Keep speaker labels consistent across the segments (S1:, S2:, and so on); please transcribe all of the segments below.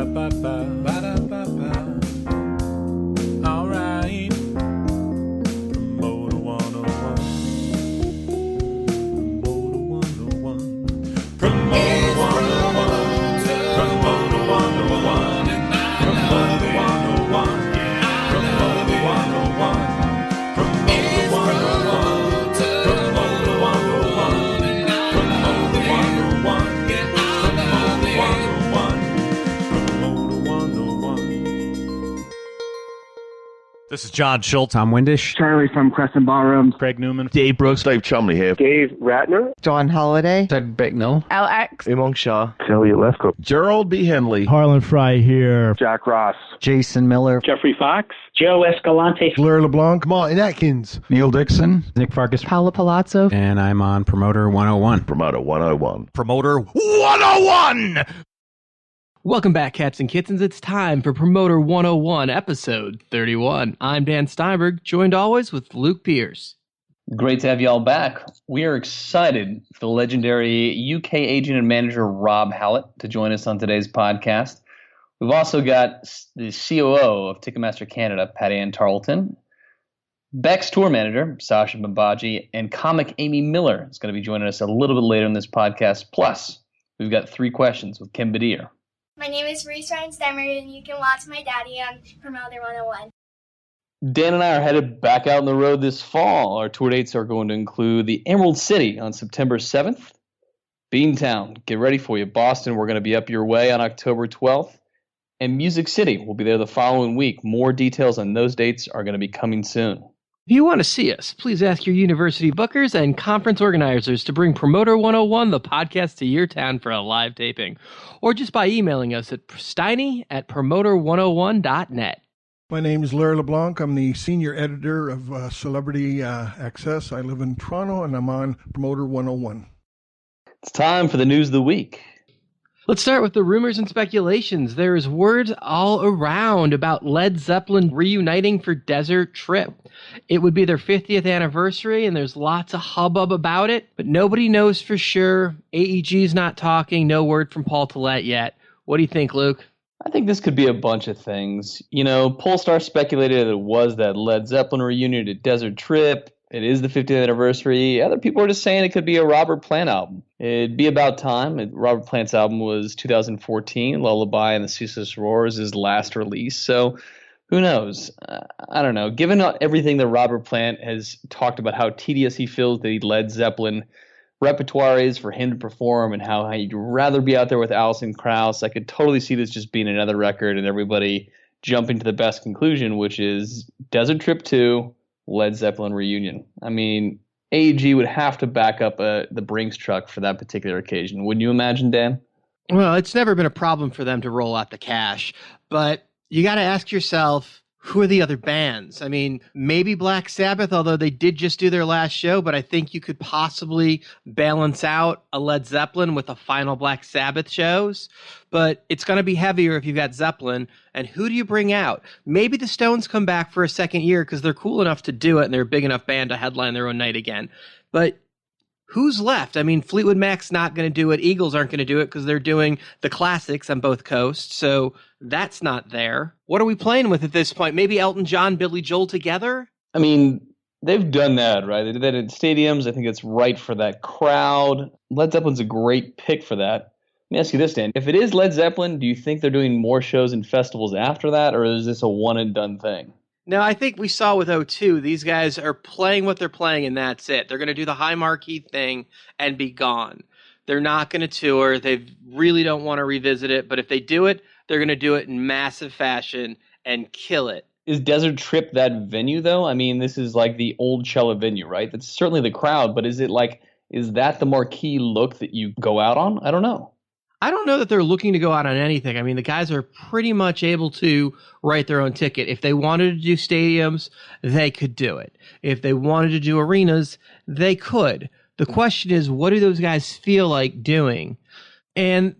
S1: Ba-da-ba-ba, ba-da-ba-ba. All right. Promoter 101. Promoter 101. Promoter 101. Promoter 101. Promoter 101. Promoter 101. Promoter 101. Promoter 101. Promoter 101.
S2: This is John Schultz. I'm Windish.
S3: Charlie from Crescent Ballroom.
S4: Craig Newman.
S5: Dave Brooks.
S6: Dave Chumley here.
S7: Dave Ratner.
S8: John Holiday.
S9: Ted Bicknell.
S10: LX.
S6: Imong Shah.
S7: Elliot Lefkoe.
S6: Gerald B. Henley.
S11: Harlan Fry here.
S7: Jack Ross.
S8: Jason Miller.
S12: Jeffrey Fox.
S13: Joe Escalante.
S11: Blair LeBlanc.
S6: Martin Atkins.
S9: Neil Dixon.
S4: Nick Farkas.
S10: Paula Palazzo.
S2: And I'm on Promoter 101.
S6: Promoter 101.
S2: Promoter 101!
S14: Welcome back, cats and kittens. It's time for Promoter 101, episode 31. I'm Dan Steinberg, joined always with Luke Pierce.
S15: Great to have y'all back. We are excited for the legendary UK agent and manager Rob Hallett to join us on today's podcast. We've also got the COO of Ticketmaster Canada, Patti-Anne Tarlton, Beck's tour manager, Sacha Bambadji, and comic Amy Miller is going to be joining us a little bit later in this podcast. Plus, we've got 3 questions with Kim Bedier.
S16: My name is Reese Ryan-Stemmer, and you can watch my daddy on Promoter 101.
S15: Dan and I are headed back out on the road this fall. Our tour dates are going to include the Emerald City on September 7th, Beantown, get ready for you. Boston, we're going to be up your way on October 12th, and Music City, we'll be there the following week. More details on those dates are going to be coming soon.
S14: If you want to see us, please ask your university bookers and conference organizers to bring Promoter 101, the podcast, to your town for a live taping, or just by emailing us at steiny@promoter101.net.
S11: My name is Blair LeBlanc. I'm the senior editor of Celebrity Access. I live in Toronto, and I'm on Promoter 101.
S15: It's time for the news of the week.
S14: Let's start with the rumors and speculations. There is word all around about Led Zeppelin reuniting for Desert Trip. It would be their 50th anniversary, and there's lots of hubbub about it, but nobody knows for sure. AEG's not talking. No word from Paul Tillett yet. What do you think, Luke?
S15: I think this could be a bunch of things. You know, Polestar speculated that it was that Led Zeppelin reunion at Desert Trip. It is the 50th anniversary. Other people are just saying it could be a Robert Plant album. It'd be about time. Robert Plant's album was 2014. Lullaby and the Ceaseless Roar is his last release. So who knows? I don't know. Given everything that Robert Plant has talked about, how tedious he feels the Led Zeppelin repertoire is for him to perform and how he'd rather be out there with Alison Krauss, I could totally see this just being another record and everybody jumping to the best conclusion, which is Desert Trip 2, Led Zeppelin reunion. I mean, AEG would have to back up the Brinks truck for that particular occasion. Wouldn't you imagine, Dan?
S14: Well, it's never been a problem for them to roll out the cash, but you got to ask yourself, who are the other bands? I mean, maybe Black Sabbath, although they did just do their last show, but I think you could possibly balance out a Led Zeppelin with the final Black Sabbath shows. But it's going to be heavier if you've got Zeppelin. And who do you bring out? Maybe the Stones come back for a second year because they're cool enough to do it and they're a big enough band to headline their own night again. But who's left? I mean, Fleetwood Mac's not going to do it. Eagles aren't going to do it because they're doing the classics on both coasts. So that's not there. What are we playing with at this point? Maybe Elton John, Billy Joel together?
S15: I mean, they've done that, right? They did that in stadiums. I think it's right for that crowd. Led Zeppelin's a great pick for that. Let me ask you this, Dan. If it is Led Zeppelin, do you think they're doing more shows and festivals after that, or is this a one-and-done thing?
S14: No, I think we saw with O2, these guys are playing what they're playing, and that's it. They're going to do the high marquee thing and be gone. They're not going to tour. They really don't want to revisit it, but if they do it, they're going to do it in massive fashion and kill it.
S15: Is Desert Trip that venue, though? I mean, this is like the old Cella venue, right? That's certainly the crowd, but is that the marquee look that you go out on? I don't know.
S14: I don't know that they're looking to go out on anything. I mean, the guys are pretty much able to write their own ticket. If they wanted to do stadiums, they could do it. If they wanted to do arenas, they could. The question is, what do those guys feel like doing? And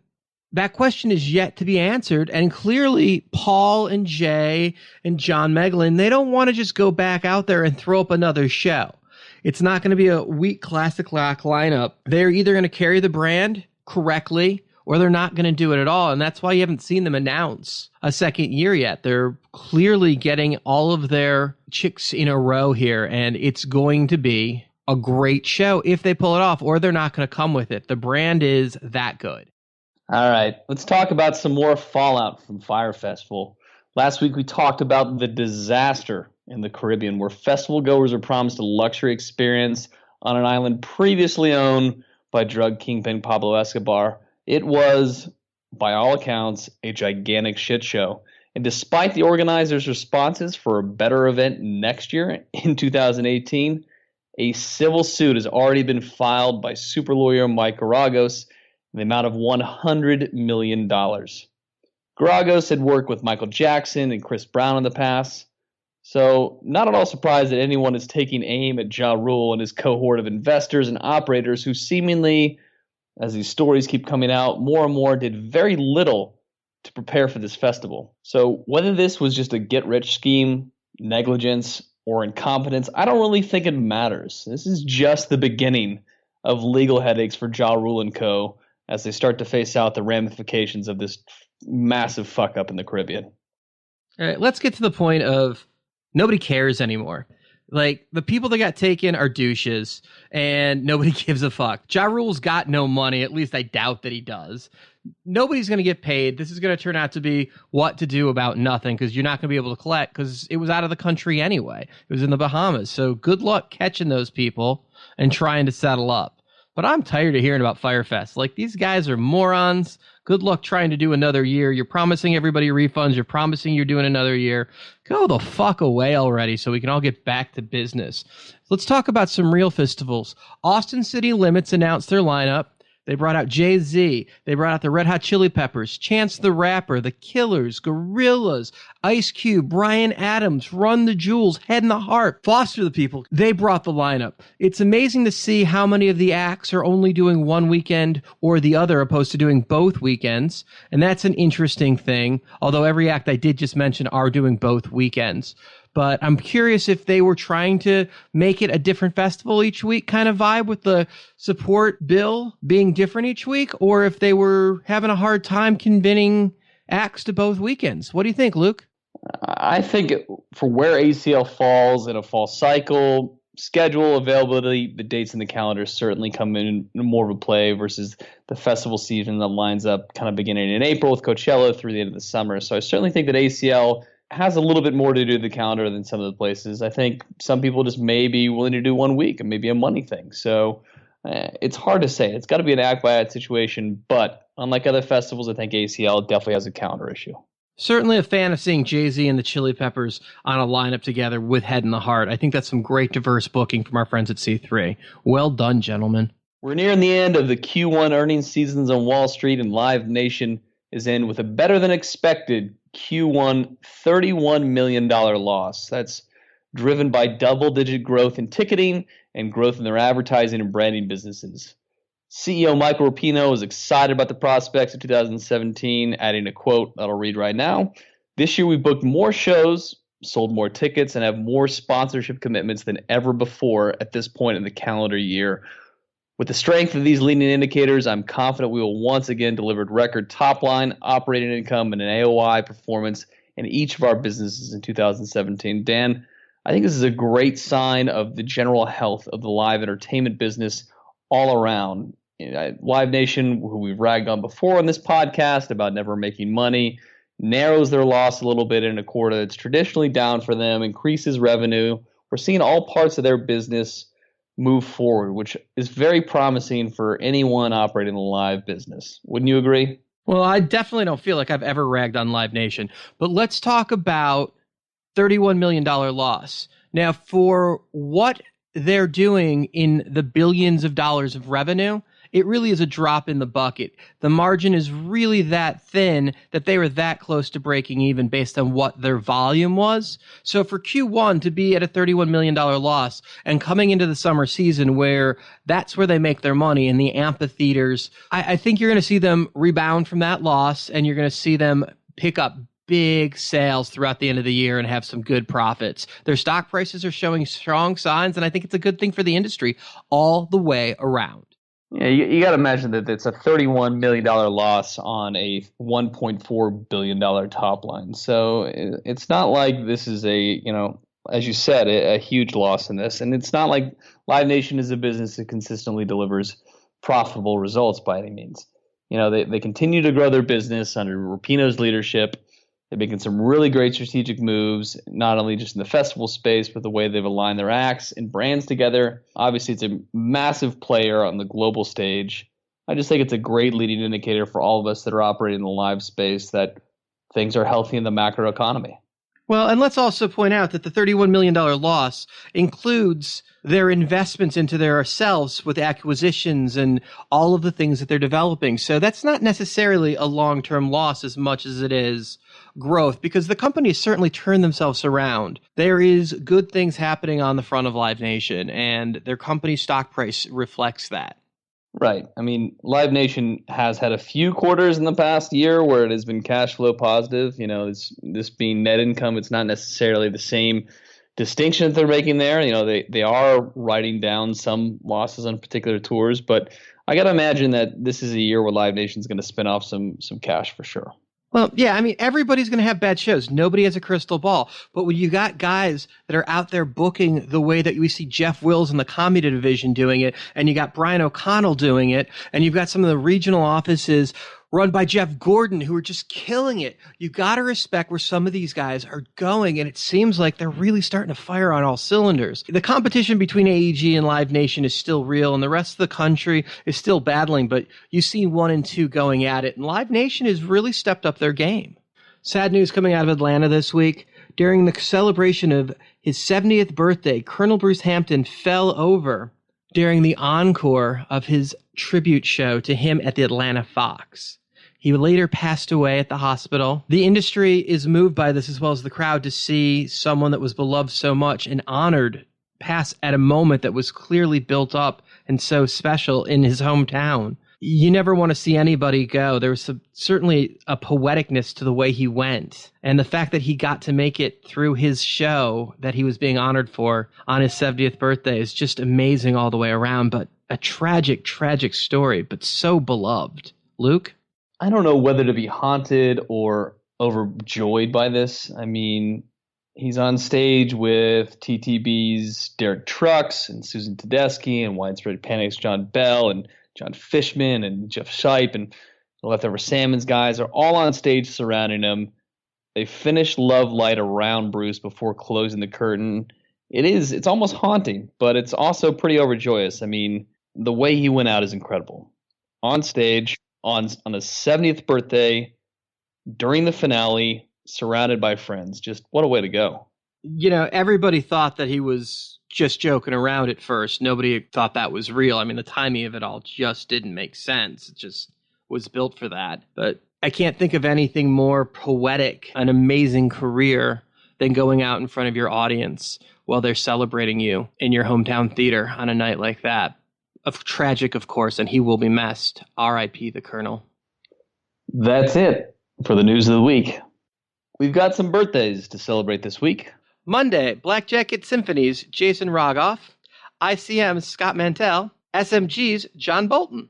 S14: that question is yet to be answered. And clearly, Paul and Jay and John Meglin, they don't want to just go back out there and throw up another show. It's not going to be a weak classic rock lineup. They're either going to carry the brand correctly, or they're not going to do it at all. And that's why you haven't seen them announce a second year yet. They're clearly getting all of their chicks in a row here, and it's going to be a great show if they pull it off, or they're not going to come with it. The brand is that good.
S15: All right, let's talk about some more fallout from Fyre Festival. Last week we talked about the disaster in the Caribbean, where festival goers were promised a luxury experience on an island previously owned by drug kingpin Pablo Escobar. It was, by all accounts, a gigantic shit show. And despite the organizers' responses for a better event next year in 2018, a civil suit has already been filed by super lawyer Mike Garagos in the amount of $100 million. Garagos had worked with Michael Jackson and Chris Brown in the past, so not at all surprised that anyone is taking aim at Ja Rule and his cohort of investors and operators who seemingly, as these stories keep coming out, more and more did very little to prepare for this festival. So whether this was just a get-rich scheme, negligence, or incompetence, I don't really think it matters. This is just the beginning of legal headaches for Ja Rule and co. as they start to face out the ramifications of this massive fuck-up in the Caribbean.
S14: All right, let's get to the point of nobody cares anymore. Like, the people that got taken are douches, and nobody gives a fuck. Ja Rule's got no money. At least I doubt that he does. Nobody's going to get paid. This is going to turn out to be what to do about nothing, because you're not going to be able to collect, because it was out of the country anyway. It was in the Bahamas. So good luck catching those people and trying to settle up. But I'm tired of hearing about Fyre Fest. Like, these guys are morons. Good luck trying to do another year. You're promising everybody refunds. You're promising you're doing another year. Go the fuck away already so we can all get back to business. Let's talk about some real festivals. Austin City Limits announced their lineup. They brought out Jay-Z. They brought out the Red Hot Chili Peppers, Chance the Rapper, The Killers, Gorillaz, Ice Cube, Bryan Adams, Run the Jewels, Head and the Heart, Foster the People. They brought the lineup. It's amazing to see how many of the acts are only doing one weekend or the other, opposed to doing both weekends. And that's an interesting thing, although every act I did just mention are doing both weekends. But I'm curious if they were trying to make it a different festival each week kind of vibe, with the support bill being different each week, or if they were having a hard time convening acts to both weekends. What do you think, Luke?
S15: I think for where ACL falls in a fall cycle, schedule, availability, the dates in the calendar certainly come in more of a play versus the festival season that lines up kind of beginning in April with Coachella through the end of the summer. So I certainly think that ACL has a little bit more to do with the calendar than some of the places. I think some people just may be willing to do 1 week and maybe a money thing. So it's hard to say. It's got to be an act by act situation. But unlike other festivals, I think ACL definitely has a calendar issue.
S14: Certainly a fan of seeing Jay-Z and the Chili Peppers on a lineup together with Head and the Heart. I think that's some great diverse booking from our friends at C3. Well done, gentlemen.
S15: We're nearing the end of the Q1 earnings seasons on Wall Street, and Live Nation is in with a better than expected Q1 $31 million loss. That's driven by double-digit growth in ticketing and growth in their advertising and branding businesses. CEO Michael Rapino is excited about the prospects of 2017, adding a quote that I'll read right now. This year we booked more shows, sold more tickets, and have more sponsorship commitments than ever before at this point in the calendar year. With the strength of these leading indicators, I'm confident we will once again deliver record top-line operating income and an AOI performance in each of our businesses in 2017. Dan, I think this is a great sign of the general health of the live entertainment business all around. Live Nation, who we've ragged on before on this podcast about never making money, narrows their loss a little bit in a quarter that's traditionally down for them, increases revenue. We're seeing all parts of their business move forward, which is very promising for anyone operating the live business. Wouldn't you agree?
S14: Well, I definitely don't feel like I've ever ragged on Live Nation, but let's talk about $31 million loss. Now, for what they're doing in the billions of dollars of revenue, it really is a drop in the bucket. The margin is really that thin that they were that close to breaking even based on what their volume was. So for Q1 to be at a $31 million loss and coming into the summer season where that's where they make their money in the amphitheaters, I think you're going to see them rebound from that loss, and you're going to see them pick up big sales throughout the end of the year and have some good profits. Their stock prices are showing strong signs, and I think it's a good thing for the industry all the way around.
S15: Yeah, you got to imagine that it's a $31 million loss on a $1.4 billion top line. So it's not like this is as you said, a huge loss in this. And it's not like Live Nation is a business that consistently delivers profitable results by any means. They continue to grow their business under Rapinoe's leadership. They're making some really great strategic moves, not only just in the festival space, but the way they've aligned their acts and brands together. Obviously, it's a massive player on the global stage. I just think it's a great leading indicator for all of us that are operating in the live space that things are healthy in the macro economy.
S14: Well, and let's also point out that the $31 million loss includes their investments into themselves with acquisitions and all of the things that they're developing. So that's not necessarily a long-term loss as much as it is growth, because the company has certainly turned themselves around. There is good things happening on the front of Live Nation, and their company stock price reflects that.
S15: Right. I mean, Live Nation has had a few quarters in the past year where it has been cash flow positive. This being net income, it's not necessarily the same distinction that they're making there. They are writing down some losses on particular tours, but I got to imagine that this is a year where Live Nation is going to spin off some cash for sure.
S14: Well, yeah, I mean, everybody's going to have bad shows. Nobody has a crystal ball. But when you got guys that are out there booking the way that we see Jeff Wills in the comedy division doing it, and you got Brian O'Connell doing it, and you've got some of the regional offices run by Jeff Gordon who are just killing it, you got to respect where some of these guys are going, and it seems like they're really starting to fire on all cylinders. The competition between AEG and Live Nation is still real, and the rest of the country is still battling, but you see 1 and 2 going at it, and Live Nation has really stepped up their game. Sad news coming out of Atlanta this week. During the celebration of his 70th birthday, Colonel Bruce Hampton fell over during the encore of his tribute show to him at the Atlanta Fox. He later passed away at the hospital. The industry is moved by this, as well as the crowd, to see someone that was beloved so much and honored pass at a moment that was clearly built up and so special in his hometown. You never want to see anybody go. There was certainly a poeticness to the way he went. And the fact that he got to make it through his show that he was being honored for on his 70th birthday is just amazing all the way around. But a tragic, tragic story, but so beloved. Luke?
S15: I don't know whether to be haunted or overjoyed by this. I mean, he's on stage with TTB's Derek Trucks and Susan Tedeschi and Widespread Panic's John Bell and John Fishman and Jeff Shipe and the Leftover Salmons guys are all on stage surrounding him. They finish Love Light around Bruce before closing the curtain. It's almost haunting, but it's also pretty overjoyous. I mean, the way he went out is incredible. On stage, on his 70th birthday, during the finale, surrounded by friends. Just what a way to go.
S14: Everybody thought that he was just joking around at first. Nobody thought that was real. I mean, the timing of it all just didn't make sense. It just was built for that. But I can't think of anything more poetic, an amazing career, than going out in front of your audience while they're celebrating you in your hometown theater on a night like that. Tragic, of course, and he will be missed. R.I.P. the Colonel.
S15: That's it for the news of the week. We've got some birthdays to celebrate this week.
S14: Monday, Black Jacket Symphony's Jason Rogoff. ICM's Scott Mantell. SMG's John Bolton.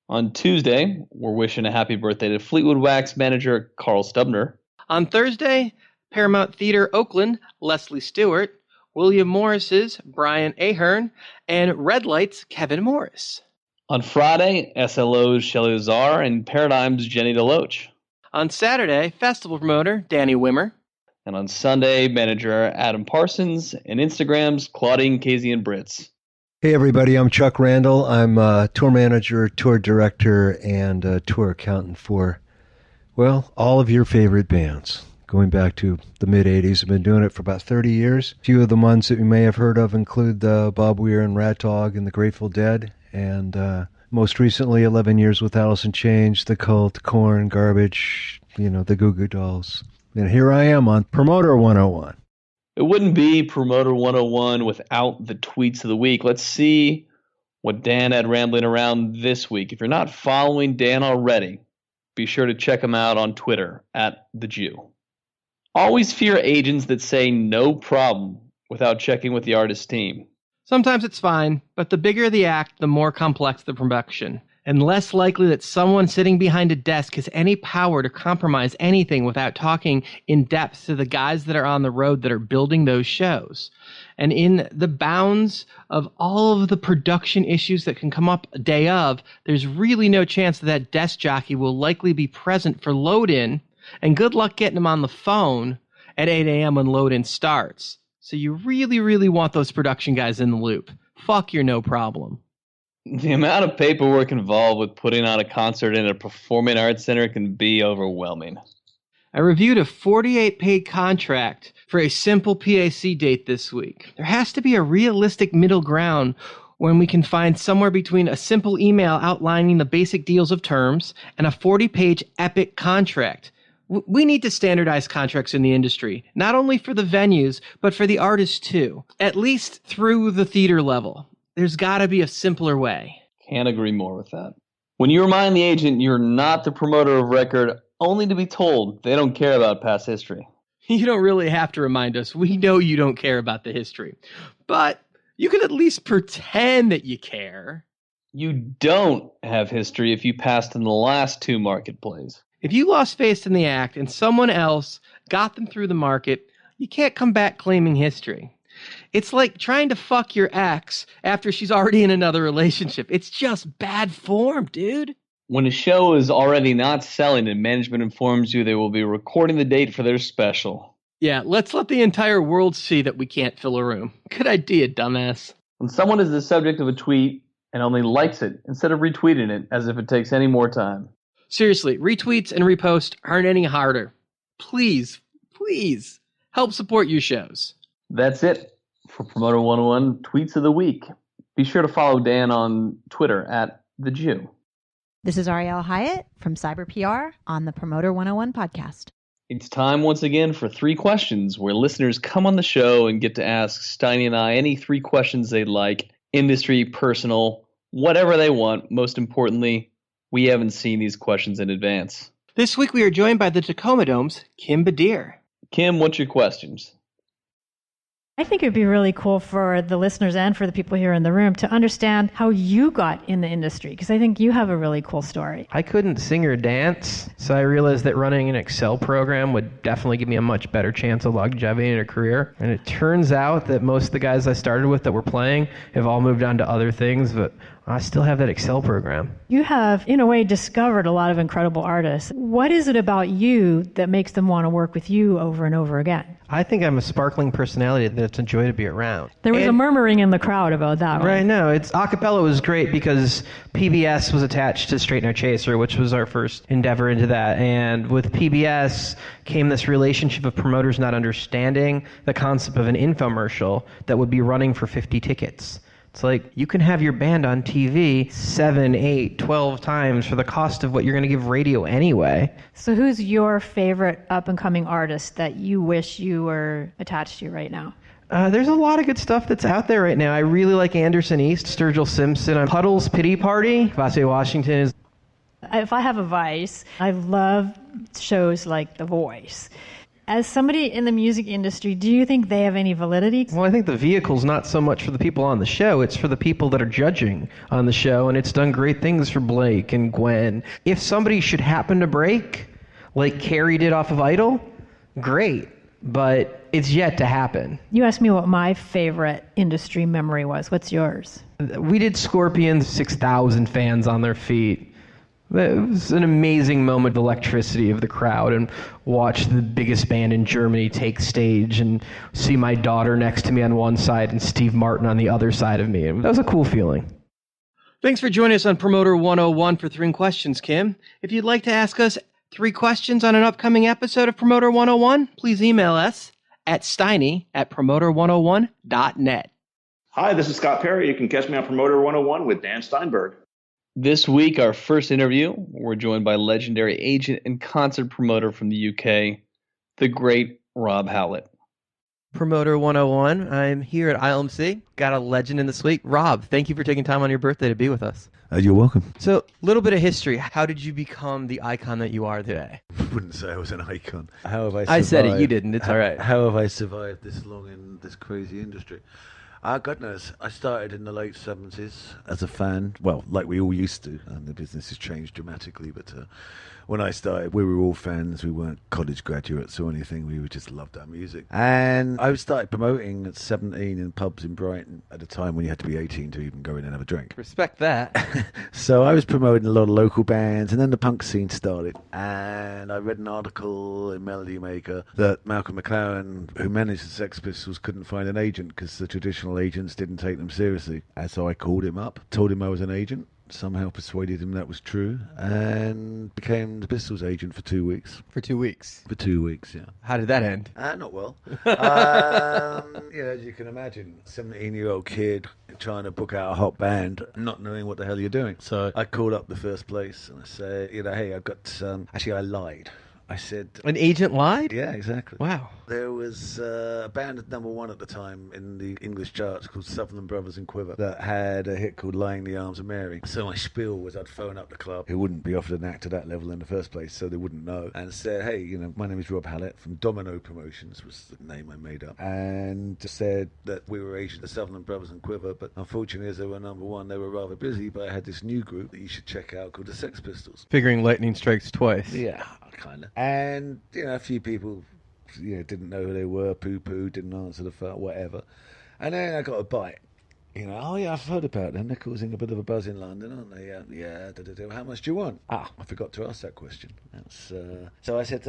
S15: On Tuesday, we're wishing a happy birthday to Fleetwood Wax manager Carl Stubner.
S14: On Thursday, Paramount Theater Oakland, Leslie Stewart. William Morris's Brian Ahern, and Red Light's Kevin Morris.
S15: On Friday, SLO's Shelley Lazar and Paradigm's Jenny DeLoach.
S14: On Saturday, festival promoter Danny Wimmer.
S15: And on Sunday, manager Adam Parsons and Instagram's Claudine Casey and Brits.
S3: Hey everybody, I'm Chuck Randall. I'm a tour manager, tour director, and a tour accountant for, all of your favorite bands. Going back to the mid-'80s. I've been doing it for about 30 years. A few of the ones that you may have heard of include Bob Weir and Rat Dog and the Grateful Dead. And most recently, 11 years with Alice in Chains, The Cult, Korn, Garbage, the Goo Goo Dolls. And here I am on Promoter 101.
S15: It wouldn't be Promoter 101 without the tweets of the week. Let's see what Dan had rambling around this week. If you're not following Dan already, be sure to check him out on Twitter, @TheJew. Always fear agents that say no problem without checking with the artist team.
S14: Sometimes it's fine, but the bigger the act, the more complex the production, and less likely that someone sitting behind a desk has any power to compromise anything without talking in depth to the guys that are on the road that are building those shows. And in the bounds of all of the production issues that can come up a day of, there's really no chance that desk jockey will likely be present for load-in, and good luck getting him on the phone at 8 a.m. when load-in starts. So you really, really want those production guys in the loop. Fuck your no problem.
S15: The amount of paperwork involved with putting on a concert in a performing arts center can be overwhelming.
S14: I reviewed a 48-page contract for a simple PAC date this week. There has to be a realistic middle ground when we can find somewhere between a simple email outlining the basic deals of terms and a 40-page epic contract. We need to standardize contracts in the industry, not only for the venues, but for the artists too, at least through the theater level. There's got to be a simpler way.
S15: Can't agree more with that. When you remind the agent you're not the promoter of record, only to be told they don't care about past history.
S14: You don't really have to remind us. We know you don't care about the history. But you can at least pretend that you care.
S15: You don't have history if you passed in the last 2 market plays.
S14: If you lost faith in the act and someone else got them through the market, you can't come back claiming history. It's like trying to fuck your ex after she's already in another relationship. It's just bad form, dude.
S15: When a show is already not selling and management informs you they will be recording the date for their special.
S14: Yeah, let's let the entire world see that we can't fill a room. Good idea, dumbass.
S15: When someone is the subject of a tweet and only likes it instead of retweeting it as if it takes any more time.
S14: Seriously, retweets and reposts aren't any harder. Please, please, help support your shows.
S15: That's it for Promoter 101 Tweets of the Week. Be sure to follow Dan on Twitter at The Jew.
S4: This is Arielle Hyatt from Cyber PR on the Promoter 101 podcast.
S15: It's time once again for 3 questions, where listeners come on the show and get to ask Steiny and I any 3 questions they'd like, industry, personal, whatever they want. Most importantly, we haven't seen these questions in advance.
S14: This week we are joined by the Tacoma Dome's Kim Bedier.
S15: Kim, what's your questions?
S5: I think it would be really cool for the listeners and for the people here in the room to understand how you got in the industry, because I think you have a really cool story.
S7: I couldn't sing or dance, so I realized that running an Excel program would definitely give me a much better chance of longevity in a career. And it turns out that most of the guys I started with that were playing have all moved on to other things, but I still have that Excel program.
S5: You have, in a way, discovered a lot of incredible artists. What is it about you that makes them want to work with you over and over again?
S7: I think I'm a sparkling personality that it's a joy to be around.
S5: There was a murmuring in the crowd about that one.
S7: Right, no, acapella was great because PBS was attached to Straight No Chaser, which was our first endeavor into that. And with PBS came this relationship of promoters not understanding the concept of an infomercial that would be running for 50 tickets. It's like, you can have your band on TV 7, 8, 12 times for the cost of what you're going to give radio anyway.
S5: So who's your favorite up-and-coming artist that you wish you were attached to right now?
S7: There's a lot of good stuff that's out there right now. I really like Anderson East, Sturgill Simpson, Puddle's Pity Party. Vassie Washington is...
S5: If I have a vice, I love shows like The Voice. As somebody in the music industry, do you think they have any validity?
S7: Well, I think the vehicle's not so much for the people on the show, it's for the people that are judging on the show, and it's done great things for Blake and Gwen. If somebody should happen to break, like Carrie did off of Idol, great, but it's yet to happen.
S5: You asked me what my favorite industry memory was. What's yours?
S7: We did Scorpions, 6,000 fans on their feet. It was an amazing moment of electricity of the crowd, and watch the biggest band in Germany take stage and see my daughter next to me on one side and Steve Martin on the other side of me. That was a cool feeling.
S14: Thanks for joining us on Promoter 101 for 3 questions, Kim. If you'd like to ask us 3 questions on an upcoming episode of Promoter 101, please email us at steiny@promoter101.net.
S9: Hi, this is Scott Perry. You can catch me on Promoter 101 with Dan Steinberg.
S15: This week, our first interview, we're joined by legendary agent and concert promoter from the UK, the great Rob Hallett.
S10: Promoter 101, I'm here at ILMC. Got a legend in the suite. Rob, thank you for taking time on your birthday to be with us.
S12: You're welcome.
S10: So, a little bit of history. How did you become the icon that you are today?
S12: I wouldn't say I was an icon. How have I survived?
S10: I said it, you didn't. It's all right.
S12: How have I survived this long in this crazy industry? God knows. I started in the late 70s as a fan. Well, like we all used to. And the business has changed dramatically. But when I started, we were all fans. We weren't college graduates or anything. We just loved our music. And I started promoting at 17 in pubs in Brighton at a time when you had to be 18 to even go in and have a drink.
S10: Respect that.
S12: So I was promoting a lot of local bands, and then the punk scene started. And I read an article in Melody Maker that Malcolm McLaren, who managed the Sex Pistols, couldn't find an agent because the traditional agents didn't take them seriously. And so I called him up, told him I was an agent, somehow persuaded him that was true, and became the Pistols agent for 2 weeks.
S10: For 2 weeks?
S12: For 2 weeks, yeah.
S10: How did that end?
S12: Not well. As you can imagine, 17-year-old kid trying to book out a hot band, not knowing what the hell you're doing. So I called up the first place and I said, hey, I've got actually, I lied. I said...
S10: An agent lied?
S12: Yeah, exactly.
S10: Wow.
S12: There was a band at #1 at the time in the English charts called Sutherland Brothers and Quiver that had a hit called Lying in the Arms of Mary. So my spiel was I'd phone up the club, who wouldn't be offered an act to that level in the first place, so they wouldn't know, and said, hey, my name is Rob Hallett from Domino Promotions, was the name I made up, and said that we were agents of Sutherland Brothers and Quiver, but unfortunately as they were #1, they were rather busy, but I had this new group that you should check out called the Sex Pistols.
S10: Figuring lightning strikes twice.
S12: Yeah, kind of. And, a few people, didn't know who they were, poo-poo, didn't answer the phone, whatever. And then I got a bite. Oh yeah, I've heard about them. They're causing a bit of a buzz in London, aren't they? Yeah. How much do you want? I forgot to ask that question. So I said,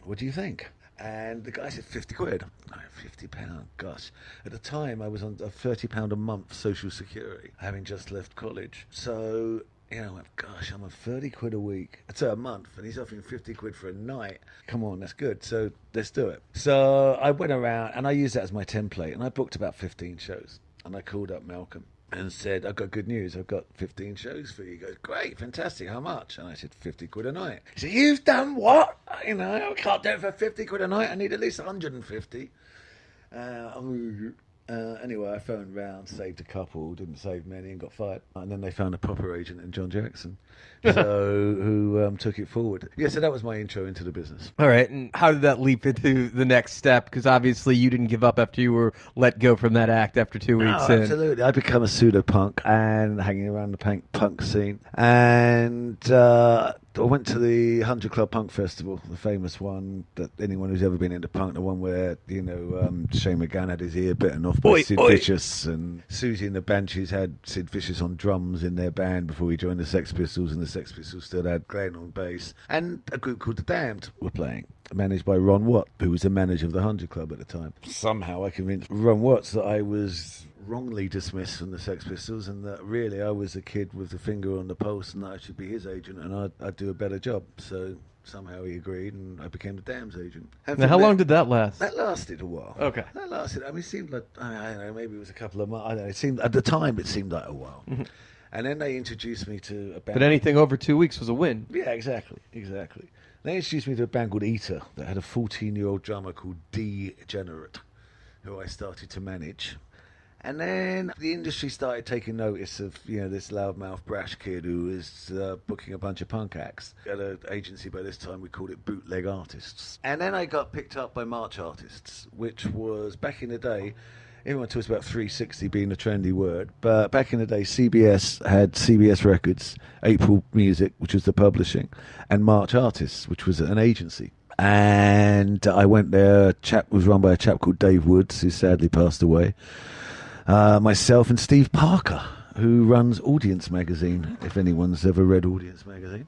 S12: what do you think? And the guy said, 50 quid. No, £50, gosh. At the time, I was on a £30 a month social security, having just left college. So... I went, gosh, I'm on 30 quid a week. It's a month, and he's offering 50 quid for a night. Come on, that's good. So let's do it. So I went around, and I used that as my template, and I booked about 15 shows. And I called up Malcolm and said, I've got good news. I've got 15 shows for you. He goes, great, fantastic. How much? And I said, 50 quid a night. He said, you've done what? I can't do it for 50 quid a night. I need at least 150. Anyway, I phoned round, saved a couple, didn't save many, and got fired. And then they found a proper agent in John Jackson, who took it forward. Yeah, so that was my intro into the business.
S10: All right, and how did that leap into the next step? Because obviously you didn't give up after you were let go from that act after 2 weeks.
S12: No, absolutely. I become a pseudo-punk and hanging around the punk scene. And I went to the 100 Club Punk Festival, the famous one that anyone who's ever been into punk, the one where, Shane McGann had his ear bitten off by Sid Vicious, and Susie and the Banshees had Sid Vicious on drums in their band before he joined the Sex Pistols, and the Sex Pistols still had Glenn on bass. And a group called The Damned were playing, managed by Ron Watt, who was the manager of the 100 Club at the time. Somehow I convinced Ron Watts that I was wrongly dismissed from the Sex Pistols, and that really I was a kid with the finger on the pulse, and that I should be his agent, and I'd do a better job. So somehow he agreed, and I became the Damned's agent.
S10: Now, how long did that last?
S12: That lasted a while.
S10: Okay.
S12: That lasted. It seemed like, I don't know, maybe it was a couple of months. I don't know. It seemed at the time it seemed like a while. Mm-hmm. And then they introduced me to a band.
S10: But anything over 2 weeks was a win.
S12: Yeah, exactly. They introduced me to a band called Eater that had a 14-year-old drummer called Degenerate, who I started to manage. And then the industry started taking notice of, this loudmouth brash kid who was booking a bunch of punk acts. At an agency by this time, we called it Bootleg Artists. And then I got picked up by March Artists, which was, back in the day, everyone talks about 360 being a trendy word, but back in the day, CBS had CBS Records, April Music, which was the publishing, and March Artists, which was an agency. And I went there. It was run by a chap called Dave Woods, who sadly passed away. Myself and Steve Parker, who runs Audience Magazine, if anyone's ever read Audience Magazine.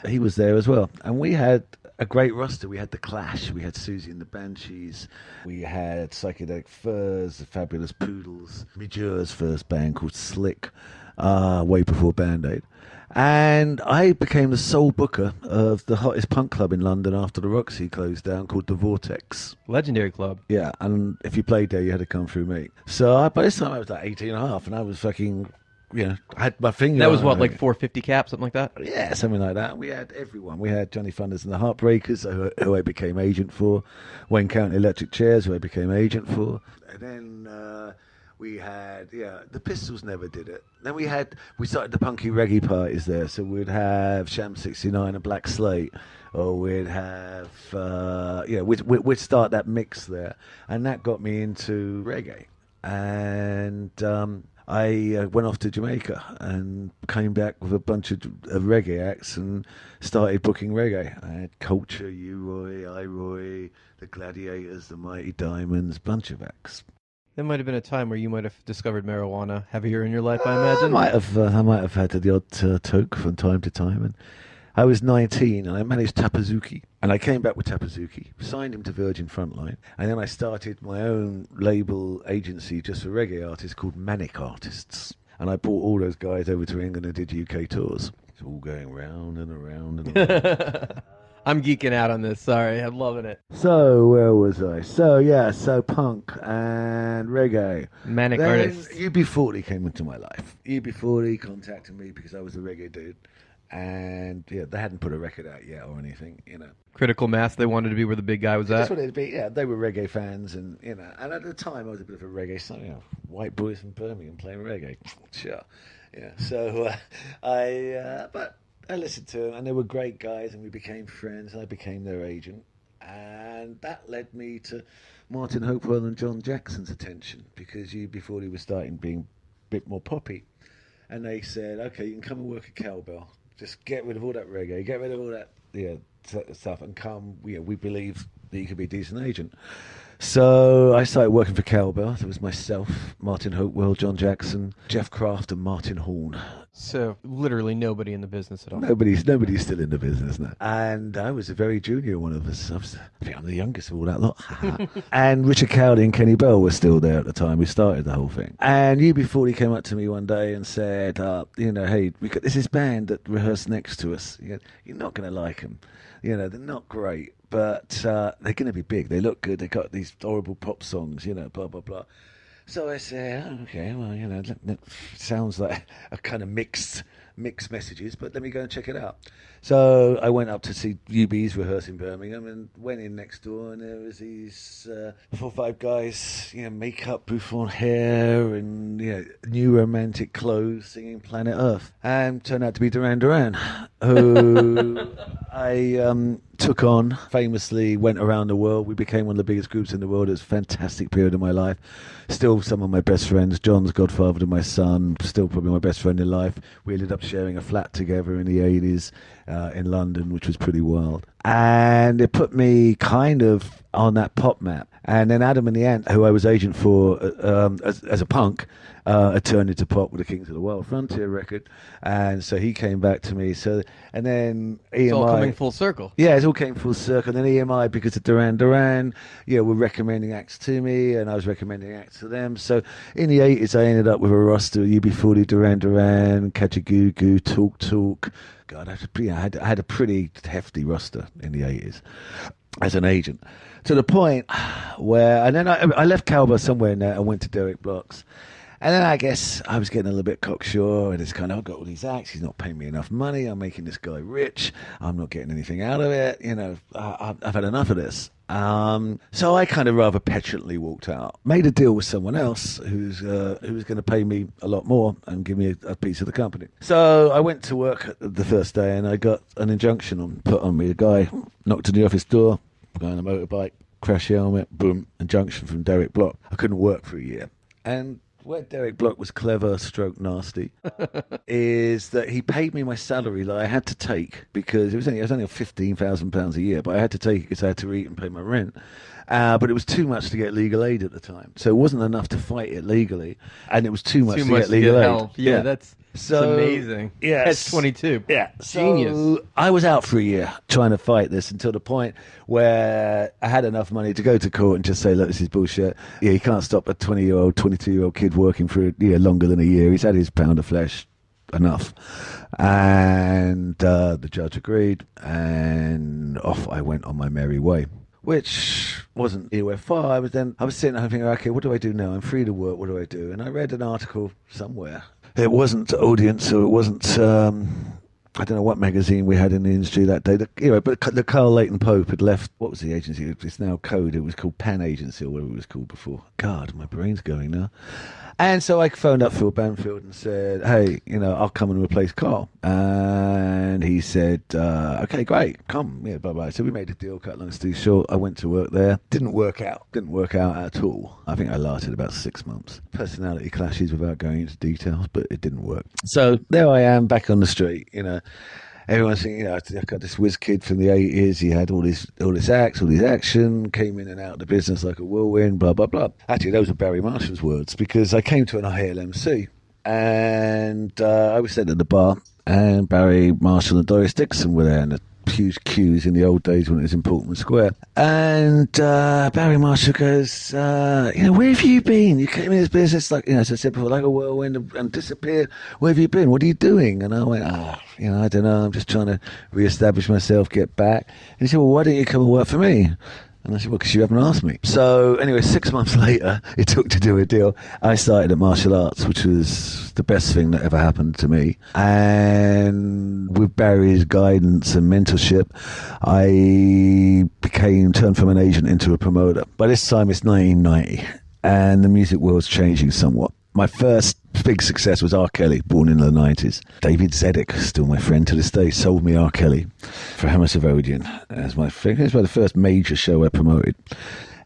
S12: He was there as well. And we had a great roster. We had The Clash, we had Susie and the Banshees, we had Psychedelic Furs, the Fabulous Poodles, Medura's first band called Slick, way before Band-Aid. And I became the sole booker of the hottest punk club in London after the Roxy closed down, called the Vortex.
S10: Legendary club.
S12: Yeah, and if you played there, you had to come through me. So by this time, I was like 18 and a half, and I was fucking, I had my finger.
S10: That was what, like 450 cap, something like that?
S12: Yeah, something like that. We had everyone. We had Johnny Thunders and the Heartbreakers, who I became agent for. Wayne County Electric Chairs, who I became agent for. And then we had, the Pistols never did it. Then we started the punky reggae parties there. So we'd have Sham 69 and Black Slate, or we'd have, we'd start that mix there. And that got me into reggae. and I went off to Jamaica and came back with a bunch of reggae acts and started booking reggae. I had Culture, U-Roy, I-Roy, the Gladiators, the Mighty Diamonds, bunch of acts.
S10: There might have been a time where you might have discovered marijuana heavier in your life, I imagine.
S12: I might have had the odd toke from time to time. And I was 19 and I managed Tapazuki. And I came back with Tapazuki, signed him to Virgin Frontline, and then I started my own label agency just for reggae artists called Manic Artists. And I brought all those guys over to England and did UK tours. It's all going round and around and around.
S10: I'm geeking out on this. Sorry, I'm loving it.
S12: So where was I? So punk and reggae.
S10: Manic
S12: then
S10: artists.
S12: UB40 came into my life. UB40 contacted me because I was a reggae dude. And yeah, they hadn't put a record out yet or anything, you know.
S10: Critical mass, they wanted to be where the big guy was
S12: That's
S10: at.
S12: what it'd be. Yeah, they were reggae fans, and and at the time I was a bit of a reggae son. White boys from Birmingham playing reggae, sure. Yeah, so but I listened to them, and they were great guys, and we became friends. And I became their agent, and that led me to Martin Hopewell and John Jackson's attention because UB40 was starting being a bit more poppy, and they said, "Okay, you can come and work at Cowbell. Just get rid of all that reggae, get rid of all that stuff, and come. We believe that you could be a decent agent." So I started working for Cowbell. There was myself, Martin Hopewell, John Jackson, Jeff Craft, and Martin Horn.
S10: So literally nobody in the business at all.
S12: Nobody's still in the business now. And I was a very junior one of us. I think I'm the youngest of all that lot. And Richard Cowley and Kenny Bell were still there at the time. We started the whole thing. And UB40 came up to me one day and said, hey, there's this band that rehearsed next to us. You're not going to like them. They're not great, but they're going to be big. They look good. They got these horrible pop songs, blah, blah, blah. So I said, okay, well, that sounds like a kind of mixed messages, but let me go and check it out. So I went up to see UB's rehearse in Birmingham and went in next door, and there was these 4 or 5 guys, makeup, bouffant hair, and new romantic clothes, singing Planet Earth, and turned out to be Duran Duran, who I took on, famously went around the world. We became one of the biggest groups in the world. It was a fantastic period of my life. Still some of my best friends. John's godfather to my son, still probably my best friend in life. We ended up sharing a flat together in the 80s in London, which was pretty wild. And it put me kind of on that pop map. And then Adam and the Ant, who I was agent for as a punk, had turned into pop with the Kings of the Wild Frontier record. And so he came back to me. And then EMI...
S10: It's all coming full circle.
S12: Yeah, it all came full circle. And then EMI, because of Duran Duran, were recommending acts to me, and I was recommending acts to them. So in the 80s, I ended up with a roster of UB40, Duran Duran, Kajagoogoo, Talk Talk. God, I had a pretty hefty roster in the 80s as an agent. To the point where... And then I left Cowbell somewhere in there and went to Derek Block's. And then I guess I was getting a little bit cocksure, and it's kind of, I've got all these acts, he's not paying me enough money, I'm making this guy rich, I'm not getting anything out of it, I've had enough of this. So I kind of rather petulantly walked out, made a deal with someone else who was going to pay me a lot more and give me a piece of the company. So I went to work the first day, and I got an injunction put on me. A guy knocked on the office door, guy on a motorbike, crash helmet, boom, injunction from Derek Block. I couldn't work for a year. And where Derek Block was clever, stroke nasty, is that he paid me my salary that I had to take, because I was only £15,000 a year, but I had to take it because I had to eat and pay my rent. But it was too much to get legal aid at the time, so it wasn't enough to fight it legally, and it was too much to get legal aid.
S10: Help. Yeah, that's amazing.
S12: Yeah,
S10: that's 22.
S12: Yeah,
S10: genius.
S12: So I was out for a year trying to fight this until the point where I had enough money to go to court and just say, look, this is bullshit. Yeah, you can't stop a 20-year-old, 22-year-old kid working for a year longer than a year. He's had his pound of flesh. Enough. And the judge agreed, and off I went on my merry way, which wasn't anywhere far. I was sitting there thinking, okay, what do I do now? I'm free to work, what do I do? And I read an article somewhere. It wasn't audience, so it wasn't I don't know what magazine we had in the industry that day. But the Carl Leighton Pope had left. What was the agency? It's now Code. It was called Pan Agency or whatever it was called before. God, my brain's going now. And so I phoned up Phil Banfield and said, hey, I'll come and replace Carl. And he said, okay, great, come. Yeah, blah, blah. So we made a deal, cut long story short. I went to work there. Didn't work out at all. I think I lasted about 6 months. Personality clashes without going into details, but it didn't work. So there I am back on the street, Everyone's thinking, I got this whiz kid from the 80s. He had all this acts, all this action, came in and out of the business like a whirlwind, blah, blah, blah. Actually, those are Barry Marshall's words, because I came to an ILMC and I was sitting at the bar and Barry Marshall and Doris Dixon were there, and the huge queues in the old days when it was in Portman Square. And Barry Marshall goes, where have you been? You came in this business like, as I said before, like a whirlwind and disappeared. Where have you been? What are you doing? And I went, I don't know. I'm just trying to reestablish myself, get back. And he said, well, why don't you come and work for me? And I said, well, because you haven't asked me. So anyway, 6 months later, it took to do a deal. I started at Martial Arts, which was the best thing that ever happened to me. And with Barry's guidance and mentorship, I turned from an agent into a promoter. By this time, it's 1990, and the music world's changing somewhat. My first big success was R. Kelly, born in the 90s. David Zedek, still my friend to this day, sold me R. Kelly for Hammer Savodian as my thing. It was the first major show I promoted.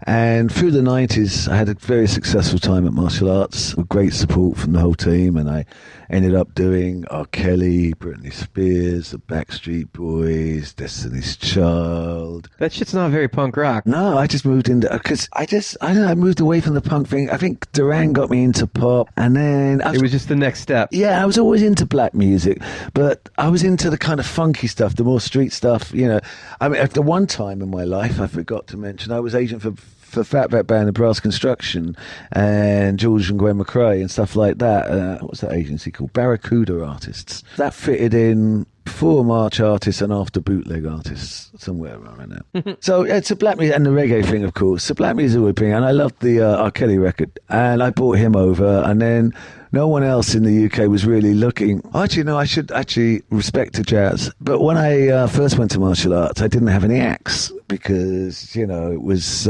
S12: And through the 90s, I had a very successful time at Martial Arts with great support from the whole team. And I ended up doing R. Kelly, Britney Spears, the Backstreet Boys, Destiny's Child.
S7: That shit's not very punk rock.
S12: No, I just moved into, because I don't know, I moved away from the punk thing. I think Duran got me into pop. And then
S7: it was just the next step.
S12: Yeah, I was always into black music, but I was into the kind of funky stuff, the more street stuff, I mean, at the one time in my life, I forgot to mention, I was agent for Fatback Band and Brass Construction and George and Gwen McRae and stuff like that. What was that agency called? Barracuda Artists. That fitted in before March artists and after bootleg artists, somewhere around there. So it's a black music and the reggae thing, of course. The black music would be, and I loved the R. Kelly record, and I brought him over, and then no one else in the UK was really looking. Actually, no, I should actually respect to jazz. But when I first went to martial arts, I didn't have any acts because, it was...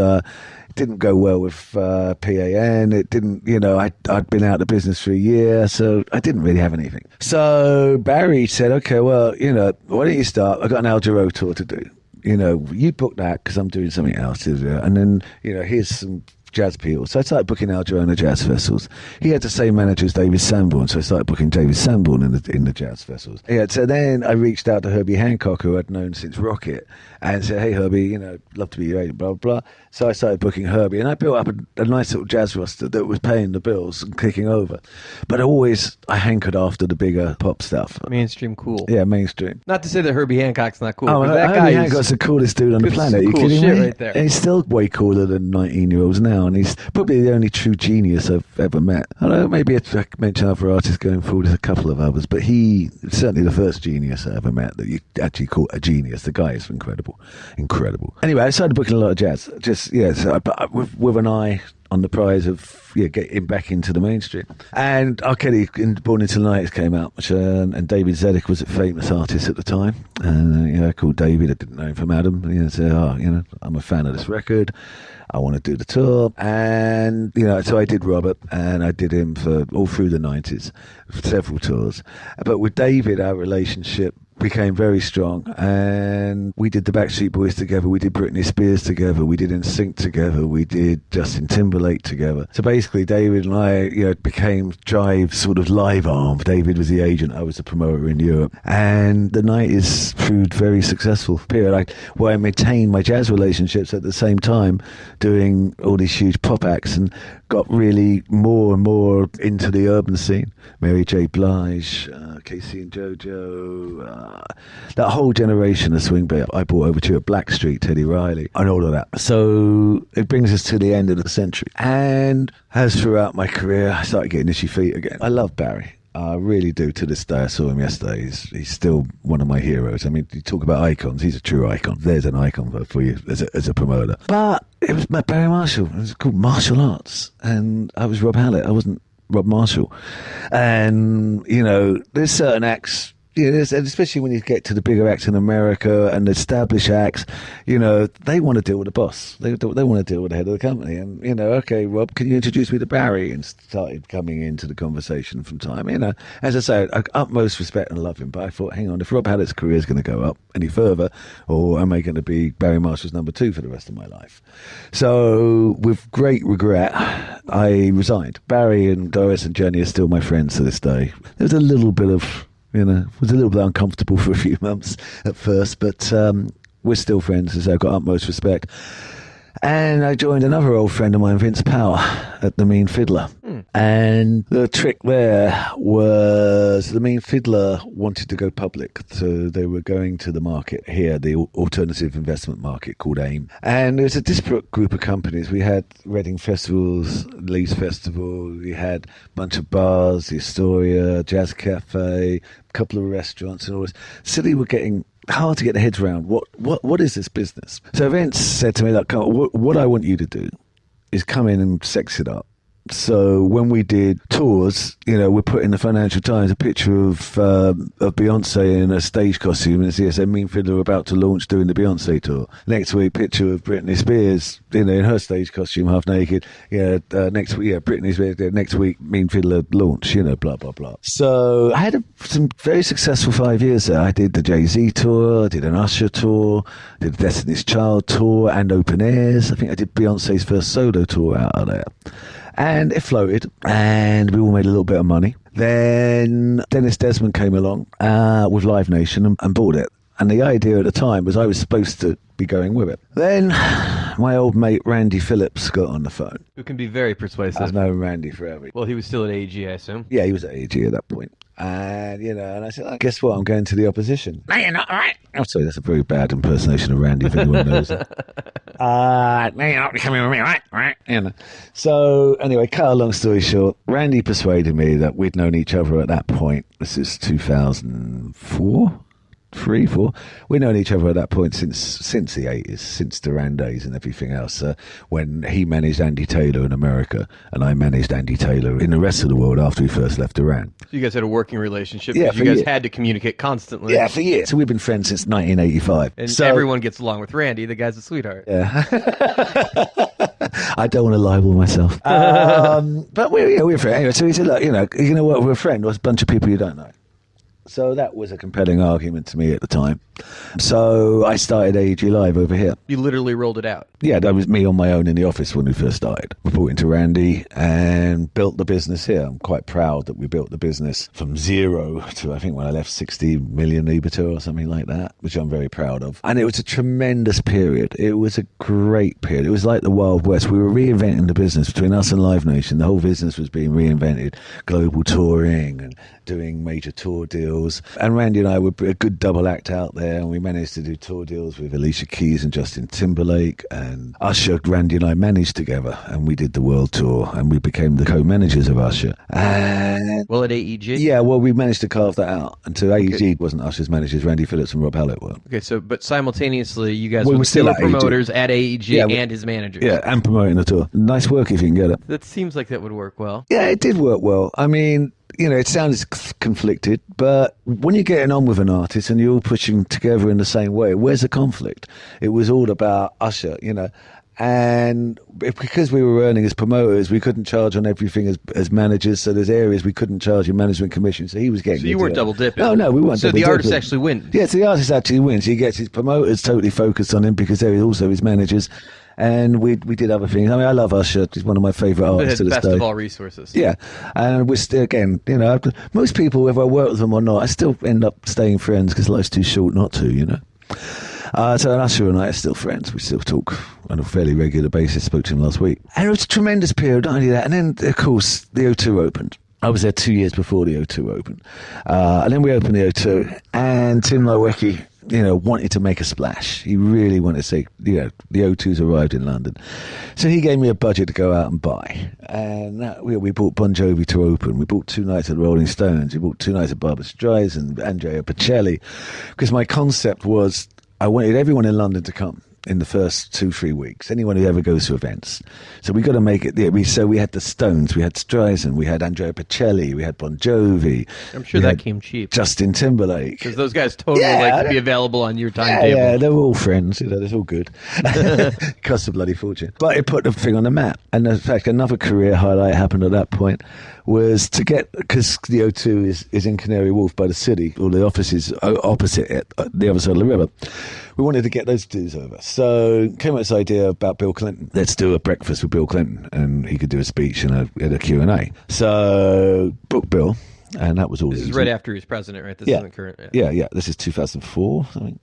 S12: didn't go well with PAN. It didn't, I'd been out of business for a year, so I didn't really have anything. So Barry said, okay, well, why don't you start? I got an Al Jarreau tour to do. You book that because I'm doing something else. And then, here's some jazz people. So I started booking Al Jarreau at jazz festivals. He had the same manager as David Sanborn, so I started booking David Sanborn in the jazz festivals. Yeah, so then I reached out to Herbie Hancock, who I'd known since Rocket, and said, hey, Herbie, love to be your agent, blah, blah, blah. So I started booking Herbie, and I built up a nice little jazz roster that was paying the bills and kicking over. But I hankered after the bigger pop stuff.
S7: Mainstream cool.
S12: Yeah, mainstream.
S7: Not to say that Herbie Hancock's not cool.
S12: Oh,
S7: that
S12: Herbie Hancock's the coolest dude on the planet. Are you kidding me?
S7: Right there.
S12: And he's still way cooler than 19-year-olds now, and he's probably the only true genius I've ever met. I don't know, maybe I mention other artists going forward, there's a couple of others, but he's certainly the first genius I ever met that you actually call a genius. The guy is incredible. Anyway, I started booking a lot of jazz, with an eye on the prize of getting back into the mainstream. And R. Kelly in Born Into the Night came out, and David Zedek was a famous artist at the time. And I called David, I didn't know him from Adam, and said, I'm a fan of this record. I want to do the tour. And, so I did Robert, and I did him for all through the 90s, several tours. But with David, our relationship became very strong, and we did the Backstreet Boys together, we did Britney Spears together, we did NSYNC together, we did Justin Timberlake together. So basically David and I became Jive's sort of live arm. David was the agent, I was the promoter in Europe, and the 90s proved very successful period, where I maintained my jazz relationships at the same time doing all these huge pop acts, and got really more and more into the urban scene. Mary J. Blige, Casey and JoJo, that whole generation of swing beat I brought over to at Blackstreet, Teddy Riley, and all of that. So it brings us to the end of the century. And as throughout my career, I started getting itchy feet again. I love Barry. I really do. To this day, I saw him yesterday. He's still one of my heroes. I mean, you talk about icons. He's a true icon. There's an icon for you as a promoter. But it was Barry Marshall. It was called Martial Arts. And I was Rob Hallett. I wasn't Rob Marshall. And, there's certain acts Yeah, and especially when you get to the bigger acts in America and the established acts, you know, they want to deal with the boss. They want to deal with the head of the company. And, you know, okay, Rob, can you introduce me to Barry? And started coming into the conversation from time. You know, as I say, utmost respect and love him. But I thought, hang on, if Rob Hallett's career is going to go up any further, or am I going to be Barry Marshall's number 2 for the rest of my life? So, with great regret, I resigned. Barry and Doris and Jenny are still my friends to this day. There's a little bit of... You know, was a little bit uncomfortable for a few months at first, but we're still friends, as I've got utmost respect. And I joined another old friend of mine, Vince Power, at the Mean Fiddler. And the trick there was the Mean Fiddler wanted to go public. So they were going to the market here, the alternative investment market called AIM. And there was a disparate group of companies. We had Reading Festivals, Leeds Festival, we had a bunch of bars, the Astoria, Jazz Cafe, a couple of restaurants and all this. So they were getting hard to get their heads around. What is this business? So Vince said to me, like, what I want you to do is come in and sex it up. So when we did tours, you know, we put in the Financial Times a picture of Beyonce in a stage costume, and it's a Mean Fiddler about to launch doing the Beyonce tour. Next week, picture of Britney Spears, you know, in her stage costume, half naked. Next week, Britney Spears. Next week, Mean Fiddler launch. You know, blah blah blah. So I had some very successful 5 years there. I did the Jay-Z tour, I did an Usher tour, did Destiny's Child tour, and open airs. I think I did Beyonce's first solo tour out of there. And it floated, and we all made a little bit of money. Then Dennis Desmond came along with Live Nation and bought it. And the idea at the time was I was supposed to be going with it. Then my old mate Randy Phillips got on the phone.
S10: Who can be very persuasive.
S12: I've known Randy forever.
S10: Well, he was still at AEG, I assume.
S12: Yeah, he was at AEG at that point. And, you know, and I said, guess what? I'm going to the opposition. No, you're not, all right? Oh, sorry, that's a very bad impersonation of Randy, if anyone knows it. No, you're not coming with me, all right? You know. So, anyway, cut a long story short, Randy persuaded me that we'd known each other at that point. This is 2004? 3, 4. We've known each other at that point since the 80s, since Duran days and everything else. When he managed Andy Taylor in America, and I managed Andy Taylor in the rest of the world after he first left Duran.
S10: So you guys had a working relationship.
S12: Yeah,
S10: because you guys had to communicate constantly.
S12: Yeah, for years. So we've been friends since 1985.
S10: And everyone gets along with Randy. The guy's a sweetheart.
S12: Yeah. I don't want to libel myself. But we're friends. Anyway, so he said, look, you know what, we're a friend. There's a bunch of people you don't know. So that was a compelling argument to me at the time. So I started AEG Live over here.
S10: You literally rolled it out.
S12: Yeah, that was me on my own in the office when we first started. Reporting to Randy and built the business here. I'm quite proud that we built the business from 0 to, I think when I left, 60 million EBITDA or something like that, which I'm very proud of. And it was a tremendous period. It was a great period. It was like the Wild West. We were reinventing the business between us and Live Nation. The whole business was being reinvented. Global touring and doing major tour deals. And Randy and I were a good double act out there, and we managed to do tour deals with Alicia Keys and Justin Timberlake and Usher. Randy and I managed together, and we did the world tour, and we became the co-managers of Usher. And
S10: well, at AEG?
S12: Yeah, well, we managed to carve that out. Until AEG wasn't Usher's managers, Randy Phillips and Rob Hallett were.
S10: Okay, so, but simultaneously, you guys were still promoters at AEG and his managers.
S12: Yeah, and promoting the tour. Nice work if you can get it.
S10: That seems like that would work well.
S12: Yeah, it did work well. I mean, you know, it sounds conflicted, but when you're getting on with an artist and you're all pushing together in the same way, where's the conflict? It was all about Usher, you know. And because we were earning as promoters, we couldn't charge on everything as managers. So there's areas we couldn't charge in management commission. So he was getting.
S10: So you weren't double dipping.
S12: No, we weren't.
S10: So
S12: double
S10: the artist
S12: dipping.
S10: actually wins.
S12: Yeah, so the artist actually wins. He gets his promoters totally focused on him because they're also his managers. And we did other things. I mean, I love Usher. He's one of my favourite artists to this
S10: best
S12: day.
S10: of all resources.
S12: Yeah. And we're still, again, you know, most people, whether I work with them or not, I still end up staying friends because life's too short not to, you know. So Usher and I are still friends. We still talk on a fairly regular basis. Spoke to him last week. And it was a tremendous period, not only that. And then, of course, the O2 opened. I was there 2 years before the O2 opened. And then we opened the O2. And Tim Lowecki, you know, wanted to make a splash. He really wanted to say, you know, the O2's arrived in London. So he gave me a budget to go out and buy. And we bought Bon Jovi to open. We bought 2 nights at the Rolling Stones. We bought 2 nights at Barbra Streisand and Andrea Bocelli. Because my concept was I wanted everyone in London to come. in the first 2-3 weeks. Anyone who ever goes to events. So we got to make it. Yeah, we had the Stones, we had Streisand, we had Andrea Bocelli, we had Bon Jovi.
S10: I'm sure that came cheap.
S12: Justin Timberlake.
S10: Because those guys totally like to be available on your timetable.
S12: Yeah, they were all friends. It's all good. Cost a bloody fortune. But it put the thing on the map. And in fact, another career highlight happened at that point was to get, because the O2 is in Canary Wharf by the city, all the offices opposite it, the other side of the river. We wanted to get those dudes over. So came up with this idea about Bill Clinton. Let's do a breakfast with Bill Clinton, and he could do a speech and a Q&A. So booked Bill, and that was all.
S10: This is right after he was president, right? This isn't current.
S12: Yeah. This is 2004. I mean,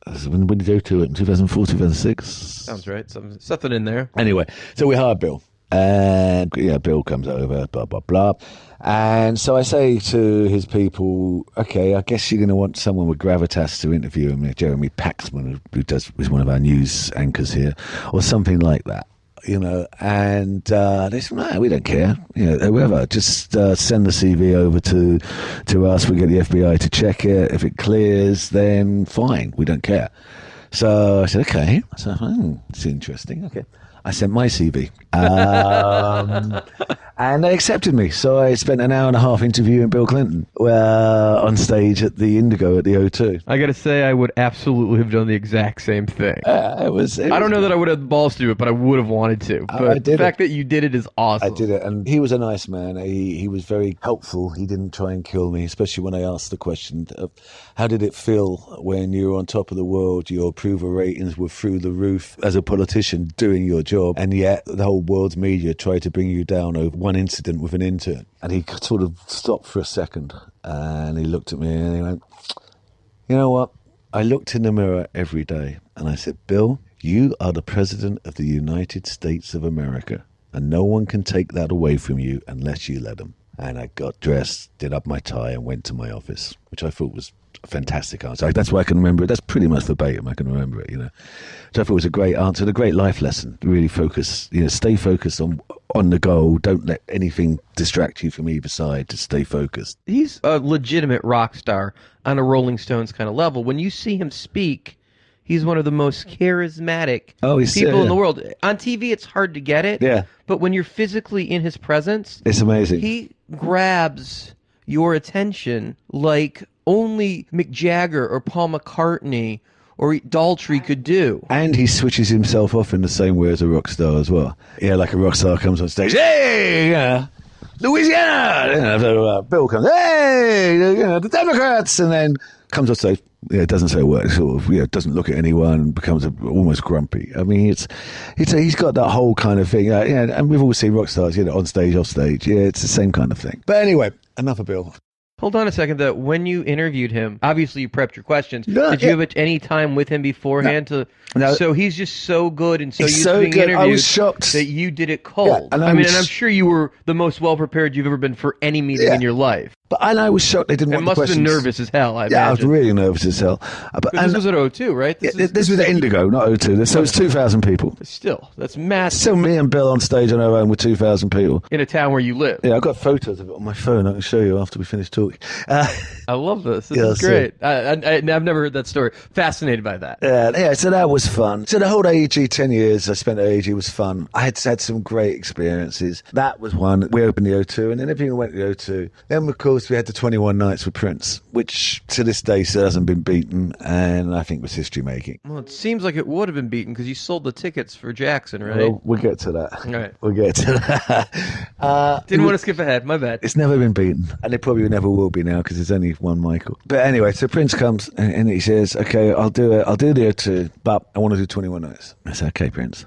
S12: when did he go to it? 2004, 2006?
S10: Sounds right. Something in there.
S12: Anyway, so we hired Bill. And Bill comes over, blah, blah, blah. And so I say to his people, okay, I guess you're going to want someone with gravitas to interview him, Jeremy Paxman, who's one of our news anchors here, or something like that. And they said, no, we don't care. Whoever, just send the CV over to us. We get the FBI to check it. If it clears, then fine. We don't care. So I said, okay. So it's interesting. Okay. I sent my CV. And they accepted me. So I spent an hour and a half interviewing Bill Clinton on stage at the Indigo at the O2.
S10: I got to say, I would absolutely have done the exact same thing.
S12: It was
S10: I don't know that I would have the balls to do it, but I would have wanted to. But the fact that you did it is awesome.
S12: I did it, and he was a nice man. He was very helpful. He didn't try and kill me, especially when I asked the question of how did it feel when you were on top of the world, your approval ratings were through the roof as a politician doing your job, and yet the whole world's media tried to bring you down over one incident with an intern. And he sort of stopped for a second, and he looked at me and he went, you know what? I looked in the mirror every day and I said, Bill, you are the President of the United States of America, and no one can take that away from you unless you let them. And I got dressed, did up my tie, and went to my office, which I thought was a fantastic answer. That's why I can remember it. That's pretty much verbatim. I can remember it, So I thought it was a great answer, a great life lesson. Really focus, stay focused on the goal. Don't let anything distract you from either side. Just stay focused.
S10: He's a legitimate rock star on a Rolling Stones kind of level. When you see him speak, he's one of the most charismatic people in the world. On TV, it's hard to get it.
S12: Yeah.
S10: But when you're physically in his presence,
S12: it's amazing.
S10: He grabs your attention like only Mick Jagger or Paul McCartney or Daltrey could do.
S12: And he switches himself off in the same way as a rock star as well. Yeah, like a rock star comes on stage, hey, Louisiana! Bill comes, hey, the Democrats! And then comes on stage, doesn't say a word, sort of, doesn't look at anyone, becomes almost grumpy. I mean, he's got that whole kind of thing. And we've all seen rock stars, on stage, off stage. Yeah, it's the same kind of thing. But anyway, enough of Bill.
S10: Hold on a second, though. When you interviewed him, obviously you prepped your questions. Did you have any time with him beforehand? No. So he's just so good and so used to being interviewed.
S12: I was shocked
S10: that you did it cold. Yeah, and I'm sure you were the most well-prepared you've ever been for any meeting in your life.
S12: And I was shocked they didn't want the questions.
S10: It must have been nervous as hell, I imagine.
S12: I was really nervous as hell.
S10: But this was at O2, right?
S12: This was at Indigo, not O2. So it's 2,000 people.
S10: Still, that's massive.
S12: Still me and Bill on stage on our own with 2,000 people.
S10: In a town where you live.
S12: Yeah, I've got photos of it on my phone. I can show you after we finish talking.
S10: I love this. This is great. I've never heard that story. Fascinated by that.
S12: Yeah, so that was fun. So the whole AEG 10 years I spent at AEG was fun. I had some great experiences. That was one. We opened the O2 and then everything went to the O2. Then, of course, we had the 21 Nights with Prince, which to this day still hasn't been beaten, and I think was history making.
S10: Well, it seems like it would have been beaten because you sold the tickets for Jackson, right?
S12: Well, we'll get to that.
S10: All right.
S12: We'll get to that.
S10: Didn't want to skip ahead. My bad.
S12: It's never been beaten, and it probably never will be now because there's only one Michael. But anyway, so Prince comes and he says, "Okay, I'll do it. I'll do the O2, but I want to do 21 nights." I said, "Okay, Prince,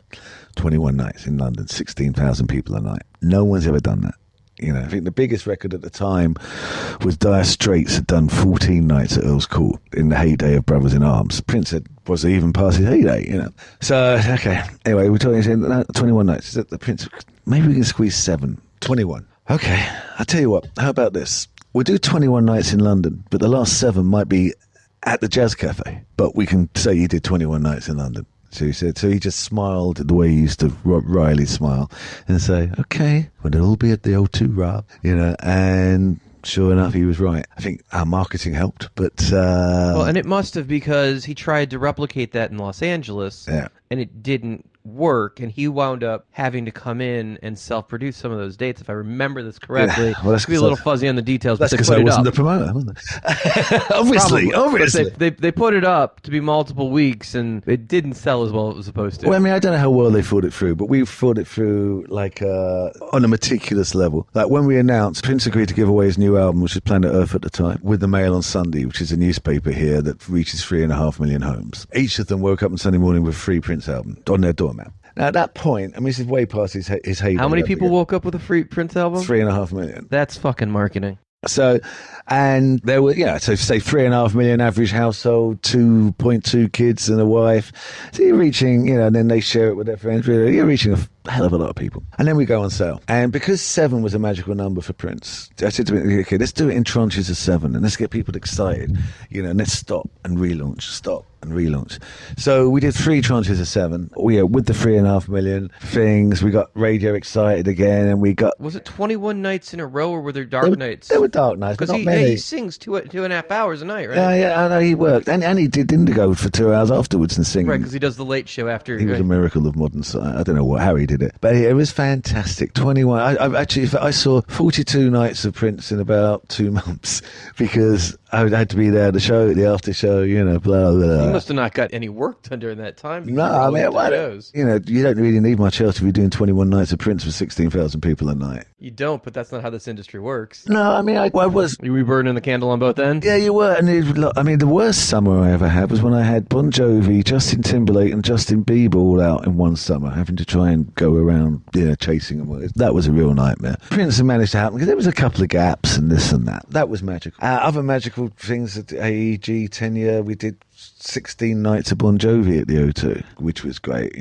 S12: 21 nights in London, 16,000 people a night. No one's ever done that." I think the biggest record at the time was Dire Straits had done 14 nights at Earl's Court in the heyday of Brothers in Arms. Prince was even past his heyday, So, okay. Anyway, we're talking 21 nights. The Prince, maybe we can squeeze 7. 21. Okay, I'll tell you what. How about this? We'll do 21 nights in London, but the last 7 might be at the Jazz Cafe. But we can say you did 21 nights in London. So he said, so he just smiled the way he used to Riley smile and say, okay, well, it'll all be at the O2, Rob, and sure enough, he was right. I think our marketing helped, but...
S10: well, and it must have, because he tried to replicate that in Los Angeles, and it didn't work, and he wound up having to come in and self-produce some of those dates, if I remember this correctly.
S12: Yeah, well, that's
S10: be a little fuzzy on the details,
S12: that's
S10: but
S12: because I wasn't the promoter, wasn't it? Obviously.
S10: They put it up to be multiple weeks, and it didn't sell as well as it was supposed to.
S12: Well, I mean, I don't know how well they thought it through, but we thought it through like on a meticulous level. Like when we announced, Prince agreed to give away his new album, which was Planet Earth at the time, with the Mail on Sunday, which is a newspaper here that reaches 3.5 million homes. Each of them woke up on Sunday morning with a free Prince album on their doormat. Now, at that point, I mean, this is way past his heyday.
S10: How many people woke up with a free Prince album?
S12: 3.5 million.
S10: That's fucking marketing.
S12: So, and there were, so say 3.5 million average household, 2.2 kids and a wife. So you're reaching, and then they share it with their friends. Really, you're reaching a hell of a lot of people. And then we go on sale. And because 7 was a magical number for Prince, I said to him, okay, let's do it in tranches of 7 and let's get people excited, and let's stop and relaunch, So we did 3 tranches of 7. With the 3.5 million things, we got radio excited again, and we got...
S10: Was it 21 nights in a row, or were there dark nights?
S12: There were dark nights, but not many.
S10: He sings 2.5 hours a night, right?
S12: Yeah, I know, he worked. And he did Indigo for 2 hours afterwards and sing.
S10: Right, because he does the late show after.
S12: He was a miracle of modern science. I don't know how he did it. But it was fantastic. 21. I saw 42 nights of Prince in about 2 months because I had to be there at the show, the after show, blah, blah, blah.
S10: You must have not got any work done during that time.
S12: No, I mean, you don't really need much else if you're doing 21 nights of Prince for 16,000 people a night.
S10: You don't, but that's not how this industry works.
S12: No, I mean, I was...
S10: You were burning the candle on both ends?
S12: Yeah, you were. And the worst summer I ever had was when I had Bon Jovi, Justin Timberlake, and Justin Bieber all out in one summer, having to try and go around, chasing them. That was a real nightmare. Prince had managed to happen because there was a couple of gaps and this and that. That was magical. Other magical things at AEG tenure, we did 16 nights of Bon Jovi at the O2, which was great.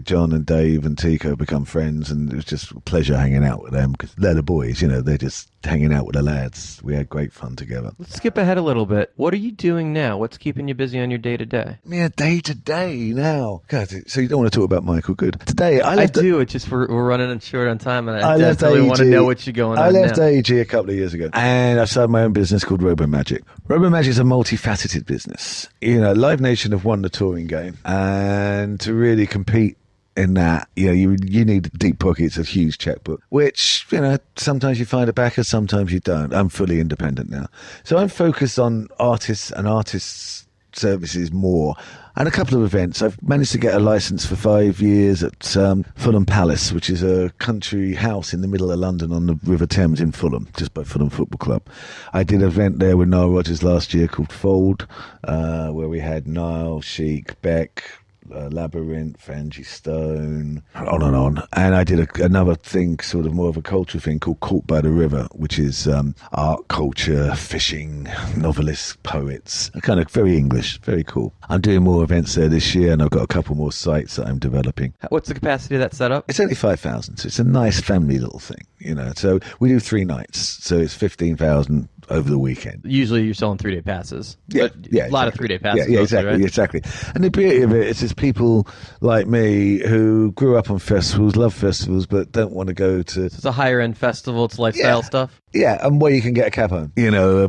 S12: John and Dave and Tico become friends, and it was just a pleasure hanging out with them because they're the boys, they're just hanging out with the lads. We had great fun together.
S10: Let's skip ahead a little bit. What are you doing now? What's keeping you busy on your day-to-day?
S12: Yeah, day-to-day now. God, so you don't want to talk about Michael Good. Today,
S10: I do. It's just we're running short on time, and I
S12: left
S10: definitely
S12: AEG.
S10: Want to know what you're going on
S12: I left
S10: now.
S12: AEG a couple of years ago, and I've started my own business called Robomagic. Robomagic is a multifaceted business. Live Nation have won the touring game, and to really compete in that, you need deep pockets, a huge checkbook, which, sometimes you find a backer, sometimes you don't. I'm fully independent now. So I'm focused on artists and artists' services more. And a couple of events. I've managed to get a license for 5 years at Fulham Palace, which is a country house in the middle of London on the River Thames in Fulham, just by Fulham Football Club. I did an event there with Nile Rodgers last year called Fold, where we had Nile, Chic, Beck, Labyrinth, Angie Stone, on and on. And I did another thing, sort of more of a cultural thing called Caught by the River, which is art, culture, fishing, novelists, poets. Kind of very English, very cool. I'm doing more events there this year, and I've got a couple more sites that I'm developing.
S10: What's the capacity of that setup?
S12: It's only 5,000, so it's a nice family little thing, So we do 3 nights, so it's 15,000 over the weekend.
S10: Usually you're selling 3-day passes.
S12: Yeah,
S10: a lot of 3-day passes.
S12: Yeah,
S10: mostly,
S12: exactly,
S10: right?
S12: exactly. And the beauty of it is there's people like me who grew up on festivals, love festivals, but don't want to go to...
S10: It's a higher end festival, it's lifestyle stuff.
S12: Yeah, and where you can get a cab home,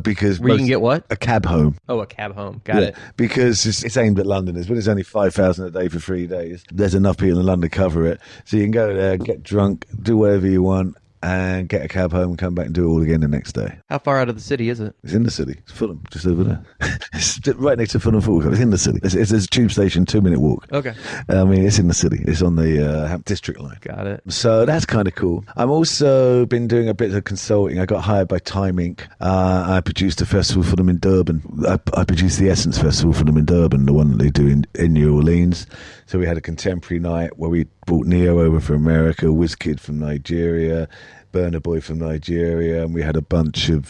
S12: because...
S10: Where you can get what?
S12: A cab home.
S10: Oh, a cab home. Got it.
S12: Because it's aimed at Londoners, but it's only 5,000 a day for 3 days. There's enough people in London to cover it. So you can go there, get drunk, do whatever you want, and get a cab home and come back and do it all again the next day.
S10: How far out of the city is it?
S12: It's in the city. It's Fulham, just over there. It's right next to Fulham Football Club. It's in the city. It's a tube station, 2-minute walk.
S10: Okay.
S12: It's in the city. It's on the district line.
S10: Got it.
S12: So that's kind of cool. I've also been doing a bit of consulting. I got hired by Time Inc. I produced a festival for them in Durban. I produced the Essence Festival for them in Durban, the one that they do in New Orleans. So we had a contemporary night where we brought Neo over from America, WizKid from Nigeria, Burna Boy from Nigeria, and we had a bunch of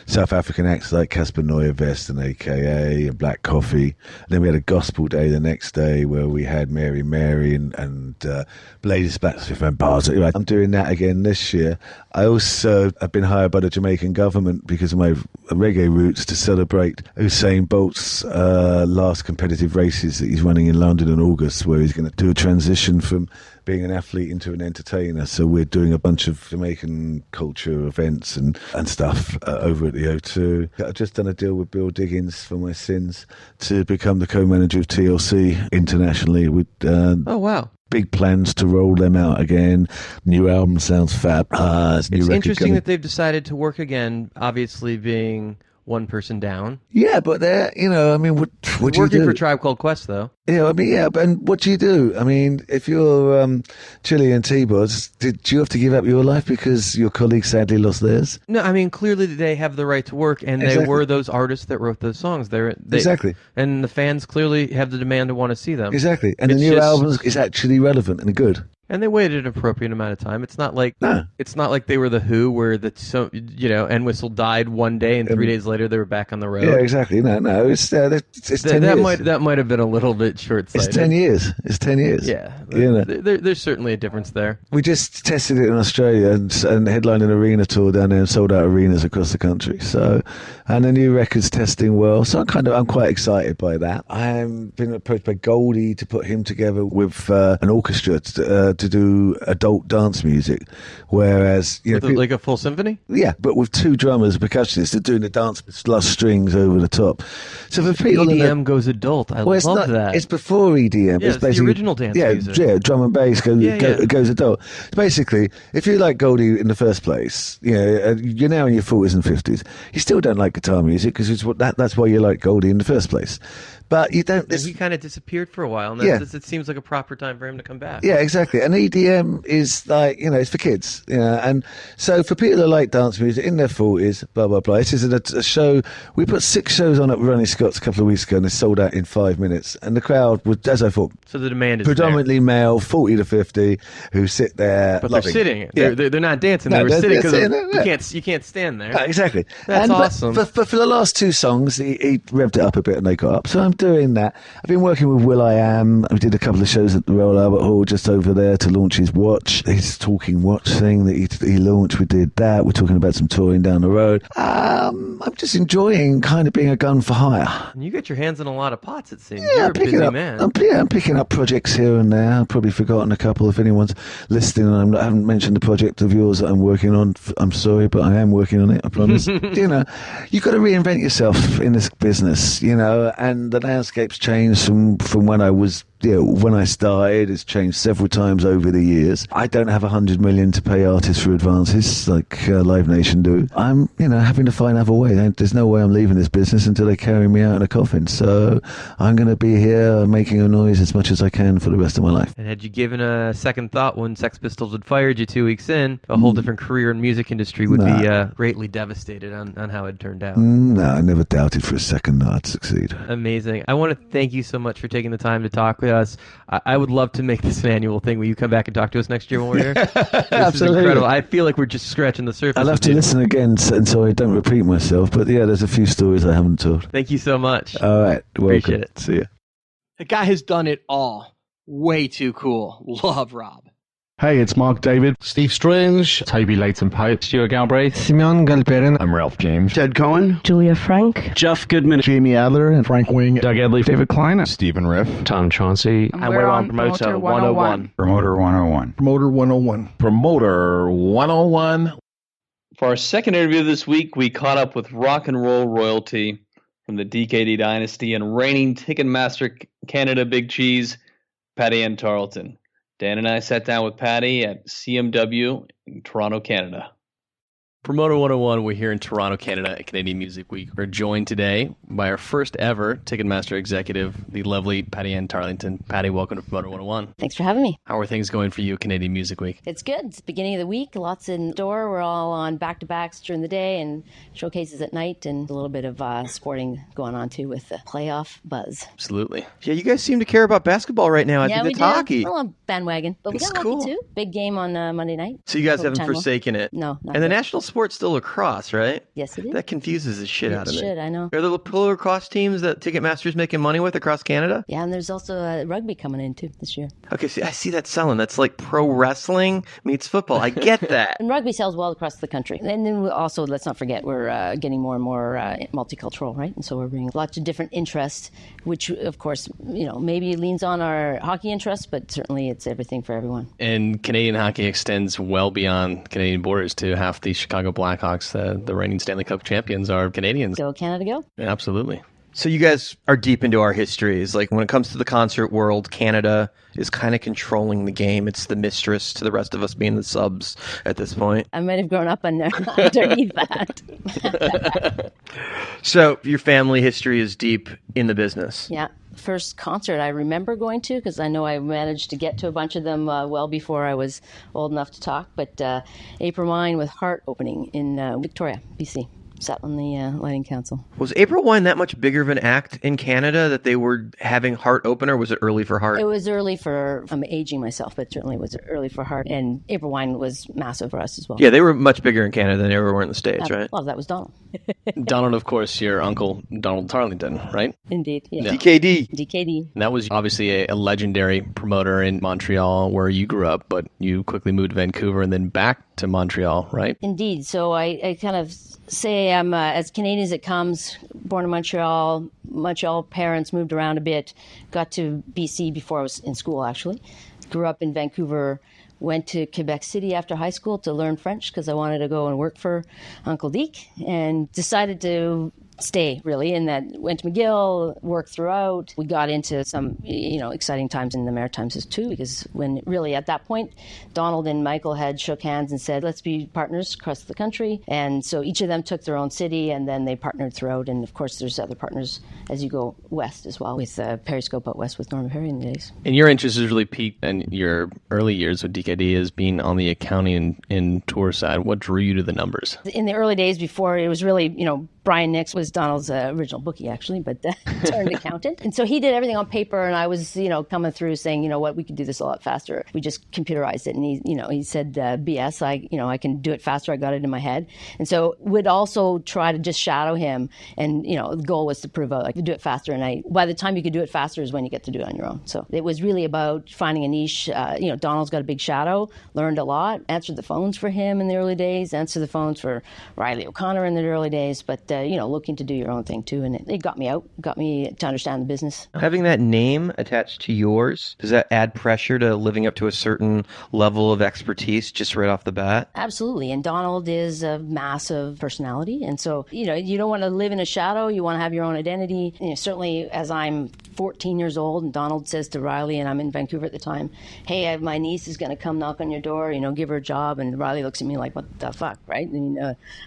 S12: South African acts like Casper Neuervest and AKA and Black Coffee. And then we had a gospel day the next day where we had Mary and Ladies Blacksmith and Bars. I'm doing that again this year. I also have been hired by the Jamaican government because of my reggae roots to celebrate Usain Bolt's last competitive races that he's running in London in August, where he's going to do a transition from being an athlete into an entertainer. So we're doing a bunch of Jamaican culture events and stuff over at the O2. I've just done a deal with Bill Diggins for my sins to become the co-manager of TLC internationally.
S10: Oh, wow.
S12: Big plans to roll them out again. New album sounds fab.
S10: It's interesting that they've decided to work again, obviously being one person down.
S12: Yeah, but they're, I mean, what do you do?
S10: Working for Tribe Called Quest, though.
S12: Yeah, I mean, yeah, and what do you do? I mean, if you're Chili and T-Bods, did you have to give up your life because your colleague sadly lost theirs?
S10: No, I mean, clearly they have the right to work, and they were those artists that wrote those songs.
S12: Exactly.
S10: And the fans clearly have the demand to want to see them.
S12: Exactly. And the new album is actually relevant and good.
S10: And they waited an appropriate amount of time. It's not like they were the Who, where N Whistle died one day and 3 days later they were back on the road.
S12: Yeah, exactly. No, it's 10 years.
S10: That might have been a little bit short-sighted.
S12: It's 10 years. It's 10 years.
S10: Yeah, there's certainly a difference there.
S12: We just tested it in Australia and headlined an arena tour down there and sold out arenas across the country. So, and the new record's testing well. So I'm quite excited by that. I've been approached by Goldie to put him together with an orchestra to do adult dance music, whereas
S10: like a full symphony.
S12: Yeah, but with 2 drummers, percussionists, they're doing the dance with plus strings over the top. So for people,
S10: EDM goes adult. I love that.
S12: It's before EDM.
S10: Yeah, it's the original dance music.
S12: Yeah, drum and bass goes adult. Basically, if you like Goldie in the first place, you're now in your 40s and 50s. You still don't like guitar music because that's why you like Goldie in the first place. But you don't.
S10: He kind of disappeared for a while, and it seems like a proper time for him to come back.
S12: Yeah, exactly. And EDM is like, it's for kids. And so for people who like dance music in their 40s, blah, blah, blah. This is a show. We put 6 shows on at Ronnie Scott's a couple of weeks ago, and they sold out in 5 minutes. And the crowd was, as I thought,
S10: so the demand is
S12: predominantly male, 40 to 50, who sit there.
S10: But they're sitting. They're not dancing. They were sitting because you can't stand there.
S12: No, exactly.
S10: That's awesome.
S12: But for the last 2 songs, he revved it up a bit and they got up. So I'm doing that. I've been working with will.i.am. We did a couple of shows at the Royal Albert Hall just over there to launch his watch, his talking watch thing that he launched. We did that. We're talking about some touring down the road. I'm just enjoying kind of being a gun for hire.
S10: And you get your hands in a lot of pots, it seems.
S12: Yeah,
S10: You're a busy man.
S12: I'm picking up projects here and there. I've probably forgotten a couple. If anyone's listening and I haven't mentioned a project of yours that I'm working on, I'm sorry, but I am working on it, I promise. You've got to reinvent yourself in this business, and the landscape's changed from when I was when I started. It's changed several times over the years. I don't have 100 million to pay artists for advances like Live Nation do. I'm, having to find other way. There's no way I'm leaving this business until they carry me out in a coffin. So I'm going to be here making a noise as much as I can for the rest of my life.
S10: And had you given a second thought when Sex Pistols had fired you 2 weeks in, a whole different career in music industry would be greatly devastated on how it turned out.
S12: No, I never doubted for a second that I'd succeed.
S10: Amazing. I want to thank you so much for taking the time to talk with us. I would love to make this an annual thing. Will you come back and talk to us next year when we're here? This
S12: Absolutely.
S10: is incredible. I feel like we're just scratching the surface.
S12: I'll have to listen again so I don't repeat myself. But yeah, there's a few stories I haven't told.
S10: Thank you so much.
S12: All right. Welcome.
S10: Appreciate it.
S12: See ya.
S14: The guy has done it all. Way too cool. Love Rob.
S13: Hey, it's Mark David, Steve Strange, Toby Leighton-Pope, Stuart Galbraith, Simeon Galperin, I'm Ralph James, Ted Cohen,
S17: Julia Frank,
S13: Jeff Goodman, Jamie Adler, and Frank Wing, Doug Edley, David Klein, Stephen Riff,
S18: Tom Chauncey,
S19: and we're on Promoter 101.
S18: Promoter 101.
S11: Promoter 101.
S18: Promoter 101.
S15: For our second interview this week, we caught up with rock and roll royalty from the DKD dynasty and reigning Ticketmaster Canada Big Cheese, Patti-Anne Tarlton. Dan and I sat down with Patti at CMW in Toronto, Canada.
S10: Promoter 101, we're here in Toronto, Canada at Canadian Music Week. We're joined today by our first ever Ticketmaster executive, the lovely Patti-Anne Tarlton. Patti, welcome to Promoter 101.
S17: Thanks for having me.
S10: How are things going for you at Canadian Music Week?
S17: It's good. It's the beginning of the week. Lots in store. We're all on back-to-backs during the day and showcases at night, and a little bit of sporting going on too with the playoff buzz.
S10: Absolutely. Yeah, you guys seem to care about basketball right now.
S17: Yeah, we
S10: it's
S17: do.
S10: hockey.
S17: We're on bandwagon, but we got hockey too. Big game on Monday night.
S10: So you guys haven't
S17: Overtime.
S10: forsaken it.
S17: No, not
S10: And the
S17: yet.
S10: National sport's still lacrosse, right?
S17: Yes, it is.
S10: That confuses the shit out of me.
S17: Shit, I know.
S10: Are there pro lacrosse teams that Ticketmaster's making money with across Canada?
S17: Yeah, and there's also rugby coming in too this year.
S10: Okay, see, I see that selling. That's like pro wrestling meets football. I get that.
S17: And rugby sells well across the country. And then we also, let's not forget, we're getting more and more multicultural, right? And so we're bringing lots of different interests, which, of course, maybe leans on our hockey interests, but certainly it's everything for everyone.
S19: And Canadian hockey extends well beyond Canadian borders to half the Chicago Blackhawks, the reigning Stanley Cup champions, are Canadians.
S17: Go Canada, go.
S19: Absolutely.
S10: So you guys are deep into our histories. Like when it comes to the concert world, Canada is kind of controlling the game. It's the mistress to the rest of us being the subs at this point.
S17: I might have grown up underneath that.
S10: So your family history is deep in the business.
S17: Yeah. First concert I remember going to, because I know I managed to get to a bunch of them well before I was old enough to talk, but April Wine with Heart opening in Victoria, BC. Sat on the lighting council.
S10: Was April Wine that much bigger of an act in Canada that they were having Heart open, or was it early for Heart?
S17: It was early for, I'm aging myself, but certainly was early for Heart. And April Wine was massive for us as well.
S10: Yeah, they were much bigger in Canada than they ever were in the States, right?
S17: Well, that was Donald.
S19: Donald, of course, your uncle, Donald Tarlton, right?
S17: Indeed, yeah.
S10: DKD.
S19: And that was obviously a legendary promoter in Montreal where you grew up, but you quickly moved to Vancouver and then back to Montreal, right?
S17: Indeed. So I kind of say I'm as Canadian as it comes, born in Montreal. Montreal parents moved around a bit, got to BC before I was in school, actually. Grew up in Vancouver, went to Quebec City after high school to learn French because I wanted to go and work for Uncle Deke, and decided to stay, really, and that went to McGill, worked throughout. We got into some, exciting times in the Maritimes too, because when really at that point, Donald and Michael had shook hands and said, let's be partners across the country. And so each of them took their own city, and then they partnered throughout. And of course, there's other partners as you go west as well, with Periscope out west with Norman Perry in the days.
S19: And your interest has really peaked in your early years with DKD as being on the accounting and tour side. What drew you to the numbers?
S17: In the early days before, it was really, Brian Nix was Donald's original bookie, actually, but turned accountant. And so he did everything on paper, and I was, coming through saying, we could do this a lot faster. We just computerized it. And he said, BS, I can do it faster. I got it in my head. And so would also try to just shadow him. And, the goal was to prove out, do it faster. And by the time you could do it faster is when you get to do it on your own. So it was really about finding a niche. Donald's got a big shadow, learned a lot, answered the phones for him in the early days, answered the phones for Riley O'Connor in the early days, but looking to do your own thing too. And it got me out, got me to understand the business.
S10: Having that name attached to yours, does that add pressure to living up to a certain level of expertise just right off the bat?
S17: Absolutely. And Donald is a massive personality. And so, you don't want to live in a shadow. You want to have your own identity. Certainly as I'm 14 years old and Donald says to Riley, and I'm in Vancouver at the time, hey, my niece is going to come knock on your door, give her a job. And Riley looks at me like, what the fuck, right?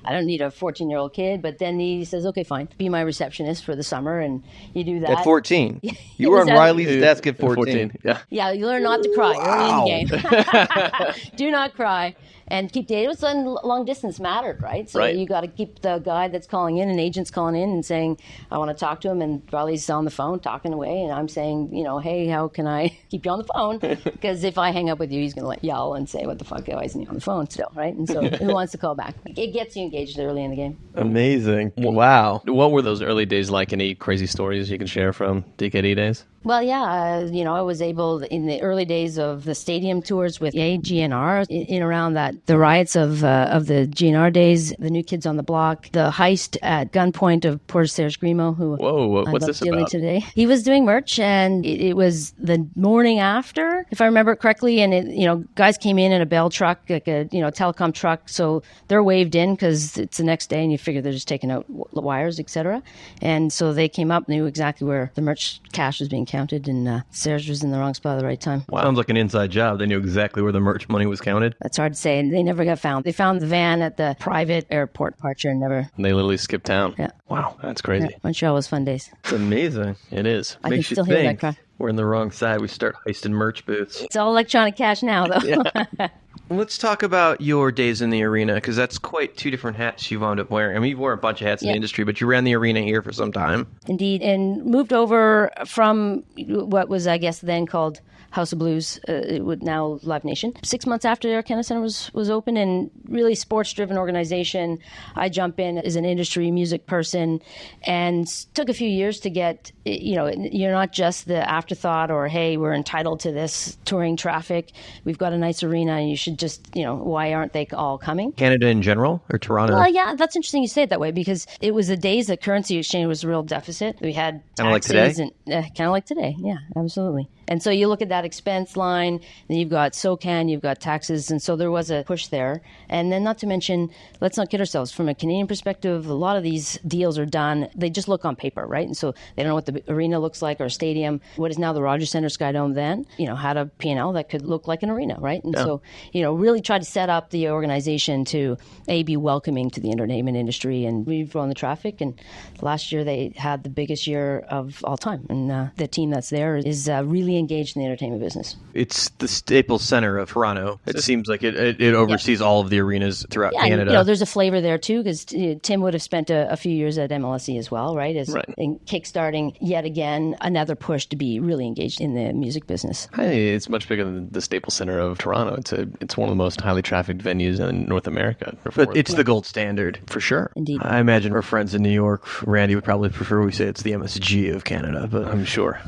S17: I don't need a 14-year-old kid. But then he says, okay, fine, be my receptionist for the summer. And you do that.
S10: At 14? You were on Riley's desk at 14.
S19: Yeah.
S17: Yeah, you learn not to cry early in the game. Do not cry. And keep dating. It was long distance mattered, right? So you got to keep the guy that's calling in, and agent's calling in and saying, I want to talk to him. And Riley's on the phone talking away. And I'm saying, hey, how can I keep you on the phone? Because if I hang up with you, he's going to yell and say, what the fuck, why isn't he on the phone still, right? And so who wants to call back? It gets you engaged early in the game.
S10: Amazing. Wow.
S19: What were those early days like? Any crazy stories you can share from DKD days?
S17: Well, yeah, I was able in the early days of the stadium tours with GNR, in around that, the riots of the GNR days, the New Kids on the Block, the heist at gunpoint of Porter Serge Grimo, who
S19: what's this about?
S17: Today. He was doing merch, and it was the morning after, if I remember it correctly, and guys came in a Bell truck, like a telecom truck, so they're waved in because it's the next day, and you figure they're just taking out wires, etc. And so they came up, knew exactly where the merch cash was being counted, and Serge was in the wrong spot at the right time.
S10: Wow. Sounds like an inside job. They knew exactly where the merch money was counted.
S17: That's hard to say, and they never got found. They found the van at the private airport departure and never...
S19: They literally skipped town.
S17: Yeah.
S19: Wow, that's crazy.
S17: Yeah. Montreal was fun days.
S10: It's amazing.
S19: It is.
S17: I can still hear that cry.
S10: We're in the wrong side. We start heisting merch booths.
S17: It's all electronic cash now, though.
S10: Yeah. Let's talk about your days in the arena, because that's quite two different hats you wound up wearing. I mean, you've worn a bunch of hats in the industry, but you ran the arena here for some time.
S17: Indeed, and moved over from what was, I guess, then called House of Blues, it would now Live Nation. 6 months after the Air Canada Centre was open, and really sports-driven organization, I jump in as an industry music person, and took a few years to get, you're not just the afterthought or, hey, we're entitled to this touring traffic. We've got a nice arena, and you should just, why aren't they all coming?
S10: Canada in general or Toronto?
S17: Well, yeah, that's interesting you say it that way, because it was the days that currency exchange was a real deficit. We had
S10: kind of like today?
S17: Kind of like today, yeah, absolutely. And so you look at that expense line, then you've got SOCAN, you've got taxes, and so there was a push there. And then not to mention, let's not kid ourselves, from a Canadian perspective, a lot of these deals are done, they just look on paper, right? And so they don't know what the arena looks like or a stadium. What is now the Rogers Centre Skydome then, had a P&L that could look like an arena, right? And so, really try to set up the organization to, be welcoming to the entertainment industry. And we've grown the traffic, and last year they had the biggest year of all time. And the team that's there is really engaged in the entertainment business.
S10: It's the Staples Center of Toronto. It seems like it oversees all of the arenas throughout Canada.
S17: And, there's a flavor there too, because Tim would have spent a few years at MLSE as well, right? In kickstarting yet again another push to be really engaged in the music business.
S19: It's much bigger than the Staples Center of Toronto. It's one of the most highly trafficked venues in North America.
S10: But it's the gold standard
S19: for sure.
S17: Indeed.
S10: I imagine our friends in New York, Randy would probably prefer we say it's the MSG of Canada, but
S19: I'm sure.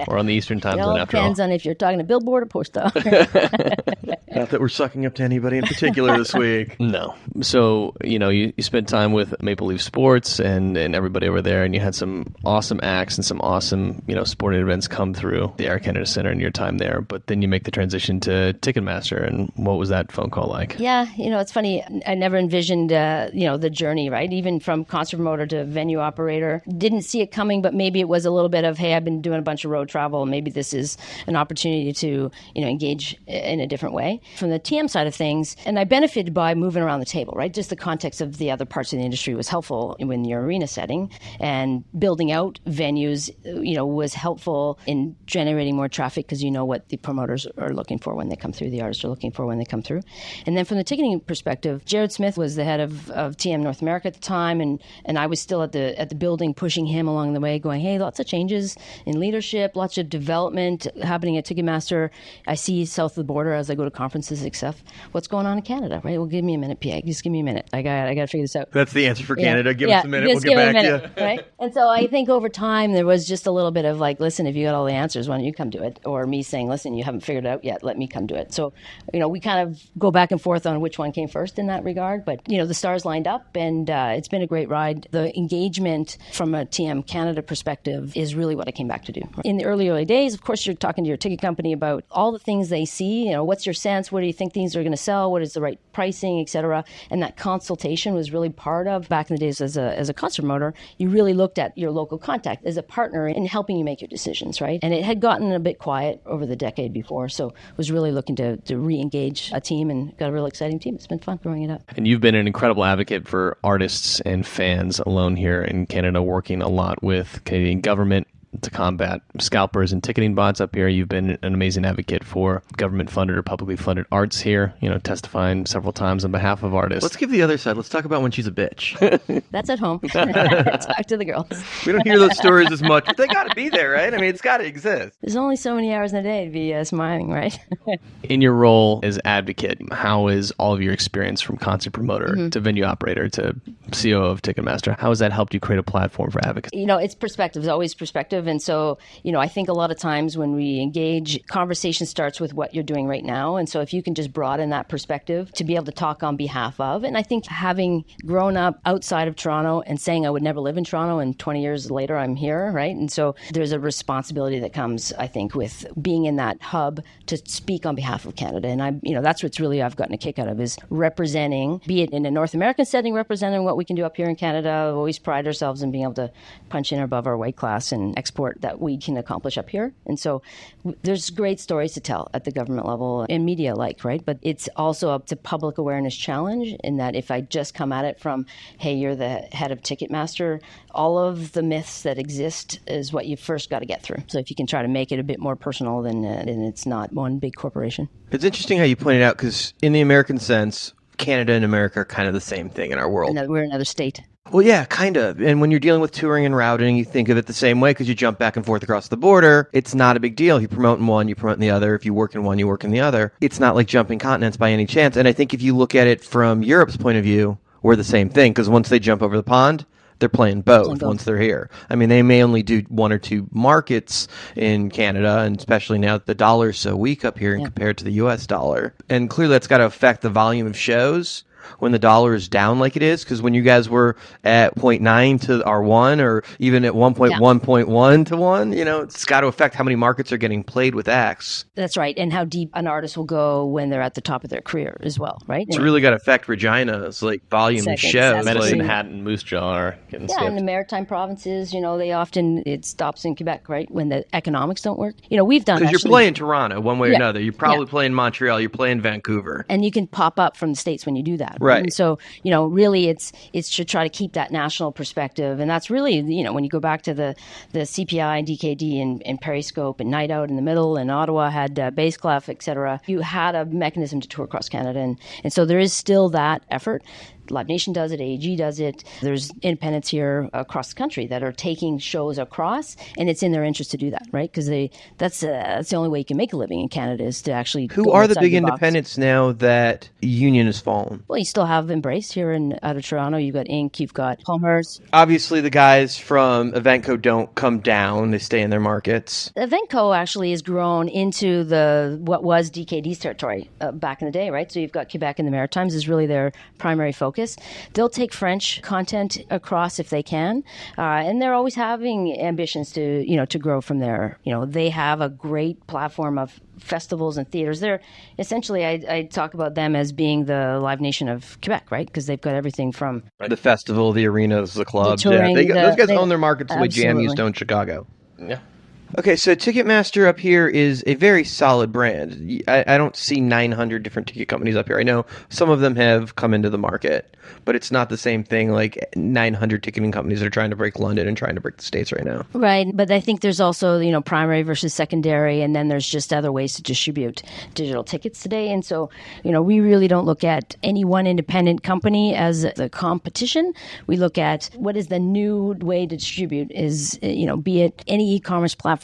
S19: Or on the Eastern Time Zone, after all.
S17: Depends on if you're talking to Billboard or Porstar.
S10: Not that we're sucking up to anybody in particular this week.
S19: No. So, you spent time with Maple Leaf Sports and everybody over there, and you had some awesome acts and some awesome, sporting events come through the Air Canada Centre in your time there. But then you make the transition to Ticketmaster, and what was that phone call like?
S17: Yeah, it's funny. I never envisioned, the journey, right? Even from concert promoter to venue operator. Didn't see it coming, but maybe it was a little bit of, hey, I've been doing a bunch of road travel. Maybe this is an opportunity to, engage in a different way. From the TM side of things, and I benefited by moving around the table, right? Just the context of the other parts of the industry was helpful in your arena setting, and building out venues, was helpful in generating more traffic, because what the promoters are looking for when they come through, the artists are looking for when they come through. And then from the ticketing perspective, Jared Smith was the head of TM North America at the time, and I was still at the building pushing him along the way, going, hey, lots of changes in leadership, lots of development happening at Ticketmaster. I see south of the border as I go to conferences and stuff. What's going on in Canada, right? Well, give me a minute, PA. Just give me a minute. I got to figure this out.
S10: That's the answer for Canada. Give us a minute. We'll get back to you.
S17: Right? And so I think over time there was just a little bit of like, listen, if you got all the answers, why don't you come do it? Or me saying, listen, you haven't figured it out yet. Let me come do it. So, we kind of go back and forth on which one came first in that regard. But, the stars lined up, and it's been a great ride. The engagement from a TM Canada perspective is really what I came back to do. In the early days, of course, you're talking to your ticket company about all the things they see. What's your sense? What do you think things are going to sell? What is the right pricing, et cetera? And that consultation was really part of, back in the days as a concert promoter, you really looked at your local contact as a partner in helping you make your decisions, right? And it had gotten a bit quiet over the decade before, so was really looking to re-engage a team, and got a real exciting team. It's been fun growing it up.
S19: And you've been an incredible advocate for artists and fans alone here in Canada, working a lot with Canadian government to combat scalpers and ticketing bots up here. You've been an amazing advocate for government-funded or publicly funded arts here, testifying several times on behalf of artists.
S10: Let's give the other side. Let's talk about when she's a bitch.
S17: That's at home. Talk to the girls.
S10: We don't hear those stories as much, but they got to be there, right? I mean, it's got to exist.
S17: There's only so many hours in a day to be smiling, right?
S19: In your role as advocate, how is all of your experience from concert promoter to venue operator to COO of Ticketmaster, how has that helped you create a platform for advocacy?
S17: It's perspective. It's always perspective. And so, I think a lot of times when we engage, conversation starts with what you're doing right now. And so if you can just broaden that perspective to be able to talk on behalf of, and I think having grown up outside of Toronto and saying I would never live in Toronto, and 20 years later I'm here, right? And so there's a responsibility that comes, I think, with being in that hub to speak on behalf of Canada. And that's what's really I've gotten a kick out of, is representing, be it in a North American setting, representing what we can do up here in Canada. We always pride ourselves in being able to punch in above our weight class and export that we can accomplish up here. And so there's great stories to tell at the government level and media alike, right? But it's also up to public awareness challenge, in that if I just come at it from, hey, you're the head of Ticketmaster, all of the myths that exist is what you first got to get through. So if you can try to make it a bit more personal, then it's not one big corporation.
S10: It's interesting how you pointed out, because in the American sense, Canada and America are kind of the same thing in our world.
S17: We're another state.
S7: Well, yeah, kind of. And when you're dealing with touring and routing, you think of it the same way because you jump back and forth across the border. It's not a big deal. If you promote in one, you promote in the other. If you work in one, you work in the other. It's not like jumping continents by any chance. And I think if you look at it from Europe's point of view, we're the same thing because once they jump over the pond, they're playing both once they're here. I mean, they may only do one or two markets in Canada, and especially now that the dollar is so weak up here compared to the U.S. dollar. And clearly that's got to affect the volume of shows when the dollar is down like it is, because when you guys were at 0.9 to our 1 or even at 1.1 to 1, it's got to affect how many markets are getting played with acts.
S17: That's right. And how deep an artist will go when they're at the top of their career as well, right?
S7: It's really got to affect Regina's volume of shows.
S19: Medicine Hat and Moose Jaw are getting skipped.
S17: And the maritime provinces, they often, it stops in Quebec, right? When the economics don't work. We've done
S7: because you're playing Toronto one way or another. You're probably playing Montreal. You're playing Vancouver.
S17: And you can pop up from the States when you do that.
S7: Right.
S17: And so, really it's to try to keep that national perspective. And that's really, when you go back to the CPI and DKD and Periscope and Night Out in the middle, and Ottawa had Bass Clef, et cetera, you had a mechanism to tour across Canada. And so there is still that effort. Live Nation does it, AEG does it. There's independents here across the country that are taking shows across, and it's in their interest to do that, right? Because that's the only way you can make a living in Canada is to actually.
S7: Who are the big independents now that Union has fallen?
S17: Well, you still have Embrace here out of Toronto. You've got Inc. You've got Palmer's.
S7: Obviously, the guys from Eventco don't come down; they stay in their markets.
S17: Eventco actually has grown into what was DKD's territory back in the day, right? So you've got Quebec and the Maritimes is really their primary focus. They'll take French content across if they can, and they're always having ambitions to grow from there. They have a great platform of festivals and theaters. They're essentially, I talk about them as being the Live Nation of Quebec, right? Because they've got everything from
S7: the festival, the arenas, the clubs.
S17: The touring,
S7: those guys own their markets the way Jam used to own Chicago.
S19: Yeah.
S7: Okay, so Ticketmaster up here is a very solid brand. I don't see 900 different ticket companies up here. I know some of them have come into the market, but it's not the same thing like 900 ticketing companies that are trying to break London and trying to break the States right now.
S17: Right, but I think there's also, primary versus secondary, and then there's just other ways to distribute digital tickets today. And so, we really don't look at any one independent company as the competition. We look at what is the new way to distribute is, be it any e-commerce platform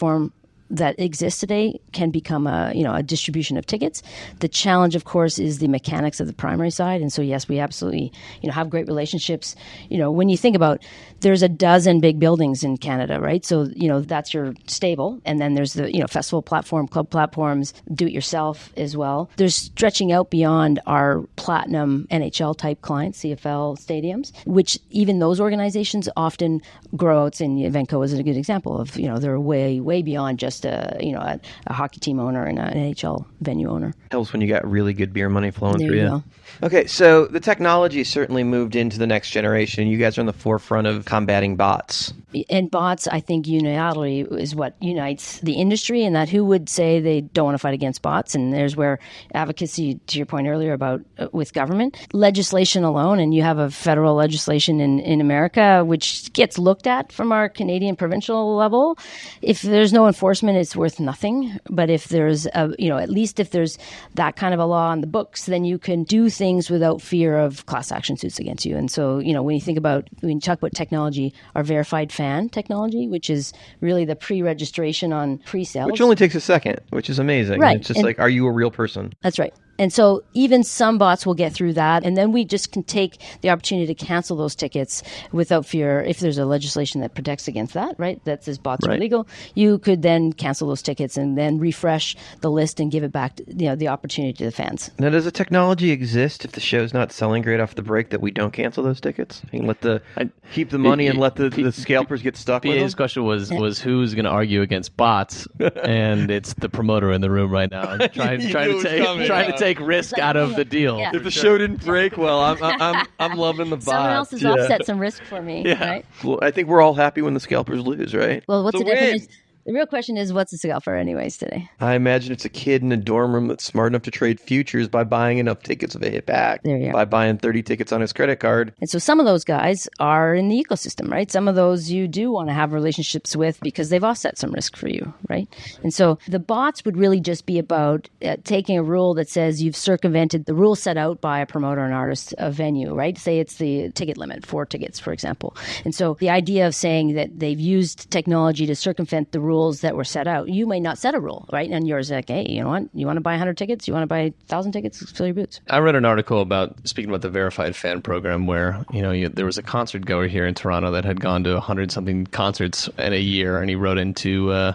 S17: that exists today can become a distribution of tickets. The challenge, of course, is the mechanics of the primary side. And so, yes, we absolutely, have great relationships. When you think about, there's a dozen big buildings in Canada, right? So, that's your stable. And then there's the, festival platform, club platforms, do-it-yourself as well. There's stretching out beyond our platinum NHL type clients, CFL stadiums, which even those organizations often grow out. And Eventco is a good example of, they're way, way beyond just a hockey team owner and an NHL venue owner.
S7: Helps when you got really good beer money flowing
S17: there
S7: through you.
S17: Go.
S7: Okay, so the technology certainly moved into the next generation. You guys are on the forefront of combating bots.
S17: And bots, I think, unilaterally is what unites the industry, and that who would say they don't want to fight against bots. And there's where advocacy, to your point earlier about with government, legislation alone, and you have a federal legislation in America, which gets looked at from our Canadian provincial level. If there's no enforcement, it's worth nothing. But if there's at least if there's that kind of a law on the books, then you can do things without fear of class action suits against you. And so, when you talk about technology, our verified fan technology, which is really the pre-registration on pre-sales.
S7: Which only takes a second, which is amazing.
S17: Right.
S7: It's just are you a real person?
S17: That's right. And so even some bots will get through that, and then we just can take the opportunity to cancel those tickets without fear. If there's a legislation that protects against that, right, that says bots are illegal, you could then cancel those tickets and then refresh the list and give it back, the opportunity to the fans.
S7: Now, does the technology exist if the show's not selling great off the break that we don't cancel those tickets? You can keep the money and let the scalpers get stuck with them?
S19: PA's question was who's going to argue against bots, and it's the promoter in the room right now trying to take risk out of the deal.
S17: Yeah.
S7: If the show didn't break well, I'm loving the bots.
S17: Someone else has offset some risk for me, right?
S7: Well, I think we're all happy when the scalpers lose, right?
S17: Well, what's the difference? The real question is, what's a scalper anyways today?
S10: I imagine it's a kid in a dorm room that's smart enough to trade futures by buying enough tickets if they hit back.
S17: There you are.
S10: By buying 30 tickets on his credit card.
S17: And so some of those guys are in the ecosystem, right? Some of those you do want to have relationships with because they've offset some risk for you, right? And so the bots would really just be about taking a rule that says you've circumvented the rule set out by a promoter and artist, a venue, right? Say it's the ticket limit, 4 tickets, for example. And so the idea of saying that they've used technology to circumvent the rules that were set out, you may not set a rule, right? And yours like, hey, you know what? You want to buy 100 tickets? You want to buy 1,000 tickets? Fill your boots.
S19: I read an article about, speaking about the verified fan program, where, there was a concert goer here in Toronto that had gone to 100-something concerts in a year, and he wrote into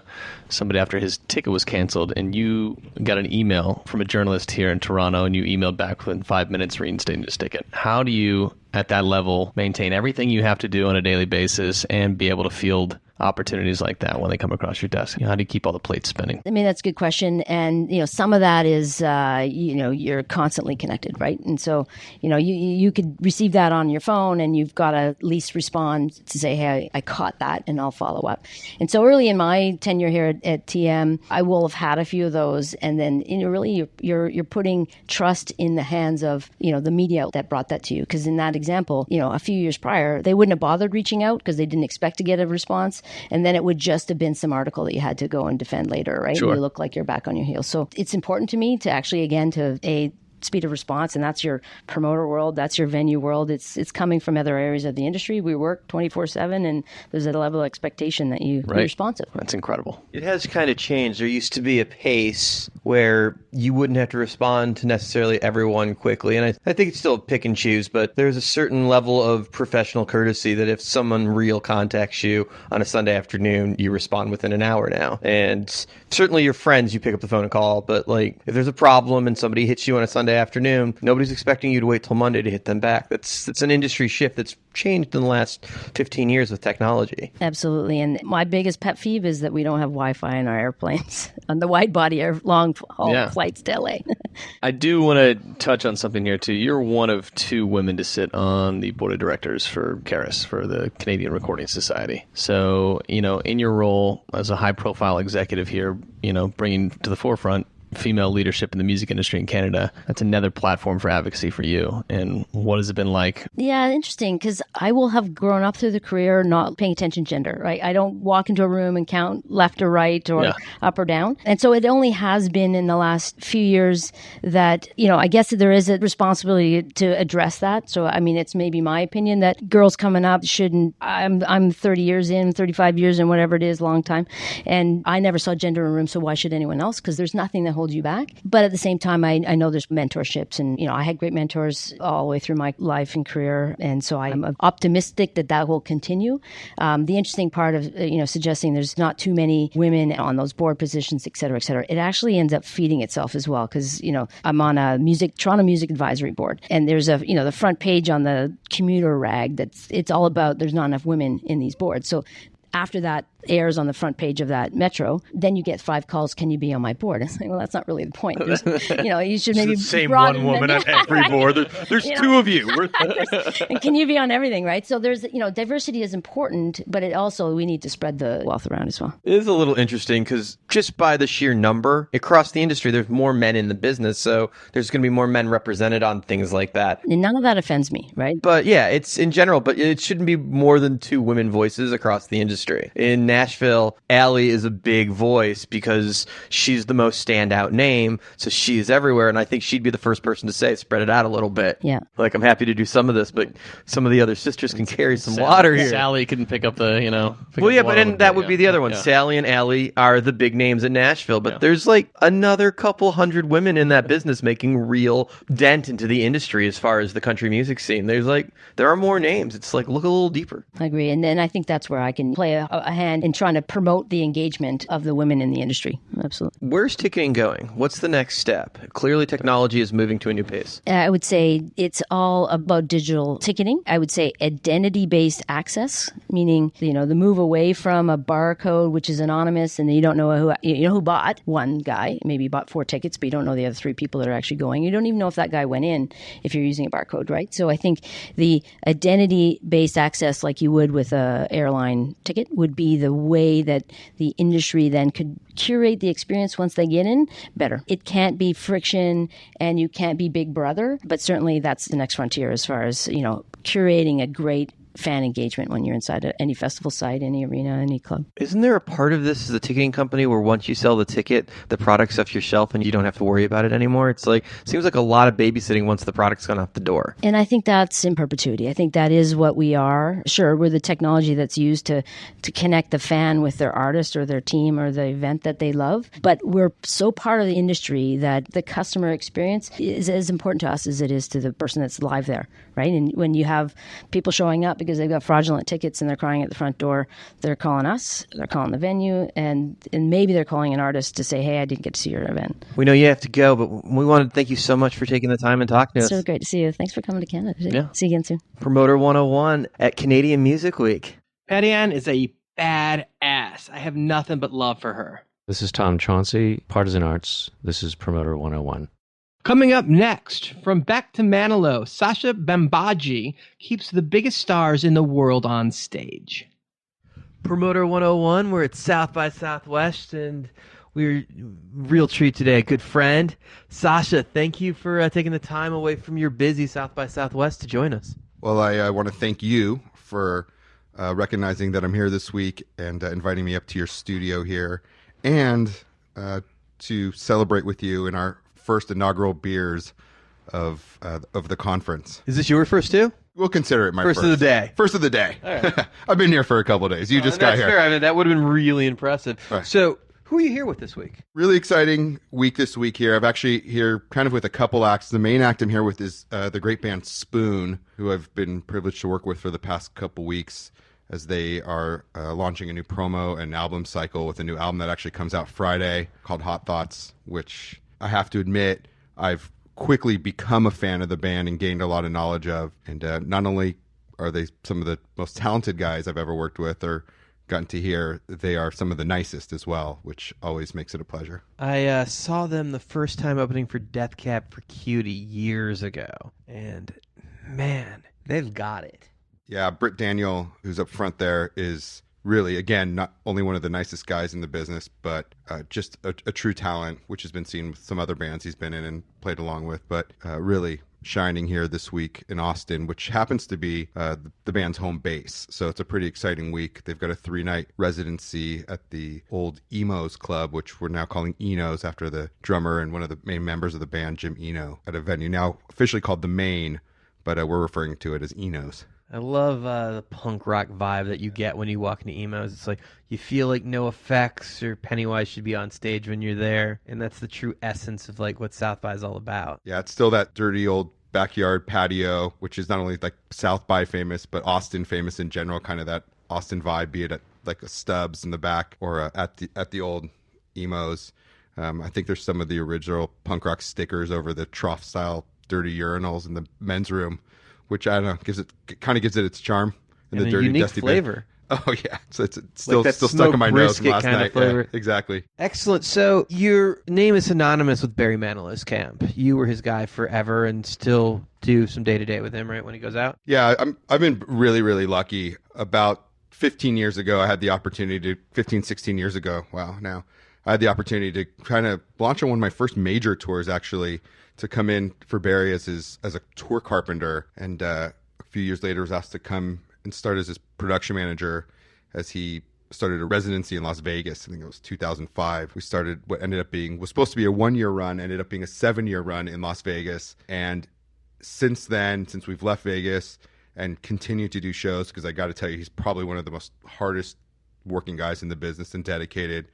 S19: somebody after his ticket was canceled, and you got an email from a journalist here in Toronto, and you emailed back within 5 minutes reinstating his ticket. How do you, at that level, maintain everything you have to do on a daily basis and be able to field opportunities like that when they come across your desk? How do you keep all the plates spinning?
S17: I mean, that's a good question. And, some of that is, you're constantly connected, right? And so, you could receive that on your phone and you've got to at least respond to say, hey, I caught that and I'll follow up. And so early in my tenure here at TM, I will have had a few of those. And then, really you're putting trust in the hands of, the media that brought that to you. Because in that example, a few years prior, they wouldn't have bothered reaching out because they didn't expect to get a response. And then it would just have been some article that you had to go and defend later, right?
S19: Sure.
S17: You look like you're back on your heels. So it's important to me to actually, again, to speed of response, and that's your promoter world, that's your venue world. It's coming from other areas of the industry. We work 24/7, and there's a level of expectation that you be responsive.
S19: That's incredible.
S10: It has kind of changed. There used to be a pace where you wouldn't have to respond to necessarily everyone quickly, and I think it's still pick and choose, but there's a certain level of professional courtesy that if someone real contacts you on a Sunday afternoon, you respond within an hour now. And certainly your friends, you pick up the phone and call, but like if there's a problem and somebody hits you on a Sunday afternoon, nobody's expecting you to wait till Monday to hit them back. That's an industry shift that's changed in the last 15 years with technology.
S17: Absolutely. And my biggest pet peeve is that we don't have Wi-Fi in our airplanes on the wide body or long haul flights to LA.
S19: I do want to touch on something here too. You're one of 2 women to sit on the board of directors for CARIS, for the Canadian Recording Society. So, in your role as a high profile executive here, bringing to the forefront female leadership in the music industry in Canada, that's another platform for advocacy for you. And what has it been like?
S17: Yeah, interesting, because I will have grown up through the career not paying attention to gender, right? I don't walk into a room and count left or right or up or down. And so it only has been in the last few years that, I guess there is a responsibility to address that. So, I mean, it's maybe my opinion that girls coming up shouldn't, I'm 30 years in, 35 years in, whatever it is, long time. And I never saw gender in a room, so why should anyone else? Because there's nothing that holds you back. But at the same time, I know there's mentorships, and I had great mentors all the way through my life and career, and so I'm optimistic that will continue. The interesting part of suggesting there's not too many women on those board positions, et cetera, it actually ends up feeding itself as well, because I'm on a Toronto Music Advisory Board, and there's the front page on the commuter rag it's all about there's not enough women in these boards. So after that airs on the front page of that metro, then you get 5 calls, can you be on my board? It's like, well, that's not really the point. There's, you should maybe
S19: it's the same one woman on every board. There's 2 of you.
S17: And can you be on everything, right? So there's, diversity is important, but we need to spread the wealth around as well.
S10: It is a little interesting because just by the sheer number across the industry, there's more men in the business. So there's going to be more men represented on things like that.
S17: And none of that offends me, right?
S10: But yeah, it's in general, but it shouldn't be more than 2 women voices across the industry. In Nashville, Allie is a big voice because she's the most standout name, so she's everywhere, and I think she'd be the first person to say, spread it out a little bit.
S17: Yeah.
S10: Like, I'm happy to do some of this, but some of the other sisters can carry some water here.
S19: Sally couldn't pick up the,
S10: Well, yeah, but then that would be the other one. Yeah. Sally and Allie are the big names in Nashville, but there's like another couple hundred women in that business making real dent into the industry as far as the country music scene. There are more names. It's like, look a little deeper.
S17: I agree, and then I think that's where I can play a hand in trying to promote the engagement of the women in the industry. Absolutely.
S10: Where's ticketing going? What's the next step? Clearly, technology is moving to a new pace.
S17: I would say it's all about digital ticketing. I would say identity-based access, meaning, the move away from a barcode, which is anonymous, and you don't know who bought. One guy maybe bought 4 tickets, but you don't know the other 3 people that are actually going. You don't even know if that guy went in if you're using a barcode, right? So I think the identity-based access, like you would with a airline ticket, would be the way that the industry then could curate the experience once they get in, better. It can't be friction and you can't be Big Brother, but certainly that's the next frontier as far as, curating a great fan engagement when you're inside any festival site, any arena, any club.
S10: Isn't there a part of this as a ticketing company where once you sell the ticket, the product's off your shelf and you don't have to worry about it anymore? It's like, seems like a lot of babysitting once the product's gone out the door.
S17: And I think that's in perpetuity. I think that is what we are. Sure, we're the technology that's used to connect the fan with their artist or their team or the event that they love. But we're so part of the industry that the customer experience is as important to us as it is to the person that's live there, right? And when you have people showing up because they've got fraudulent tickets and they're crying at the front door, they're calling us, they're calling the venue, and maybe they're calling an artist to say, hey, I didn't get to see your event.
S10: We know you have to go, but we want to thank you so much for taking the time and talking to us.
S17: So great to see you. Thanks for coming to Canada today.
S10: Yeah.
S17: See you again soon.
S10: Promoter 101 at Canadian Music Week.
S14: Patti-Anne is a badass. I have nothing but love for her.
S20: This is Tom Chauncey, Partisan Arts. This is Promoter 101.
S14: Coming up next, From Beck to Manilow, Sacha Bambadji keeps the biggest stars in the world on stage.
S10: Promoter 101, we're at South by Southwest, and we're real treat today. A good friend, Sacha. Thank you for taking the time away from your busy South by Southwest to join us.
S21: Well, I want to thank you for recognizing that I'm here this week and inviting me up to your studio here, and to celebrate with you in our first inaugural beers of the conference.
S10: Is this your first too?
S21: We'll consider it my
S10: first of the day.
S21: First of the day.
S10: All right.
S21: I've been here for a couple of days. You just got
S10: that's
S21: here.
S10: Fair. I mean, that would have been really impressive.
S21: Right.
S10: So, who are you here with this week?
S21: Really exciting week this week here. I've actually here kind of with a couple acts. The main act I'm here with is the great band Spoon, who I've been privileged to work with for the past couple weeks, as they are launching a new promo and album cycle with a new album that actually comes out Friday called Hot Thoughts, which I have to admit I've quickly become a fan of the band and gained a lot of knowledge of. And not only are they some of the most talented guys I've ever worked with or gotten to hear, they are some of the nicest as well, which always makes it a pleasure.
S10: I saw them the first time opening for Death Cab for Cutie years ago, and man, they've got it.
S21: Yeah, Britt Daniel, who's up front there, is really, again, not only one of the nicest guys in the business, but just a true talent, which has been seen with some other bands he's been in and played along with, but really shining here this week in Austin, which happens to be the band's home base. So it's a pretty exciting week. They've got a 3-night residency at the old Emos Club, which we're now calling Enos after the drummer and one of the main members of the band, Jim Eno, at a venue now officially called The Main, but we're referring to it as Enos.
S10: I love the punk rock vibe that you get when you walk into Emos. It's like you feel like No Effects or Pennywise should be on stage when you're there, and that's the true essence of like what South by is all about.
S21: Yeah, it's still that dirty old backyard patio, which is not only like South by famous, but Austin famous in general, kind of that Austin vibe, be it at like a Stubbs in the back or at the old Emos. I think there's some of the original punk rock stickers over the trough style dirty urinals in the men's room, which I don't know, gives it its charm.
S10: And
S21: the
S10: a
S21: dirty,
S10: unique
S21: dusty
S10: flavor.
S21: Bed. Oh yeah, so it's still
S10: like
S21: still stuck in my nose from last
S10: kind
S21: night.
S10: Of flavor.
S21: Yeah, exactly.
S10: Excellent. So your name is synonymous with Barry Manilow's camp. You were his guy forever, and still do some day to day with him, right? When he goes out.
S21: Yeah, I've been really, really lucky. About 15 years ago, I had the opportunity to 16 years ago. Wow, now I had the opportunity to kind of launch on one of my first major tours, actually, to come in for Barry as a tour carpenter, and a few years later was asked to come and start as his production manager as he started a residency in Las Vegas. I think it was 2005. We started what was supposed to be a 1-year run, ended up being a 7-year run in Las Vegas. And since then, since we've left Vegas and continued to do shows, because I got to tell you, he's probably one of the most hardest working guys in the business and dedicated.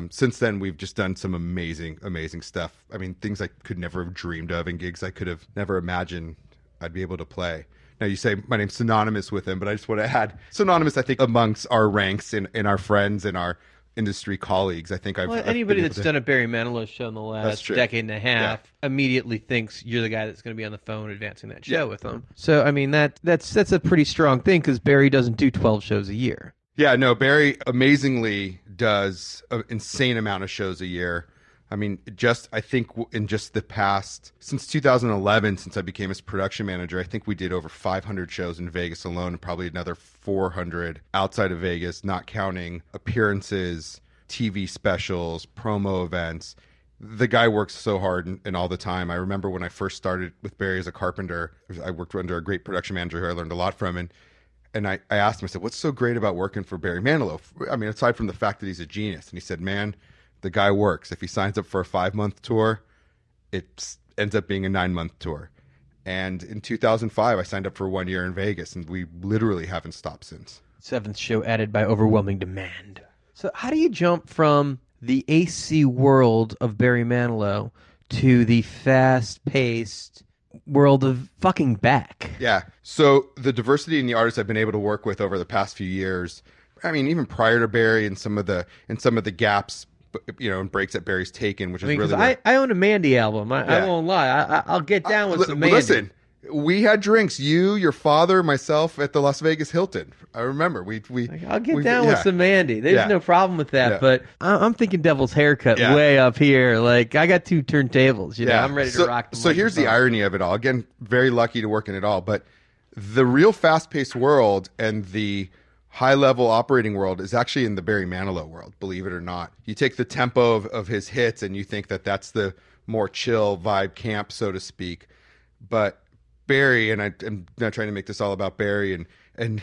S21: Since then, we've just done some amazing, amazing stuff. I mean, things I could never have dreamed of and gigs I could have never imagined I'd be able to play. Now, you say my name's synonymous with him, but I just want to add synonymous, I think, amongst our ranks and our friends and our industry colleagues. I think
S10: anybody that's done a Barry Manilow show in the last decade and a half immediately thinks you're the guy that's going to be on the phone advancing that show with them. So, I mean, that's a pretty strong thing, because Barry doesn't do 12 shows a year.
S21: Yeah, no, Barry amazingly does an insane amount of shows a year. I mean, I think in just the past, since 2011, since I became his production manager, I think we did over 500 shows in Vegas alone, and probably another 400 outside of Vegas, not counting appearances, TV specials, promo events. The guy works so hard and all the time. I remember when I first started with Barry as a carpenter, I worked under a great production manager who I learned a lot from. And I asked him, I said, what's so great about working for Barry Manilow? I mean, aside from the fact that he's a genius. And he said, man, the guy works. If he signs up for a 5-month tour, it ends up being a 9-month tour. And in 2005, I signed up for 1 year in Vegas, and we literally haven't stopped since.
S7: 7th show added by overwhelming demand. So how do you jump from the AC world of Barry Manilow to the fast-paced world of fucking Beck?
S21: Yeah. So the diversity in the artists I've been able to work with over the past few years, I mean, even prior to Barry and some of the gaps, and breaks that Barry's taken, which is really...
S7: I own a Mandy album. I won't lie. I'll get down with some Mandy.
S21: Listen, we had drinks. You, your father, myself at the Las Vegas Hilton. I remember.
S7: I'll get down with some Mandy. There's no problem with that.
S21: Yeah.
S7: But I'm thinking Devil's Haircut way up here. Like, I got 2 turntables. You know, I'm ready to rock.
S21: So here's the irony of it all. Again, very lucky to work in it all. But the real fast-paced world and the high-level operating world is actually in the Barry Manilow world, believe it or not. You take the tempo of his hits and you think that that's the more chill vibe camp, so to speak. But Barry, and I'm not trying to make this all about Barry and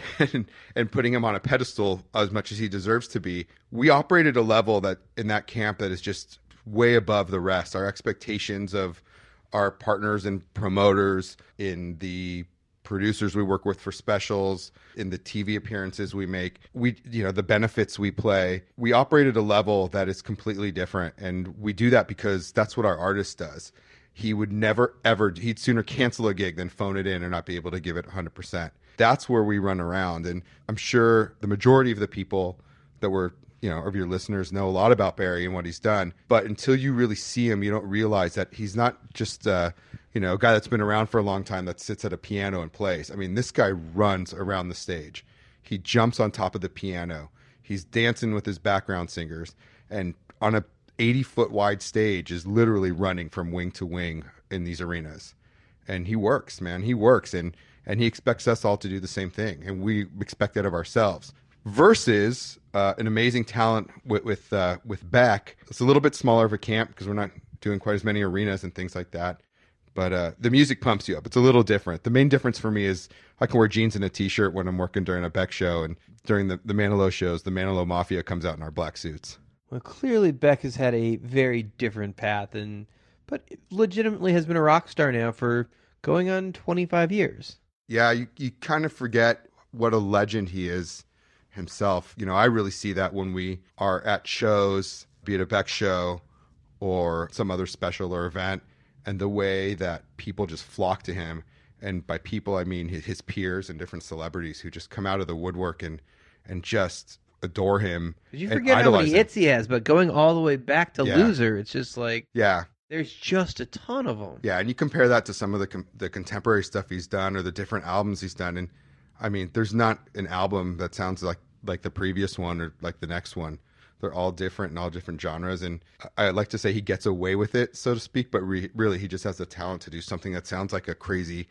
S21: putting him on a pedestal as much as he deserves to be. We operate at a level that in that camp that is just way above the rest. Our expectations of our partners and promoters, in the producers we work with for specials, in the TV appearances we make, the benefits we play, we operate at a level that is completely different. And we do that because that's what our artist does. He would never, ever, he'd sooner cancel a gig than phone it in or not be able to give it 100%. That's where we run around. And I'm sure the majority of the people that were, of your listeners know a lot about Barry and what he's done. But until you really see him, you don't realize that he's not just, a guy that's been around for a long time that sits at a piano and plays. I mean, this guy runs around the stage. He jumps on top of the piano. He's dancing with his background singers. And on a 80-foot wide stage is literally running from wing to wing in these arenas. And he works, man. He works. And he expects us all to do the same thing. And we expect that of ourselves. Versus an amazing talent with Beck. It's a little bit smaller of a camp because we're not doing quite as many arenas and things like that. But the music pumps you up. It's a little different. The main difference for me is I can wear jeans and a T-shirt when I'm working during a Beck show. And during the Manilow shows, the Manilow Mafia comes out in our black suits.
S7: Well, clearly Beck has had a very different path, but legitimately has been a rock star now for going on 25 years.
S21: Yeah, you kind of forget what a legend he is himself. I really see that when we are at shows, be it a Beck show or some other special or event, and the way that people just flock to him. And by people, I mean his peers and different celebrities who just come out of the woodwork and just adore him.
S7: You forget how many hits he has, but going all the way back to Loser, it's just like, there's just a ton of them.
S21: Yeah, and you compare that to some of the contemporary stuff he's done or the different albums he's done, and I mean, there's not an album that sounds like the previous one or like the next one. They're all different and all different genres, and I like to say he gets away with it, so to speak, but really he just has the talent to do something that sounds like a crazy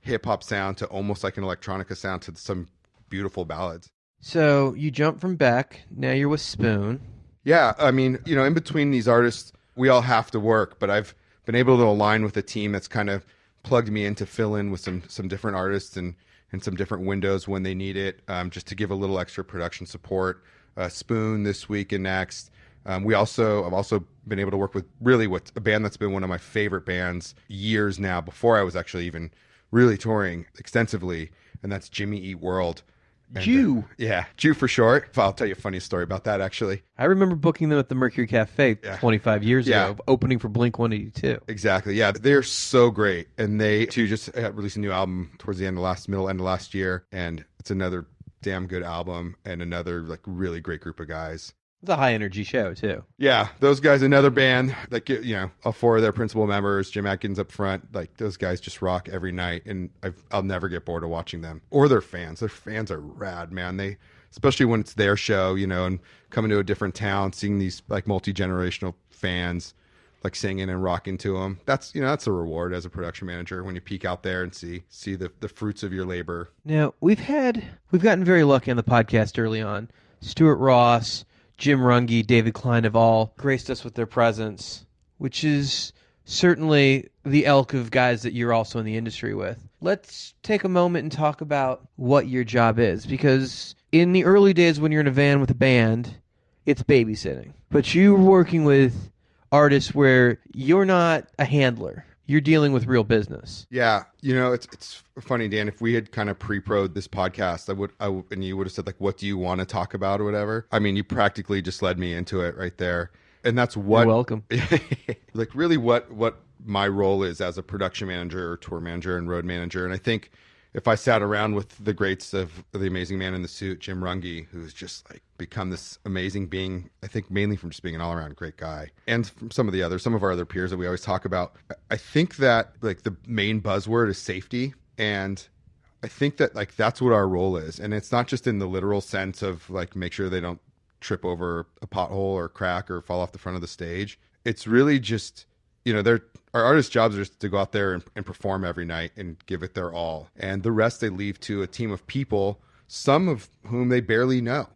S21: hip-hop sound to almost like an electronica sound to some beautiful ballads.
S7: So you jump from Beck, now you're with Spoon.
S21: Yeah, I mean, in between these artists, we all have to work, but I've been able to align with a team that's kind of plugged me in to fill in with some different artists and some different windows when they need it, just to give a little extra production support. Spoon this week and next. I've also been able to work with a band that's been one of my favorite bands years now, before I was actually even really touring extensively, and that's Jimmy Eat World.
S7: Jew.
S21: Jew for short. I'll tell you a funny story about that, actually.
S7: I remember booking them at the Mercury Cafe 25 years ago, opening for Blink-182.
S21: Exactly, yeah. They're so great. And they, too, just released a new album towards the middle end of last year, and it's another damn good album and another really great group of guys.
S7: It's a high-energy show, too.
S21: Yeah, those guys, another band, all 4 of their principal members, Jim Atkins up front, those guys just rock every night, and I'll never get bored of watching them. Or their fans. Their fans are rad, man. They, especially when it's their show, and coming to a different town, seeing these multi-generational fans like singing and rocking to them. That's a reward as a production manager when you peek out there and see the fruits of your labor.
S7: Now, we've gotten very lucky on the podcast early on. Stuart Ross, Jim Runge, David Klein have all graced us with their presence, which is certainly the ilk of guys that you're also in the industry with. Let's take a moment and talk about what your job is, because in the early days when you're in a van with a band, it's babysitting. But you're working with artists where you're not a handler. You're dealing with real business.
S21: Yeah. It's funny, Dan, if we had kind of pre-pro'd this podcast, and you would have said, like, what do you want to talk about or whatever? I mean, you practically just led me into it right there. And that's what...
S7: You're welcome.
S21: Like, really what my role is as a production manager or tour manager and road manager. And I think if I sat around with the greats of the amazing man in the suit, Jim Runge, who's just like become this amazing being, I think mainly from just being an all-around great guy, and from some of our other peers that we always talk about, I think that like the main buzzword is safety. And I think that like that's what our role is. And it's not just in the literal sense of like make sure they don't trip over a pothole or crack or fall off the front of the stage. It's really just, our artists' jobs are just to go out there and perform every night and give it their all. And the rest they leave to a team of people, some of whom they barely know.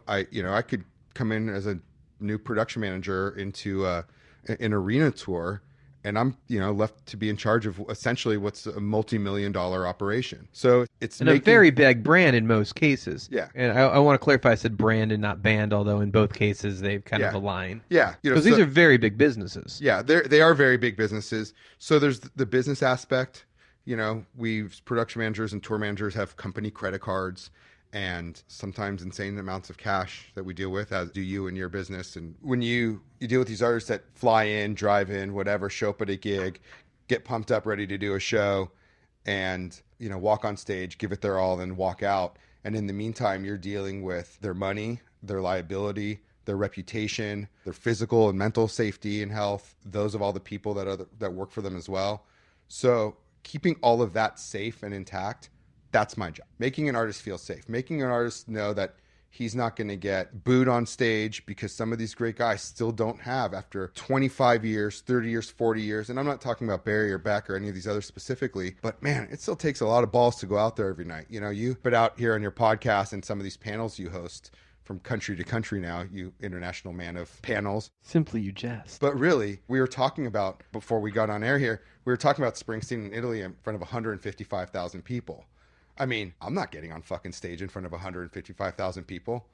S21: I could come in as a new production manager into an arena tour, and I'm, left to be in charge of essentially what's a multi-million-dollar operation. So it's
S7: a very big brand in most cases.
S21: Yeah.
S7: And I want to clarify, I said brand and not band, although in both cases they've kind of aligned.
S21: Yeah.
S7: Because these are very big businesses.
S21: Yeah, they are very big businesses. So there's the business aspect. We production managers and tour managers have company credit cards and sometimes insane amounts of cash that we deal with, as do you in your business. And when you deal with these artists that fly in, drive in, whatever, show up at a gig, get pumped up, ready to do a show, and walk on stage, give it their all, then walk out. And in the meantime, you're dealing with their money, their liability, their reputation, their physical and mental safety and health, those of all the people that work for them as well. So keeping all of that safe and intact, that's my job. Making an artist feel safe, making an artist know that he's not going to get booed on stage, because some of these great guys still don't have, after 25 years, 30 years, 40 years. And I'm not talking about Barry or Beck or any of these others specifically, but man, it still takes a lot of balls to go out there every night. You put out here on your podcast and some of these panels you host from country to country now, you international man of panels.
S7: Simply you jest.
S21: But really, we were talking about, before we got on air here, we were talking about Springsteen in Italy in front of 155,000 people. I mean, I'm not getting on fucking stage in front of 155,000 people.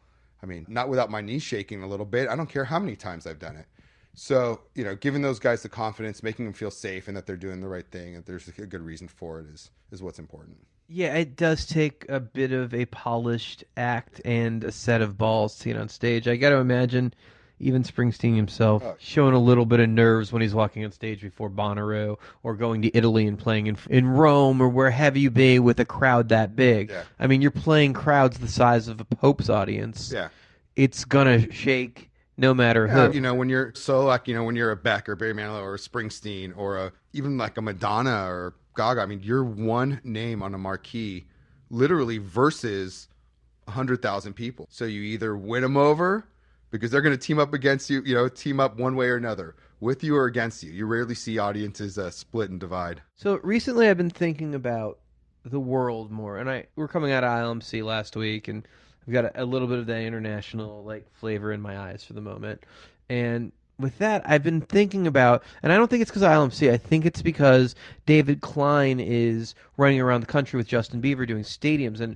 S21: I mean, not without my knees shaking a little bit. I don't care how many times I've done it. So, giving those guys the confidence, making them feel safe and that they're doing the right thing, and there's a good reason for it is what's important.
S7: Yeah, it does take a bit of a polished act and a set of balls to get on stage. I got to imagine even Springsteen himself showing a little bit of nerves when he's walking on stage before Bonnaroo, or going to Italy and playing in Rome, or where have you be with a crowd that big.
S21: Yeah.
S7: I mean, you're playing crowds the size of a Pope's audience.
S21: Yeah.
S7: It's going to shake no matter who.
S21: When you're when you're a Beck or Barry Manilow or a Springsteen or even like a Madonna or Gaga, I mean, you're one name on a marquee literally versus 100,000 people. So you either win them over, because they're going to team up against you, team up one way or another, with you or against you. You rarely see audiences split and divide.
S7: So recently I've been thinking about the world more, and we're coming out of ILMC last week, and I've got a little bit of that international flavor in my eyes for the moment. And with that, I've been thinking about, and I don't think it's because of ILMC, I think it's because David Klein is running around the country with Justin Bieber doing stadiums. And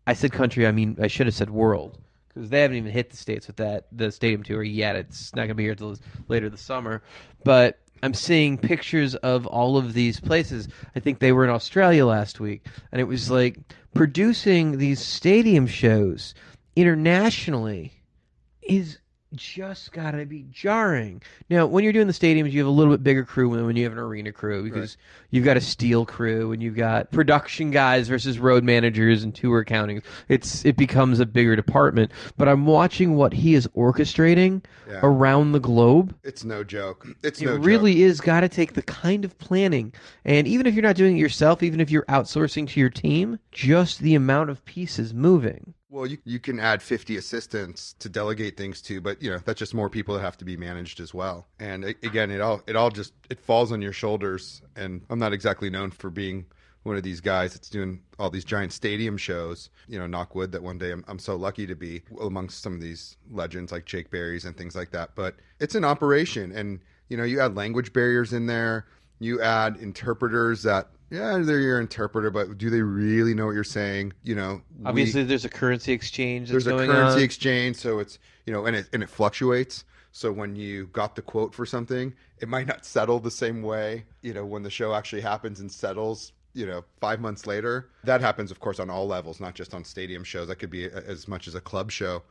S7: I said country, I mean, I should have said world, because they haven't even hit the States with the stadium tour yet. It's not going to be here until later this summer. But I'm seeing pictures of all of these places. I think they were in Australia last week. And it was like producing these stadium shows internationally is just got to be jarring. Now, when you're doing the stadiums, you have a little bit bigger crew than when you have an arena crew, because you've got a steel crew and you've got production guys versus road managers and tour accounting. It becomes a bigger department. But I'm watching what he is orchestrating around the globe.
S21: It's no joke. It
S7: really is got to take the kind of planning. And even if you're not doing it yourself, even if you're outsourcing to your team, just the amount of pieces moving.
S21: Well, you can add 50 assistants to delegate things to, but that's just more people that have to be managed as well. And again, it all just falls on your shoulders. And I'm not exactly known for being one of these guys that's doing all these giant stadium shows. Knock wood that one day I'm so lucky to be amongst some of these legends like Jake Berry's and things like that. But it's an operation, and you add language barriers in there. You add interpreters that. Yeah, they're your interpreter, but do they really know what you're saying?
S7: Obviously, there's a currency exchange.
S21: There's a currency exchange, so it's and it fluctuates. So when you got the quote for something, it might not settle the same way. When the show actually happens and settles, 5 months later. That happens, of course, on all levels, not just on stadium shows. That could be as much as a club show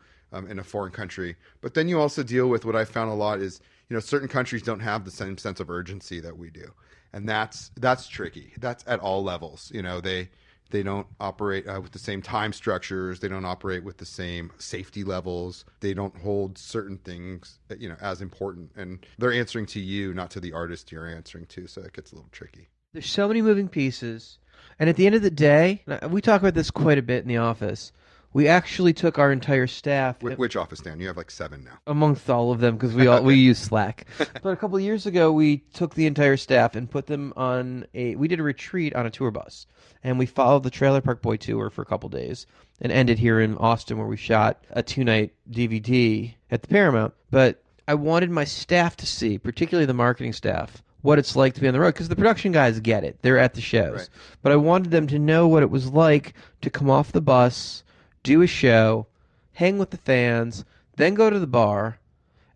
S21: in a foreign country. But then you also deal with what I found a lot is certain countries don't have the same sense of urgency that we do. And that's tricky. That's at all levels. They don't operate with the same time structures. They don't operate with the same safety levels. They don't hold certain things, as important. And they're answering to you, not to the artist you're answering to. So it gets a little tricky.
S7: There's so many moving pieces. And at the end of the day, we talk about this quite a bit in the office. We actually took our entire staff.
S21: Which office, Dan? You have like 7 now.
S7: Amongst all of them, because we use Slack. But a couple of years ago, we took the entire staff and put them on we did a retreat on a tour bus. And we followed the Trailer Park Boy tour for a couple days and ended here in Austin, where we shot a 2-night DVD at the Paramount. But I wanted my staff to see, particularly the marketing staff, what it's like to be on the road, because the production guys get it. They're at the shows. Right. But I wanted them to know what it was like to come off the bus, do a show, hang with the fans, then go to the bar,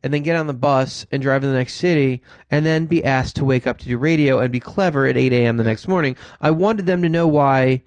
S7: and then get on the bus and drive to the next city, and then be asked to wake up to do radio and be clever at 8 a.m. the next morning. I wanted them to know why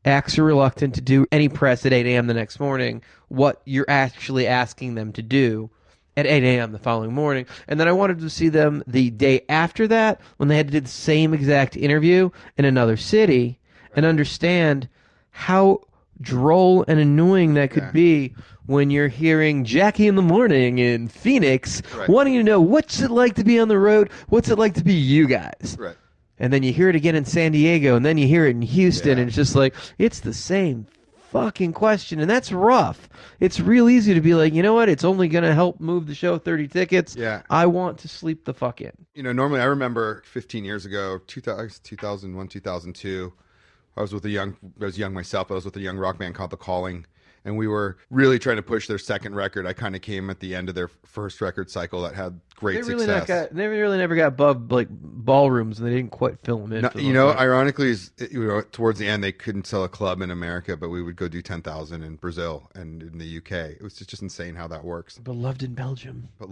S7: acts are reluctant to do any press at 8 a.m. the next morning, what you're actually asking them to do at 8 a.m. the following morning. And then I wanted to see them the day after that, when they had to do the same exact interview in another city, and understand how droll and annoying that could be when you're hearing Jackie in the morning in Phoenix wanting to know what's it like to be on the road, what's it like to be you guys.
S21: Right.
S7: And then you hear it again in San Diego, and then you hear it in Houston, and it's just like, it's the same fucking question, and that's rough. It's real easy to be like, you know what, it's only going to help move the show 30 tickets.
S21: Yeah.
S7: I want to sleep the fuck in.
S21: Normally I remember 15 years ago, 2001, 2002, I was young myself. I was with a young rock band called The Calling, and we were really trying to push their second record. I kind of came at the end of their first record cycle that had great success.
S7: They really never got above like ballrooms, and they didn't quite fill them in.
S21: Ironically, towards the end, they couldn't sell a club in America, but we would go do 10,000 in Brazil and in the UK. It was just insane how that works.
S7: But loved in Belgium.
S21: They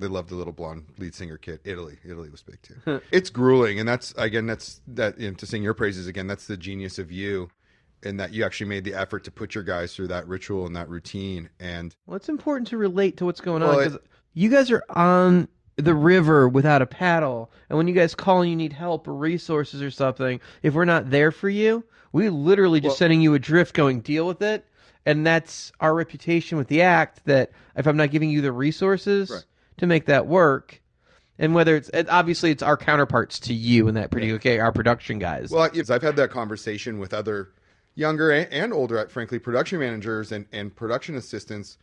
S21: loved the little blonde lead singer kid. Italy was big too. It's grueling, and that's to sing your praises again. That's the genius of you. And that you actually made the effort to put your guys through that ritual and that routine. And
S7: well, it's important to relate to what's going on, because you guys are on the river without a paddle, and when you guys call and you need help or resources or something, if we're not there for you, we literally just sending you adrift going, deal with it. And that's our reputation with the act, that if I'm not giving you the resources to make that work, and whether it's obviously it's our counterparts to you in that our production guys.
S21: Well, I've had that conversation with other younger and older, frankly, production managers and production assistants,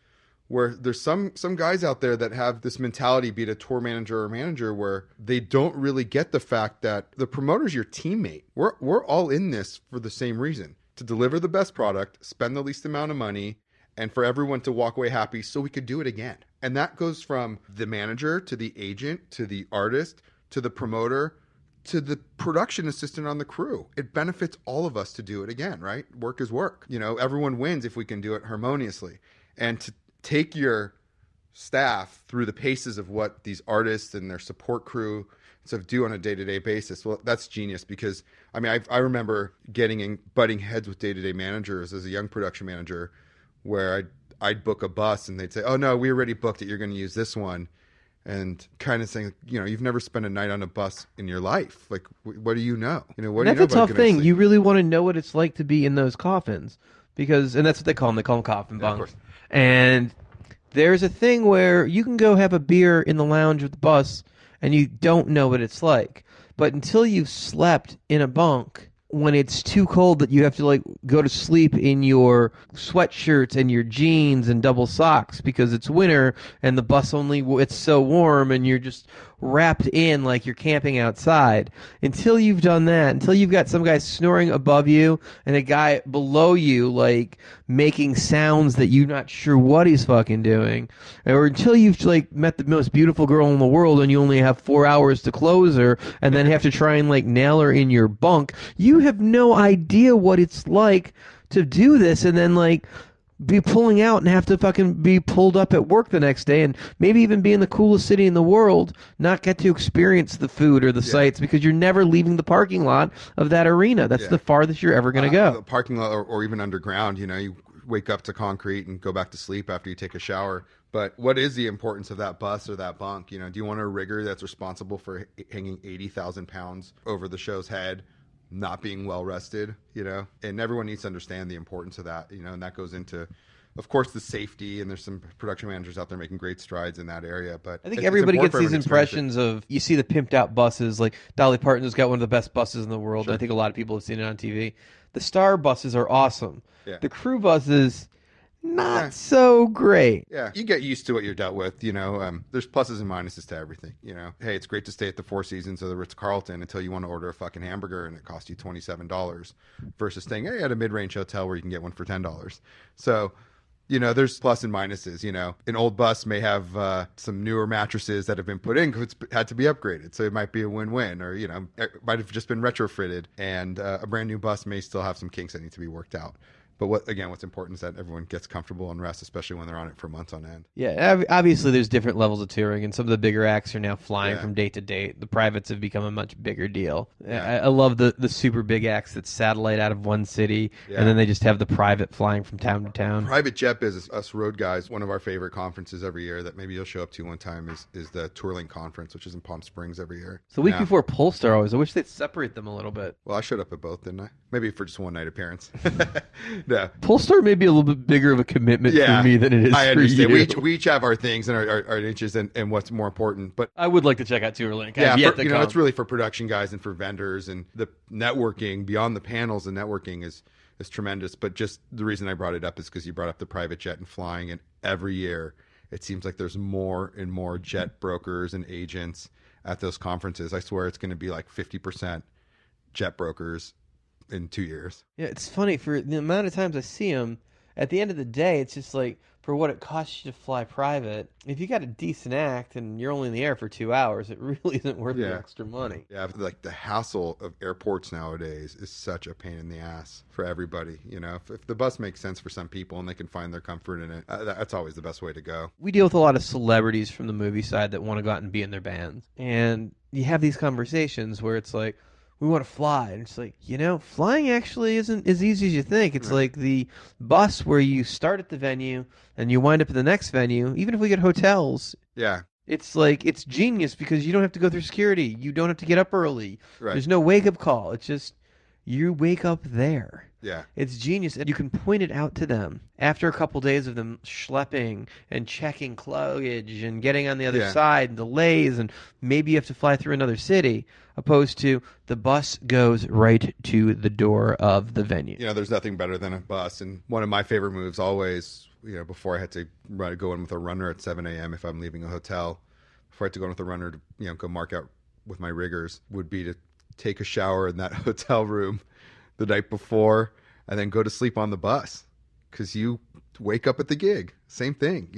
S21: where there's some guys out there that have this mentality, be it a tour manager or manager, where they don't really get the fact that the promoter's your teammate. We're all in this for the same reason, to deliver the best product, spend the least amount of money, and for everyone to walk away happy so we could do it again. And that goes from the manager to the agent to the artist to the promoter to the production assistant on the crew. It benefits all of us to do it again, right? Work is work. Everyone wins if we can do it harmoniously. And to take your staff through the paces of what these artists and their support crew do on a day-to-day basis, well, that's genius, because I remember getting in butting heads with day-to-day managers as a young production manager, where I'd book a bus and they'd say, oh no, we already booked it, you're going to use this one. And kind of saying, you've never spent a night on a bus in your life. Like, what do you know?
S7: That's a tough thing. You really want to know what it's like to be in those coffins, and that's what they call them. They call them coffin bunks. And there's a thing where you can go have a beer in the lounge of the bus, and you don't know what it's like. But until you've slept in a bunk when it's too cold that you have to like go to sleep in your sweatshirts and your jeans and double socks because it's winter and the bus it's so warm and you're just wrapped in like you're camping outside. Until you've done that, until you've got some guy snoring above you and a guy below you like making sounds that you're not sure what he's fucking doing, or until you've like met the most beautiful girl in the world and you only have 4 hours to close her and then have to try and like nail her in your bunk, you have no idea what it's like to do this and then like be pulling out and have to fucking be pulled up at work the next day and maybe even be in the coolest city in the world, not get to experience the food or the sights because you're never leaving the parking lot of that arena. That's the farthest you're ever going to go.
S21: The parking lot or even underground, you wake up to concrete and go back to sleep after you take a shower. But what is the importance of that bus or that bunk? Do you want a rigger that's responsible for hanging 80,000 pounds over the show's head, not being well rested, and everyone needs to understand the importance of that, and that goes into, of course, the safety, and there's some production managers out there making great strides in that area. But
S7: I think everybody gets these impressions of, you see the pimped out buses, like Dolly Parton's got one of the best buses in the world. Sure. I think a lot of people have seen it on TV. The star buses are awesome. Yeah. The crew buses, not so great.
S21: Yeah, you get used to what you're dealt with, there's pluses and minuses to everything, Hey, it's great to stay at the Four Seasons or the Ritz-Carlton until you want to order a fucking hamburger and it costs you $27 versus staying at a mid-range hotel where you can get one for $10. So, there's plus and minuses, An old bus may have some newer mattresses that have been put in because it's had to be upgraded. So it might be a win-win, or, it might have just been retrofitted, and a brand new bus may still have some kinks that need to be worked out. But what's important is that everyone gets comfortable and rest, especially when they're on it for months on end.
S7: Yeah, obviously there's different levels of touring, and some of the bigger acts are now flying from date to date. The privates have become a much bigger deal. Yeah. I love the super big acts that satellite out of one city, and then they just have the private flying from town to town.
S21: Private jet business, us road guys, one of our favorite conferences every year that maybe you'll show up to one time is the Tourlink Conference, which is in Palm Springs every year.
S7: It's the week before Polestar always. I wish they'd separate them a little bit.
S21: Well, I showed up at both, didn't I? Maybe for just one night appearance. No.
S7: Polestar may be a little bit bigger of a commitment for me than it is
S21: I understand.
S7: for you.
S21: We each have our things and our niches and what's more important. But
S7: I would like to check out Tourlink.
S21: It's really for production guys and for vendors, and the networking beyond the panels. The networking is tremendous. But just the reason I brought it up is because you brought up the private jet and flying, and every year it seems like there's more and more jet brokers and agents at those conferences. I swear it's going to be like 50% jet brokers in 2 years.
S7: Yeah, it's funny, for the amount of times I see them, at the end of the day, it's just like, for what it costs you to fly private, if you got a decent act and you're only in the air for 2 hours, it really isn't worth the extra money.
S21: Yeah, like the hassle of airports nowadays is such a pain in the ass for everybody. If the bus makes sense for some people and they can find their comfort in it, that's always the best way to go.
S7: We deal with a lot of celebrities from the movie side that want to go out and be in their bands. And you have these conversations where it's like, we want to fly. And it's like, flying actually isn't as easy as you think. It's like the bus where you start at the venue and you wind up at the next venue. Even if we get hotels.
S21: Yeah.
S7: It's like, it's genius because you don't have to go through security. You don't have to get up early.
S21: Right.
S7: There's no wake-up call. It's just, you wake up there.
S21: Yeah.
S7: It's genius. And you can point it out to them after a couple days of them schlepping and checking luggage and getting on the other side and delays, and maybe you have to fly through another city, opposed to the bus goes right to the door of the venue.
S21: There's nothing better than a bus. And one of my favorite moves always, before I had to go in with a runner at 7 a.m. if I'm leaving a hotel, before I had to go in with a runner to, go mark out with my riggers, would be to take a shower in that hotel room the night before and then go to sleep on the bus, because you wake up at the gig. Same thing,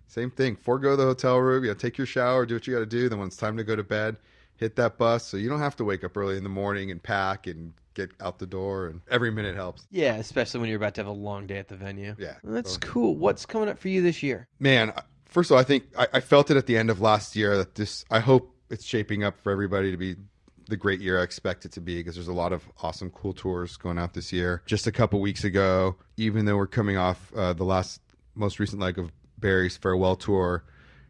S21: same thing. Forego the hotel room, take your shower, do what you got to do. Then when it's time to go to bed, hit that bus, so you don't have to wake up early in the morning and pack and get out the door, and every minute helps.
S7: Yeah, especially when you're about to have a long day at the venue.
S21: Yeah.
S7: Well, that's cool. What's coming up for you this year?
S21: Man, first of all, I think I felt it at the end of last year that I hope it's shaping up for everybody to be the great year I expect it to be, because there's a lot of awesome, cool tours going out this year. Just a couple weeks ago, even though we're coming off the most recent leg of Barry's farewell tour,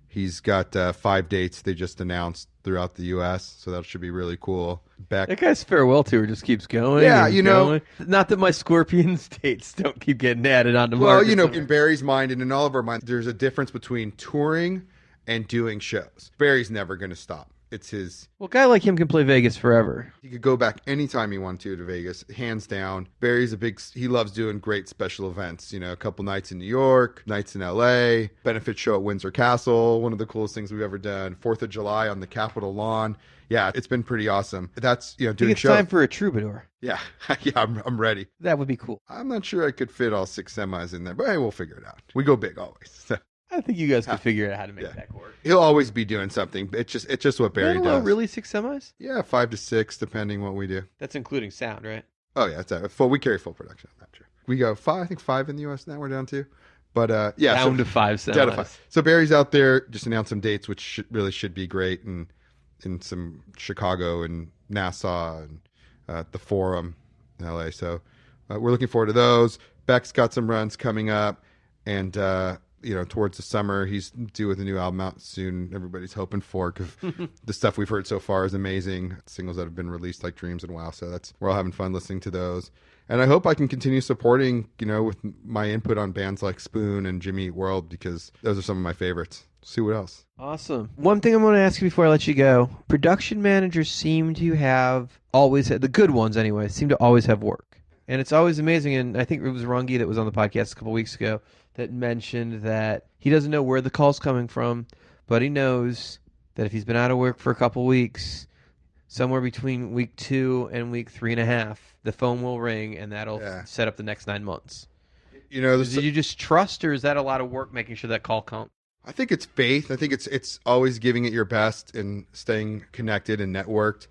S21: he's got 5 dates they just announced throughout the U.S., so that should be really cool. Beck.
S7: That guy's farewell tour just keeps going.
S21: Yeah,
S7: going. Not that my Scorpions dates don't keep getting added onto market.
S21: Well, in Barry's mind and in all of our minds, there's a difference between touring and doing shows. Barry's never going to stop. it's his.
S7: Well, a guy like him can play Vegas forever.
S21: He could go back anytime he wanted to Vegas, hands down. Barry's he loves doing great special events. You know, a couple nights in New York, nights in LA, benefit show at Windsor Castle, one of the coolest things we've ever done. 4th of July on the Capitol lawn. Yeah, it's been pretty awesome. That's, doing
S7: I think it's
S21: shows.
S7: time for a troubadour.
S21: Yeah, yeah, I'm ready.
S7: That would be cool.
S21: I'm not sure I could fit all 6 semis in there, but hey, we'll figure it out. We go big always. So.
S7: I think you guys could figure out how to make that work.
S21: He'll always be doing something. It's just what Barry does.
S7: Really, 6 semis?
S21: Yeah, 5 to 6, depending what we do.
S7: That's including sound, right?
S21: Oh yeah, we carry full production on that. True. We go 5. I think 5 in the U.S. now. We're down to, but yeah,
S7: down to 5 semis.
S21: Down to 5. So Barry's out there just announced some dates, which should be great, and in some Chicago and Nassau and the Forum in LA. So we're looking forward to those. Beck's got some runs coming up, and towards the summer, he's due with a new album out soon. Everybody's hoping for, because the stuff we've heard so far is amazing. Singles that have been released like Dreams and Wow. So we're all having fun listening to those. And I hope I can continue supporting, with my input on bands like Spoon and Jimmy Eat World, because those are some of my favorites. See what else.
S7: Awesome. One thing I'm going to ask you before I let you go. Production managers seem to the good ones anyway, seem to always have work. And it's always amazing. And I think it was Rungi that was on the podcast a couple weeks ago that mentioned that he doesn't know where the call's coming from, but he knows that if he's been out of work for a couple weeks, somewhere between week 2 and week 3.5, the phone will ring, and that'll set up the next 9 months. Did you just trust, or is that a lot of work making sure that call comes?
S21: I think it's faith. I think it's always giving it your best and staying connected and networked,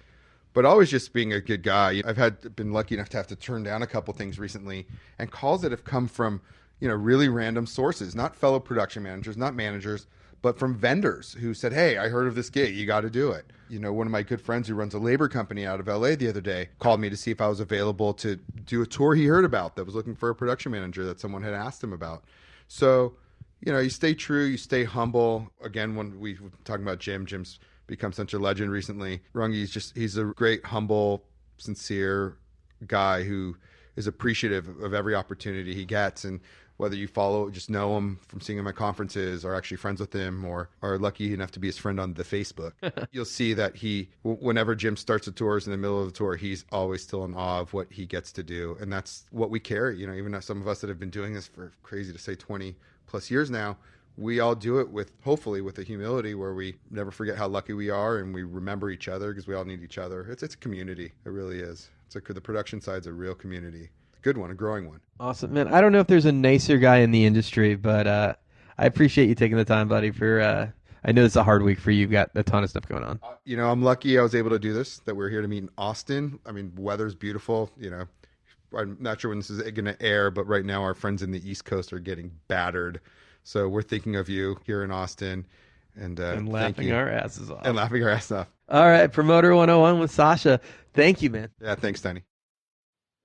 S21: but always just being a good guy. I've been lucky enough to have to turn down a couple things recently, and calls that have come from really random sources, not fellow production managers, not managers, but from vendors who said, "Hey, I heard of this gig. You got to do it." One of my good friends who runs a labor company out of LA the other day called me to see if I was available to do a tour he heard about that was looking for a production manager that someone had asked him about. So, you stay true, you stay humble. Again, when we were talking about Jim's become such a legend recently. Rungi's he's a great, humble, sincere guy who is appreciative of every opportunity he gets. And whether you just know him from seeing him at conferences, or actually friends with him, or are lucky enough to be his friend on the Facebook, you'll see that whenever Jim starts a tour, in the middle of the tour, he's always still in awe of what he gets to do. And that's what we carry. Even some of us that have been doing this for, crazy to say, 20 plus years now, we all do it hopefully with a humility where we never forget how lucky we are, and we remember each other, because we all need each other. It's a community. It really is. The production side's a real community. Good one, a growing one.
S7: Awesome, man. I don't know if there's a nicer guy in the industry, but I appreciate you taking the time, buddy. I know it's a hard week for you. You've got a ton of stuff going on.
S21: I'm lucky I was able to do this, that we're here to meet in Austin. I mean, weather's beautiful. I'm not sure when this is going to air, but right now our friends in the East Coast are getting battered. So we're thinking of you here in Austin. And
S7: laughing our asses off.
S21: And laughing our asses off.
S7: All right, Promoter 101 with Sacha. Thank you, man.
S21: Yeah, thanks, Steiny.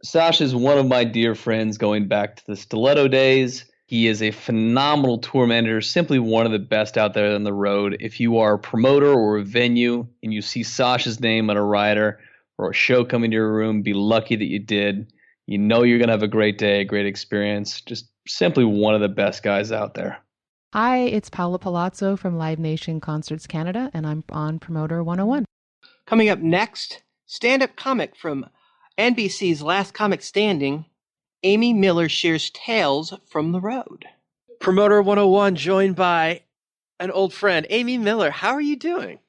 S15: Sacha is one of my dear friends going back to the Stiletto days. He is a phenomenal tour manager, simply one of the best out there on the road. If you are a promoter or a venue and you see Sacha's name on a rider or a show coming to your room, be lucky that you did. You know you're going to have a great day, a great experience. Just simply one of the best guys out there.
S1: Hi, it's Paula Palazzo from Live Nation Concerts Canada, and I'm on Promoter 101.
S14: Coming up next, stand-up comic from NBC's Last Comic Standing, Amy Miller shares tales from the road.
S7: Promoter 101 joined by an old friend, Amy Miller. How are you doing?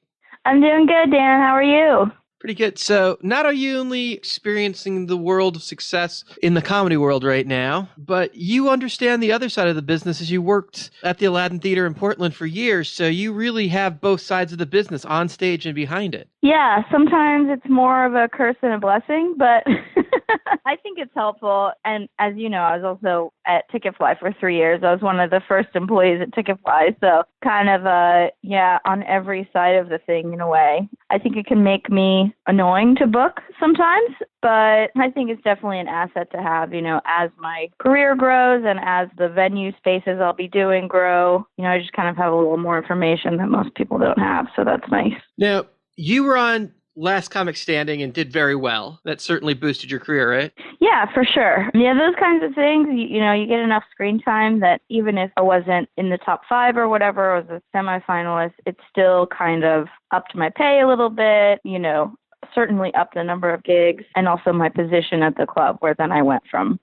S22: I'm doing good, Dan. How are you?
S7: Pretty good. So not are you only experiencing the world of success in the comedy world right now, but you understand the other side of the business as you worked at the Aladdin Theater in Portland for years. So you really have both sides of the business, on stage and behind it.
S22: Yeah, sometimes it's more of a curse than a blessing, but I think it's helpful. And as you know, I was also at Ticketfly for 3 years. I was one of the first employees at Ticketfly. So kind of, on every side of the thing in a way. I think it can make me annoying to book sometimes, but I think it's definitely an asset to have, as my career grows and as the venue spaces I'll be doing grow. I just kind of have a little more information that most people don't have. So that's nice.
S7: Now, you were on
S14: last comic standing and did very well. That certainly boosted your career, right?
S22: Yeah, for sure. Yeah, those kinds of things, you get enough screen time that even if I wasn't in the top 5 or whatever, I was a semifinalist, it still kind of upped my pay a little bit, certainly upped the number of gigs and also my position at the club, where then I went from,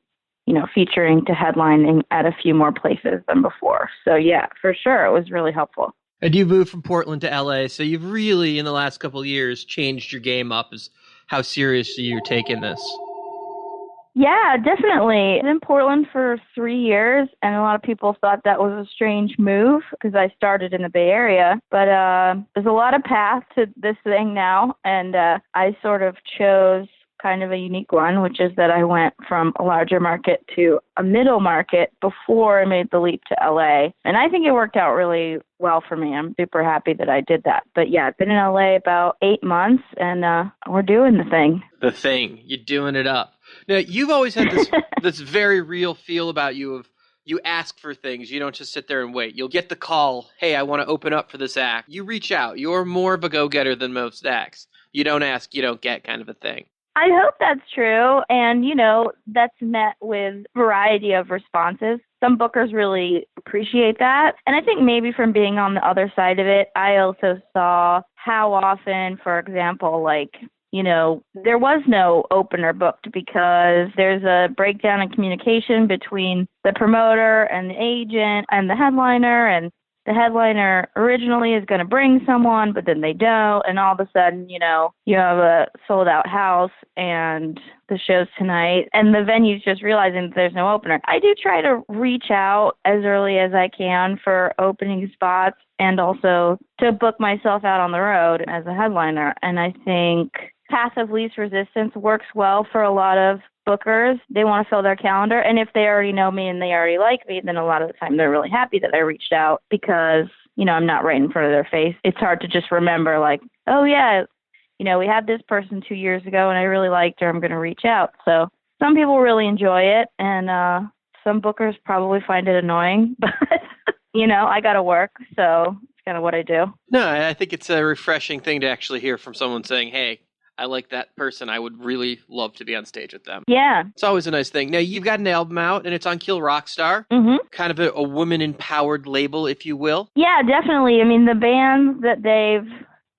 S22: featuring to headlining at a few more places than before. So yeah, for sure, it was really helpful.
S14: And you moved from Portland to LA, so you've really, in the last couple of years, changed your game up as how seriously you're taking this.
S22: Yeah, definitely. I was in Portland for 3 years, and a lot of people thought that was a strange move because I started in the Bay Area. But there's a lot of path to this thing now, and I sort of chose kind of a unique one, which is that I went from a larger market to a middle market before I made the leap to LA. And I think it worked out really well for me. I'm super happy that I did that. But yeah, I've been in LA about 8 months, and we're doing the thing.
S14: The thing. You're doing it up. Now, you've always had this this very real feel about you of you ask for things. You don't just sit there and wait. You'll get the call, hey, I want to open up for this act. You reach out. You're more of a go-getter than most acts. You don't ask, you don't get kind of a thing.
S22: I hope that's true. And, that's met with variety of responses. Some bookers really appreciate that. And I think maybe from being on the other side of it, I also saw how often, for example, there was no opener booked because there's a breakdown in communication between the promoter and the agent and the headliner, and the headliner originally is going to bring someone, but then they don't, and all of a sudden, you have a sold-out house and the show's tonight, and the venue's just realizing that there's no opener. I do try to reach out as early as I can for opening spots and also to book myself out on the road as a headliner, and I think path of least resistance works well for a lot of bookers. They want to fill their calendar, and if they already know me and they already like me, then a lot of the time they're really happy that I reached out because, I'm not right in front of their face. It's hard to just remember oh yeah, we had this person 2 years ago and I really liked her, I'm going to reach out. So some people really enjoy it, and some bookers probably find it annoying, but I got to work, so it's kind of what I do.
S14: No, I think it's a refreshing thing to actually hear from someone saying, hey, I like that person. I would really love to be on stage with them.
S22: Yeah.
S14: It's always a nice thing. Now, you've got an album out, and it's on Kill Rockstar.
S22: Mm-hmm.
S14: Kind of a woman-empowered label, if you will.
S22: Yeah, definitely. I mean, the bands that they've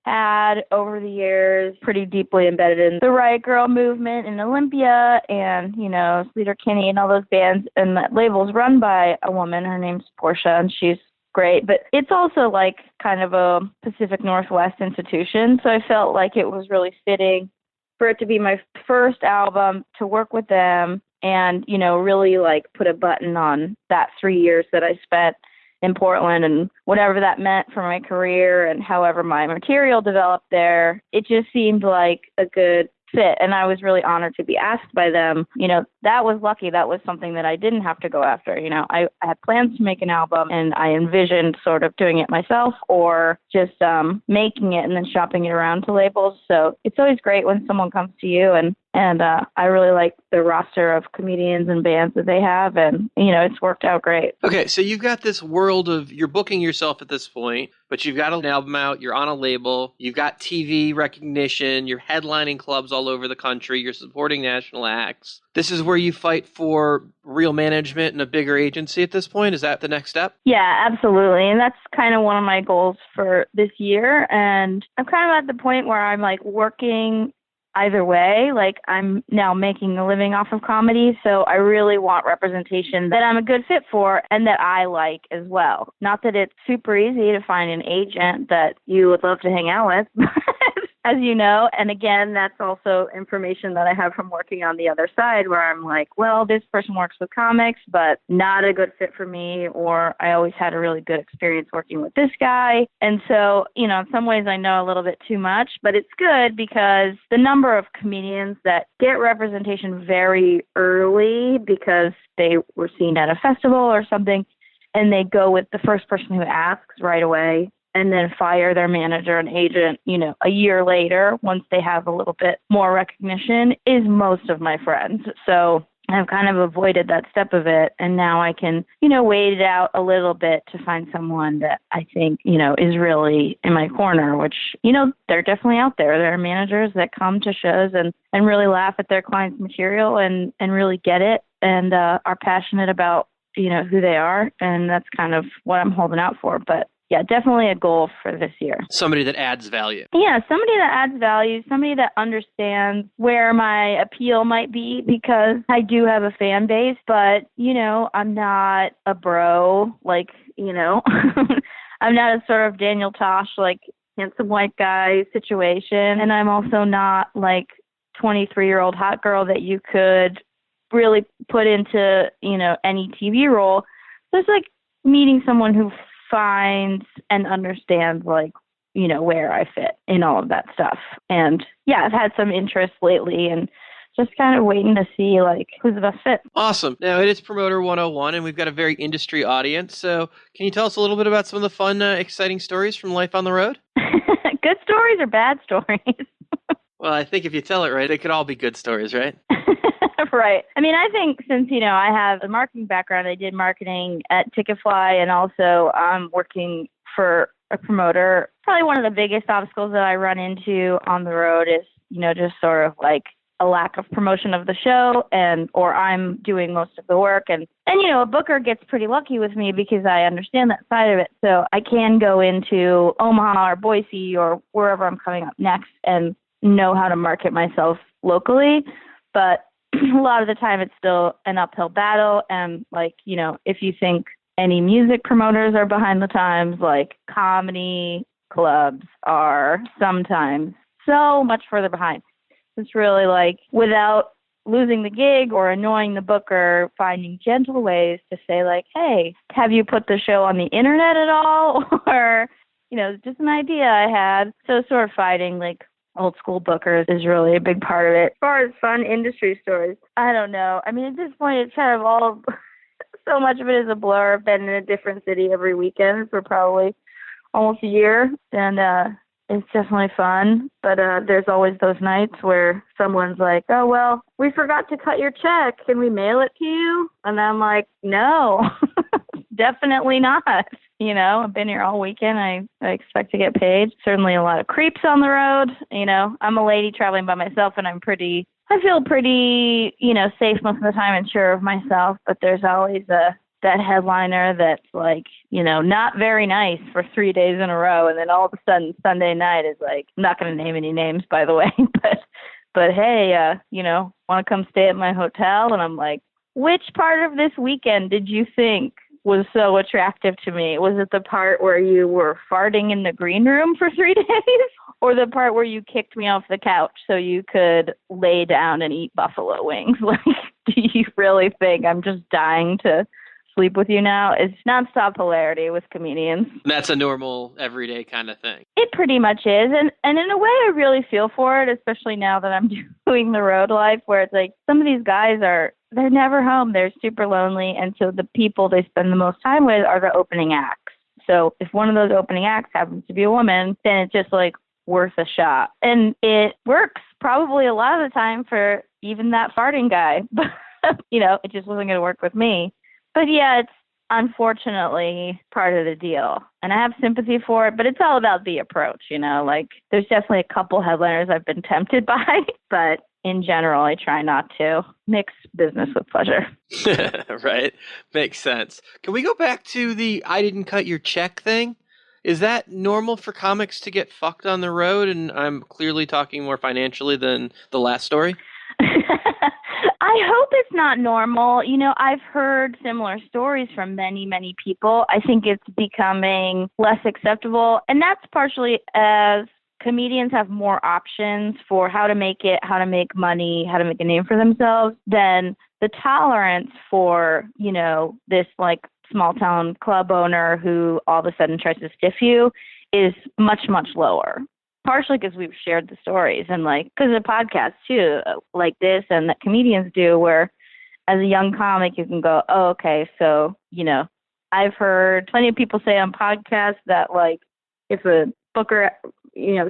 S22: had over the years pretty deeply embedded in the Riot Girl movement in Olympia and, Sleater Kinney and all those bands. And that label's run by a woman. Her name's Portia, and she's great, but it's also kind of a Pacific Northwest institution, so I felt like it was really fitting for it to be my first album, to work with them and really put a button on that 3 years that I spent in Portland and whatever that meant for my career and however my material developed there. It just seemed like a good fit, and I was really honored to be asked by them. That was lucky. That was something that I didn't have to go after. I had plans to make an album, and I envisioned sort of doing it myself or just making it and then shopping it around to labels. So it's always great when someone comes to you, and I really like the roster of comedians and bands that they have, and it's worked out great.
S14: Okay, so you've got this world of you're booking yourself at this point, but you've got an album out, you're on a label, you've got TV recognition, you're headlining clubs all over the country, you're supporting national acts. This is where you fight for real management and a bigger agency at this point? Is that the next step?
S22: Yeah, absolutely. And that's kind of one of my goals for this year. And I'm kind of at the point where I'm working either way. I'm now making a living off of comedy, so I really want representation that I'm a good fit for and that I like as well. Not that it's super easy to find an agent that you would love to hang out with, as you know. And again, that's also information that I have from working on the other side, where I'm well, this person works with comics, but not a good fit for me, or I always had a really good experience working with this guy. And so, in some ways I know a little bit too much, but it's good because the number of comedians that get representation very early because they were seen at a festival or something, and they go with the first person who asks right away, and then fire their manager and agent, a year later, once they have a little bit more recognition, is most of my friends. So I've kind of avoided that step of it. And now I can, wait it out a little bit to find someone that I think, is really in my corner, which, they're definitely out there. There are managers that come to shows and really laugh at their clients' material and really get it and are passionate about, who they are. And that's kind of what I'm holding out for. But yeah, definitely a goal for this year.
S14: Somebody that adds value.
S22: Yeah, somebody that adds value, somebody that understands where my appeal might be, because I do have a fan base, but, I'm not a bro, I'm not a sort of Daniel Tosh, handsome white guy situation. And I'm also not 23-year-old hot girl that you could really put into, any TV role. So it's meeting someone who finds and understands where I fit in all of that stuff. And yeah, I've had some interest lately and just kind of waiting to see who's the best fit.
S14: Awesome. Now it is Promoter 101 and we've got a very industry audience. So can you tell us a little bit about some of the fun, exciting stories from life on the road?
S22: Good stories or bad stories?
S14: Well, I think if you tell it right, they could all be good stories, right?
S22: Right. I mean, I think since, I have a marketing background, I did marketing at Ticketfly and also working for a promoter. Probably one of the biggest obstacles that I run into on the road is, just sort of a lack of promotion of the show or I'm doing most of the work. And a booker gets pretty lucky with me because I understand that side of it. So I can go into Omaha or Boise or wherever I'm coming up next and know how to market myself locally. But a lot of the time it's still an uphill battle. And if you think any music promoters are behind the times, comedy clubs are sometimes so much further behind. It's really without losing the gig or annoying the booker, finding gentle ways to say hey, have you put the show on the internet at all? Or, just an idea I had. So sort of fighting old school bookers is really a big part of it. As far as fun industry stories, I don't know. I mean, at this point, it's kind of all, so much of it is a blur. I've been in a different city every weekend for probably almost a year, and it's definitely fun. But there's always those nights where someone's like, oh, well, we forgot to cut your check. Can we mail it to you? And I'm like, no, definitely not. I've been here all weekend. I expect to get paid. Certainly a lot of creeps on the road. I'm a lady traveling by myself and I feel pretty, safe most of the time and sure of myself. But there's always that headliner that's not very nice for 3 days in a row. And then all of a sudden Sunday night is I'm not going to name any names, by the way, but hey, want to come stay at my hotel? And I'm like, which part of this weekend did you think was so attractive to me? Was it the part where you were farting in the green room for 3 days? Or the part where you kicked me off the couch so you could lay down and eat buffalo wings? Do you really think I'm just dying to sleep with you now? It's nonstop hilarity with comedians.
S14: That's a normal, everyday kind of thing.
S22: It pretty much is. And in a way, I really feel for it, especially now that I'm doing the road life, where it's some of these guys they're never home. They're super lonely. And so the people they spend the most time with are the opening acts. So if one of those opening acts happens to be a woman, then it's just worth a shot. And it works probably a lot of the time for even that farting guy. But, it just wasn't going to work with me. But yeah, it's unfortunately part of the deal. And I have sympathy for it, but it's all about the approach, there's definitely a couple headliners I've been tempted by, but in general, I try not to mix business with pleasure.
S14: Right. Makes sense. Can we go back to the I didn't cut your check thing? Is that normal for comics to get fucked on the road? And I'm clearly talking more financially than the last story.
S22: I hope it's not normal. I've heard similar stories from many, many people. I think it's becoming less acceptable. And that's partially as comedians have more options for how to make it, how to make money, how to make a name for themselves, then the tolerance for, this small town club owner who all of a sudden tries to stiff you is much, much lower. Partially because we've shared the stories and because of podcasts too, like this and that comedians do, where as a young comic, you can go, oh, okay. So, I've heard plenty of people say on podcasts that if a booker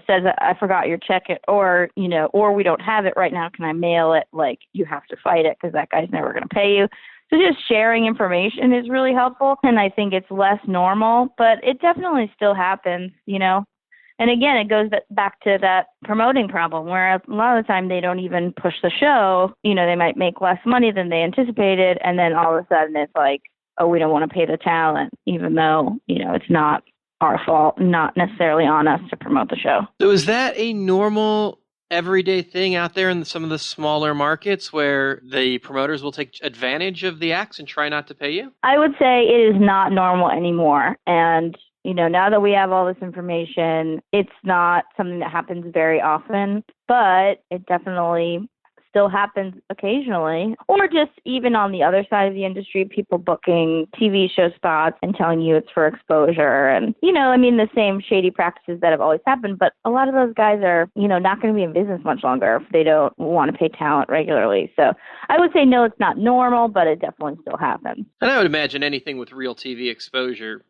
S22: says I forgot your check, or we don't have it right now, can I mail it? Like, you have to fight it because that guy's never going to pay you. So just sharing information is really helpful, and I think it's less normal, but it definitely still happens, And again, it goes back to that promoting problem where a lot of the time they don't even push the show. They might make less money than they anticipated, and then all of a sudden it's like, oh, we don't want to pay the talent, even though, it's not our fault, not necessarily on us to promote the show.
S14: So is that a normal everyday thing out there in some of the smaller markets where the promoters will take advantage of the acts and try not to pay you?
S22: I would say it is not normal anymore. And now that we have all this information, it's not something that happens very often, but it definitely still happens occasionally. Or just even on the other side of the industry, people booking TV show spots and telling you it's for exposure. And, the same shady practices that have always happened. But a lot of those guys are, not going to be in business much longer if they don't want to pay talent regularly. So I would say, no, it's not normal, but it definitely still happens.
S14: And I would imagine anything with real TV exposure,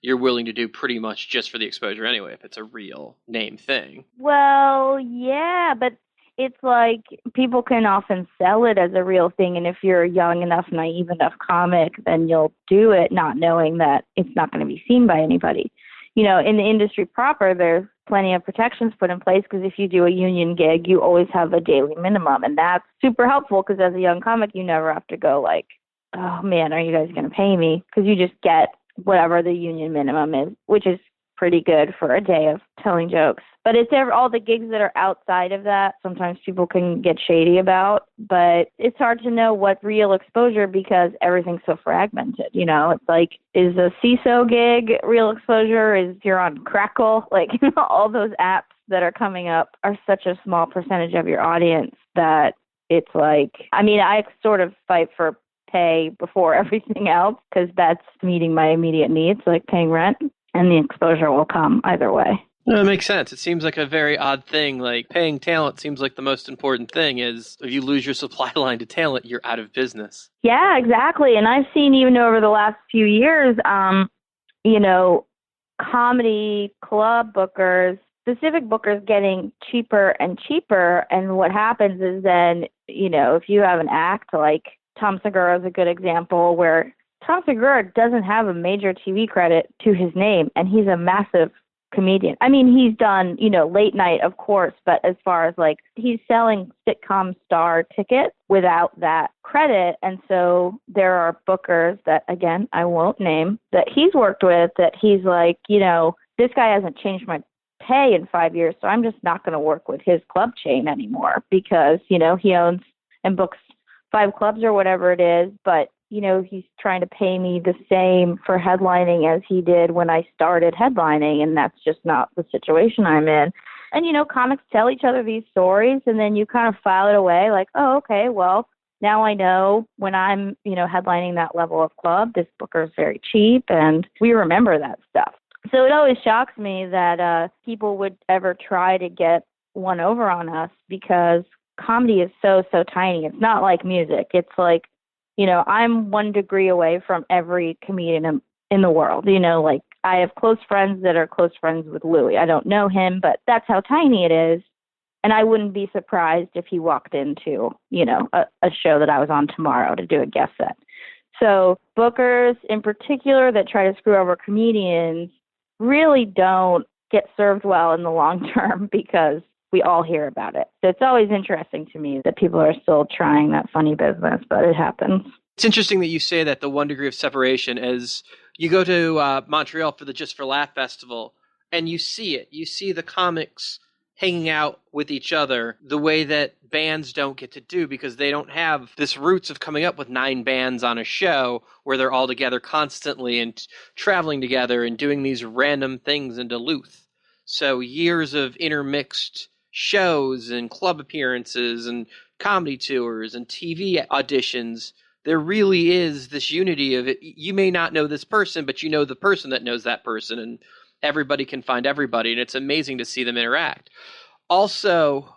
S14: you're willing to do pretty much just for the exposure anyway, if it's a real name thing.
S22: Well, yeah, but it's like people can often sell it as a real thing. And if you're a young enough, naive enough comic, then you'll do it not knowing that it's not going to be seen by anybody. In the industry proper, there's plenty of protections put in place because if you do a union gig, you always have a daily minimum. And that's super helpful because as a young comic, you never have to go like, oh, man, are you guys going to pay me? Because you just get whatever the union minimum is, which is pretty good for a day of telling jokes. But it's all the gigs that are outside of that, sometimes people can get shady about, but it's hard to know what's real exposure because everything's so fragmented. It's like, is a CISO gig real exposure? Is you're on Crackle? Like, all those apps that are coming up are such a small percentage of your audience that it's like, I sort of fight for pay before everything else because that's meeting my immediate needs, like paying rent, and the exposure will come either way.
S14: No, it makes sense. It seems like a very odd thing. Like, paying talent seems like the most important thing is if you lose your supply line to talent, you're out of business.
S22: Yeah, exactly. And I've seen even over the last few years, comedy club bookers, specific bookers getting cheaper and cheaper. And what happens is then, if you have an act like Tom Segura is a good example where Tom Segura doesn't have a major TV credit to his name, and he's a massive comedian. He's done, late night, of course, but as far as like he's selling sitcom star tickets without that credit. And so there are bookers that, again, I won't name, that he's worked with that he's like, this guy hasn't changed my pay in 5 years, so I'm just not going to work with his club chain anymore because, he owns and books 5 clubs or whatever it is, but he's trying to pay me the same for headlining as he did when I started headlining, and that's just not the situation I'm in. And, comics tell each other these stories, and then you kind of file it away like, oh, okay, well, now I know when I'm, headlining that level of club, this booker is very cheap, and we remember that stuff. So it always shocks me that people would ever try to get one over on us because comedy is so tiny. It's not like music. It's like, I'm 1 degree away from every comedian in the world. Like I have close friends that are close friends with Louis. I don't know him, but that's how tiny it is. And I wouldn't be surprised if he walked into, a show that I was on tomorrow to do a guest set. So bookers in particular that try to screw over comedians really don't get served well in the long term because we all hear about it. So it's always interesting to me that people are still trying that funny business, but it happens.
S14: It's interesting that you say that the 1 degree of separation as you go to Montreal for the Just for Laugh Festival and you see it. You see the comics hanging out with each other the way that bands don't get to do because they don't have this roots of coming up with 9 bands on a show where they're all together constantly and traveling together and doing these random things in Duluth. So years of intermixed shows and club appearances and comedy tours and TV auditions, there really is this unity of it. You may not know this person, but you know the person that knows that person, and everybody can find everybody, and it's amazing to see them interact. Also,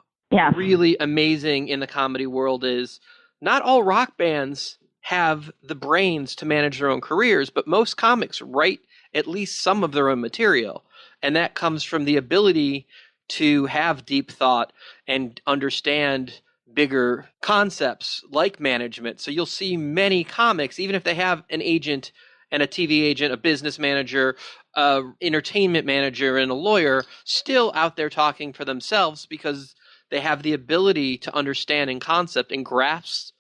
S14: really amazing in the comedy world is not all rock bands have the brains to manage their own careers, but most comics write at least some of their own material. And that comes from the ability to have deep thought and understand bigger concepts like management. So you'll see many comics, even if they have an agent and a TV agent, a business manager, entertainment manager, and a lawyer, still out there talking for themselves because they have the ability to understand and concept and grasp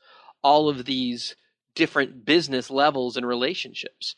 S14: all of these different business levels and relationships.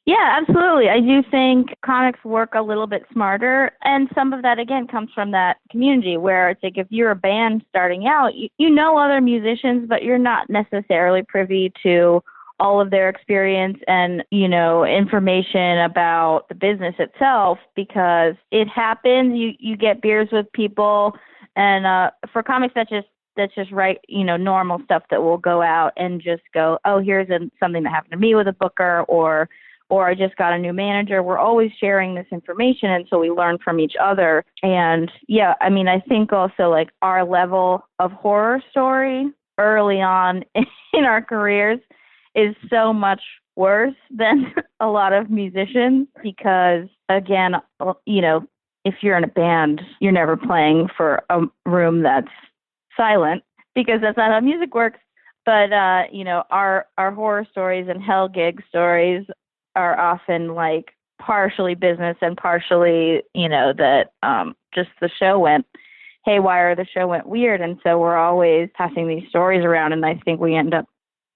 S22: Yeah, absolutely. I do think comics work a little bit smarter, and some of that, again, comes from that community where it's like if you're a band starting out, you know other musicians, but you're not necessarily privy to all of their experience and, you know, information about the business itself because it happens. You get beers with people, and for comics, that's just right, you know, normal stuff that will go out and just go, oh, here's something that happened to me with a booker, or I just got a new manager. We're always sharing this information, and so we learn from each other. And yeah, I mean, I think also like our level of horror story early on in our careers is so much worse than a lot of musicians because, again, you know, if you're in a band, you're never playing for a room that's silent because that's not how music works. But, you know, our horror stories and hell gig stories are often like partially business and partially, you know, that just the show went haywire, the show went weird. And so we're always passing these stories around, and I think we end up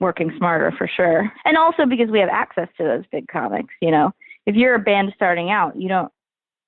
S22: working smarter for sure. And also because we have access to those big comics, you know. If you're a band starting out, you don't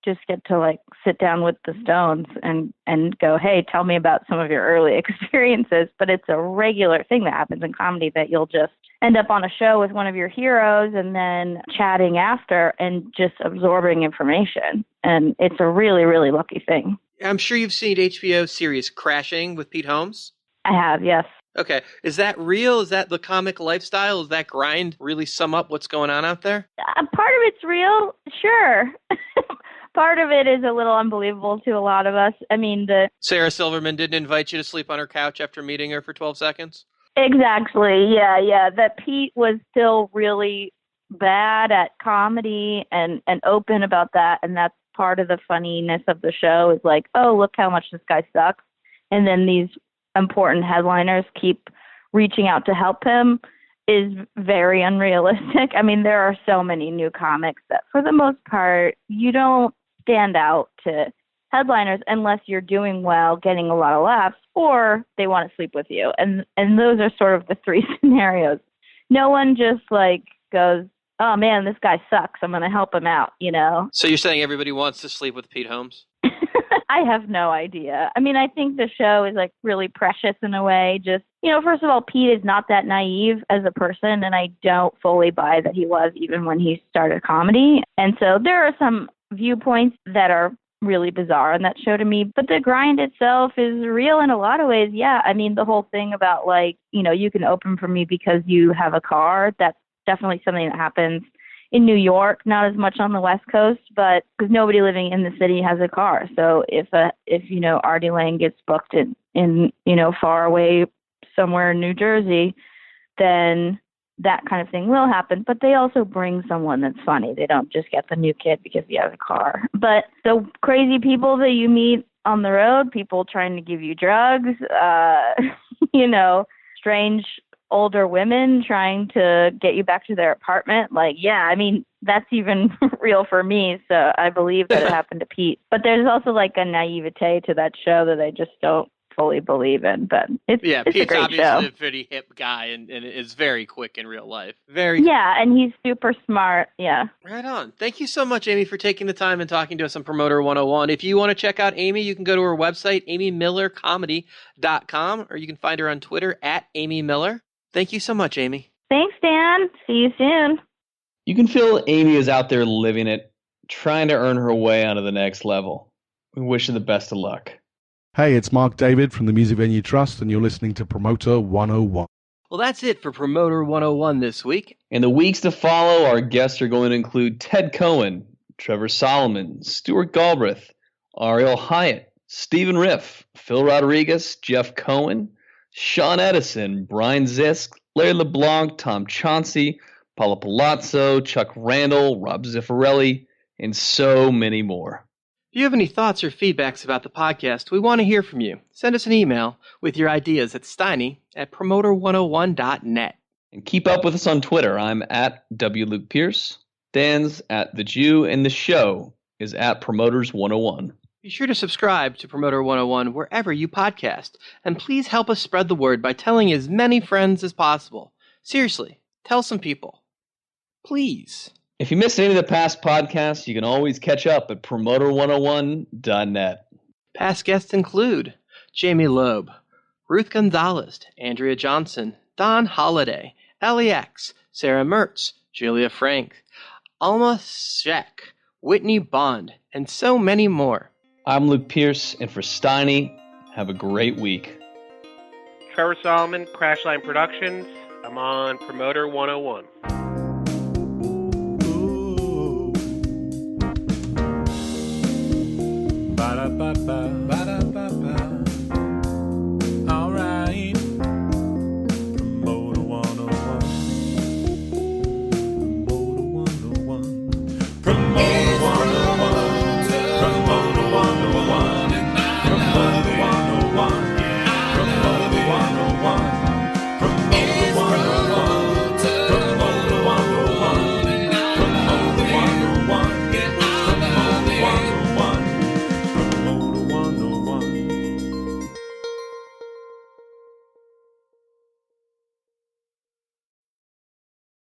S22: just get to like sit down with the Stones and go, hey, tell me about some of your early experiences. But it's a regular thing that happens in comedy that you'll just end up on a show with one of your heroes and then chatting after and just absorbing information. And it's a really, really lucky thing.
S14: I'm sure you've seen HBO series Crashing with Pete Holmes.
S22: I have, yes.
S14: Okay. Is that real? Is that the comic lifestyle? Is that grind really sum up what's going on out there?
S22: Part of it's real, sure. Part of it is a little unbelievable to a lot of us. I mean,
S14: Sarah Silverman didn't invite you to sleep on her couch after meeting her for 12 seconds?
S22: Exactly. Yeah. That Pete was still really bad at comedy and open about that. And that's part of the funniness of the show is like, oh, look how much this guy sucks. And then these important headliners keep reaching out to help him is very unrealistic. I mean, there are so many new comics that for the most part, you don't stand out to headliners unless you're doing well, getting a lot of laughs, or they want to sleep with you. And those are sort of the three scenarios. No one just like goes, oh man, this guy sucks, I'm going to help him out, you know?
S14: So you're saying everybody wants to sleep with Pete Holmes?
S22: I have no idea. I mean, I think the show is like really precious in a way. Just, you know, first of all, Pete is not that naive as a person, and I don't fully buy that he was even when he started comedy. And so there are some viewpoints that are really bizarre on that show to me, but the grind itself is real in a lot of ways. Yeah. I mean, the whole thing about like, you know, you can open for me because you have a car, that's definitely something that happens in New York, not as much on the West Coast, but because nobody living in the city has a car. So if you know, Artie Lang gets booked in you know, far away somewhere in New Jersey, then that kind of thing will happen. But they also bring someone that's funny. They don't just get the new kid because he has a car. But the crazy people that you meet on the road, people trying to give you drugs, you know, strange older women trying to get you back to their apartment. Like, yeah, I mean, that's even real for me. So I believe that it happened to Pete. But there's also like a naivete to that show that I just don't fully believe in. But it's
S14: Pete's
S22: a great
S14: obviously
S22: show.
S14: a pretty hip guy and is very quick in real life.
S22: Yeah, and he's super smart. Yeah.
S14: Right on. Thank you so much, Amy, for taking the time and talking to us on Promoter 101. If you want to check out Amy, you can go to her website, amymillercomedy.com, or you can find her on Twitter at Amy Miller. Thank you so much, Amy.
S22: Thanks, Dan. See you soon.
S15: You can feel Amy is out there living it, trying to earn her way onto the next level. We wish her the best of luck.
S6: Hey, it's Mark David from the Music Venue Trust, and you're listening to Promoter 101.
S14: Well, that's it for Promoter 101 this week.
S15: In the weeks to follow, our guests are going to include Ted Cohen, Trevor Solomon, Stuart Galbraith, Ariel Hyatt, Stephen Riff, Phil Rodriguez, Jeff Cohen, Sean Edison, Brian Zisk, Larry LeBlanc, Tom Chauncey, Paula Palazzo, Chuck Randall, Rob Ziffarelli, and so many more.
S14: If you have any thoughts or feedbacks about the podcast, we want to hear from you. Send us an email with your ideas at steiny@promoter101.net.
S15: And keep up with us on Twitter. I'm at WLukePierce. Dan's at The Jew, and the show is at Promoters101.
S14: Be sure to subscribe to Promoter 101 wherever you podcast, and please help us spread the word by telling as many friends as possible. Seriously, tell some people. Please.
S15: If you missed any of the past podcasts, you can always catch up at Promoter101.net.
S14: Past guests include Jamie Loeb, Ruth Gonzalez, Andrea Johnson, Don Holliday, Ellie X, Sarah Mertz, Julia Frank, Alma Sheck, Whitney Bond, and so many more.
S15: I'm Luke Pierce, and for Steiny, have a great week.
S2: Trevor Solomon, Crashline Productions. I'm on Promoter 101.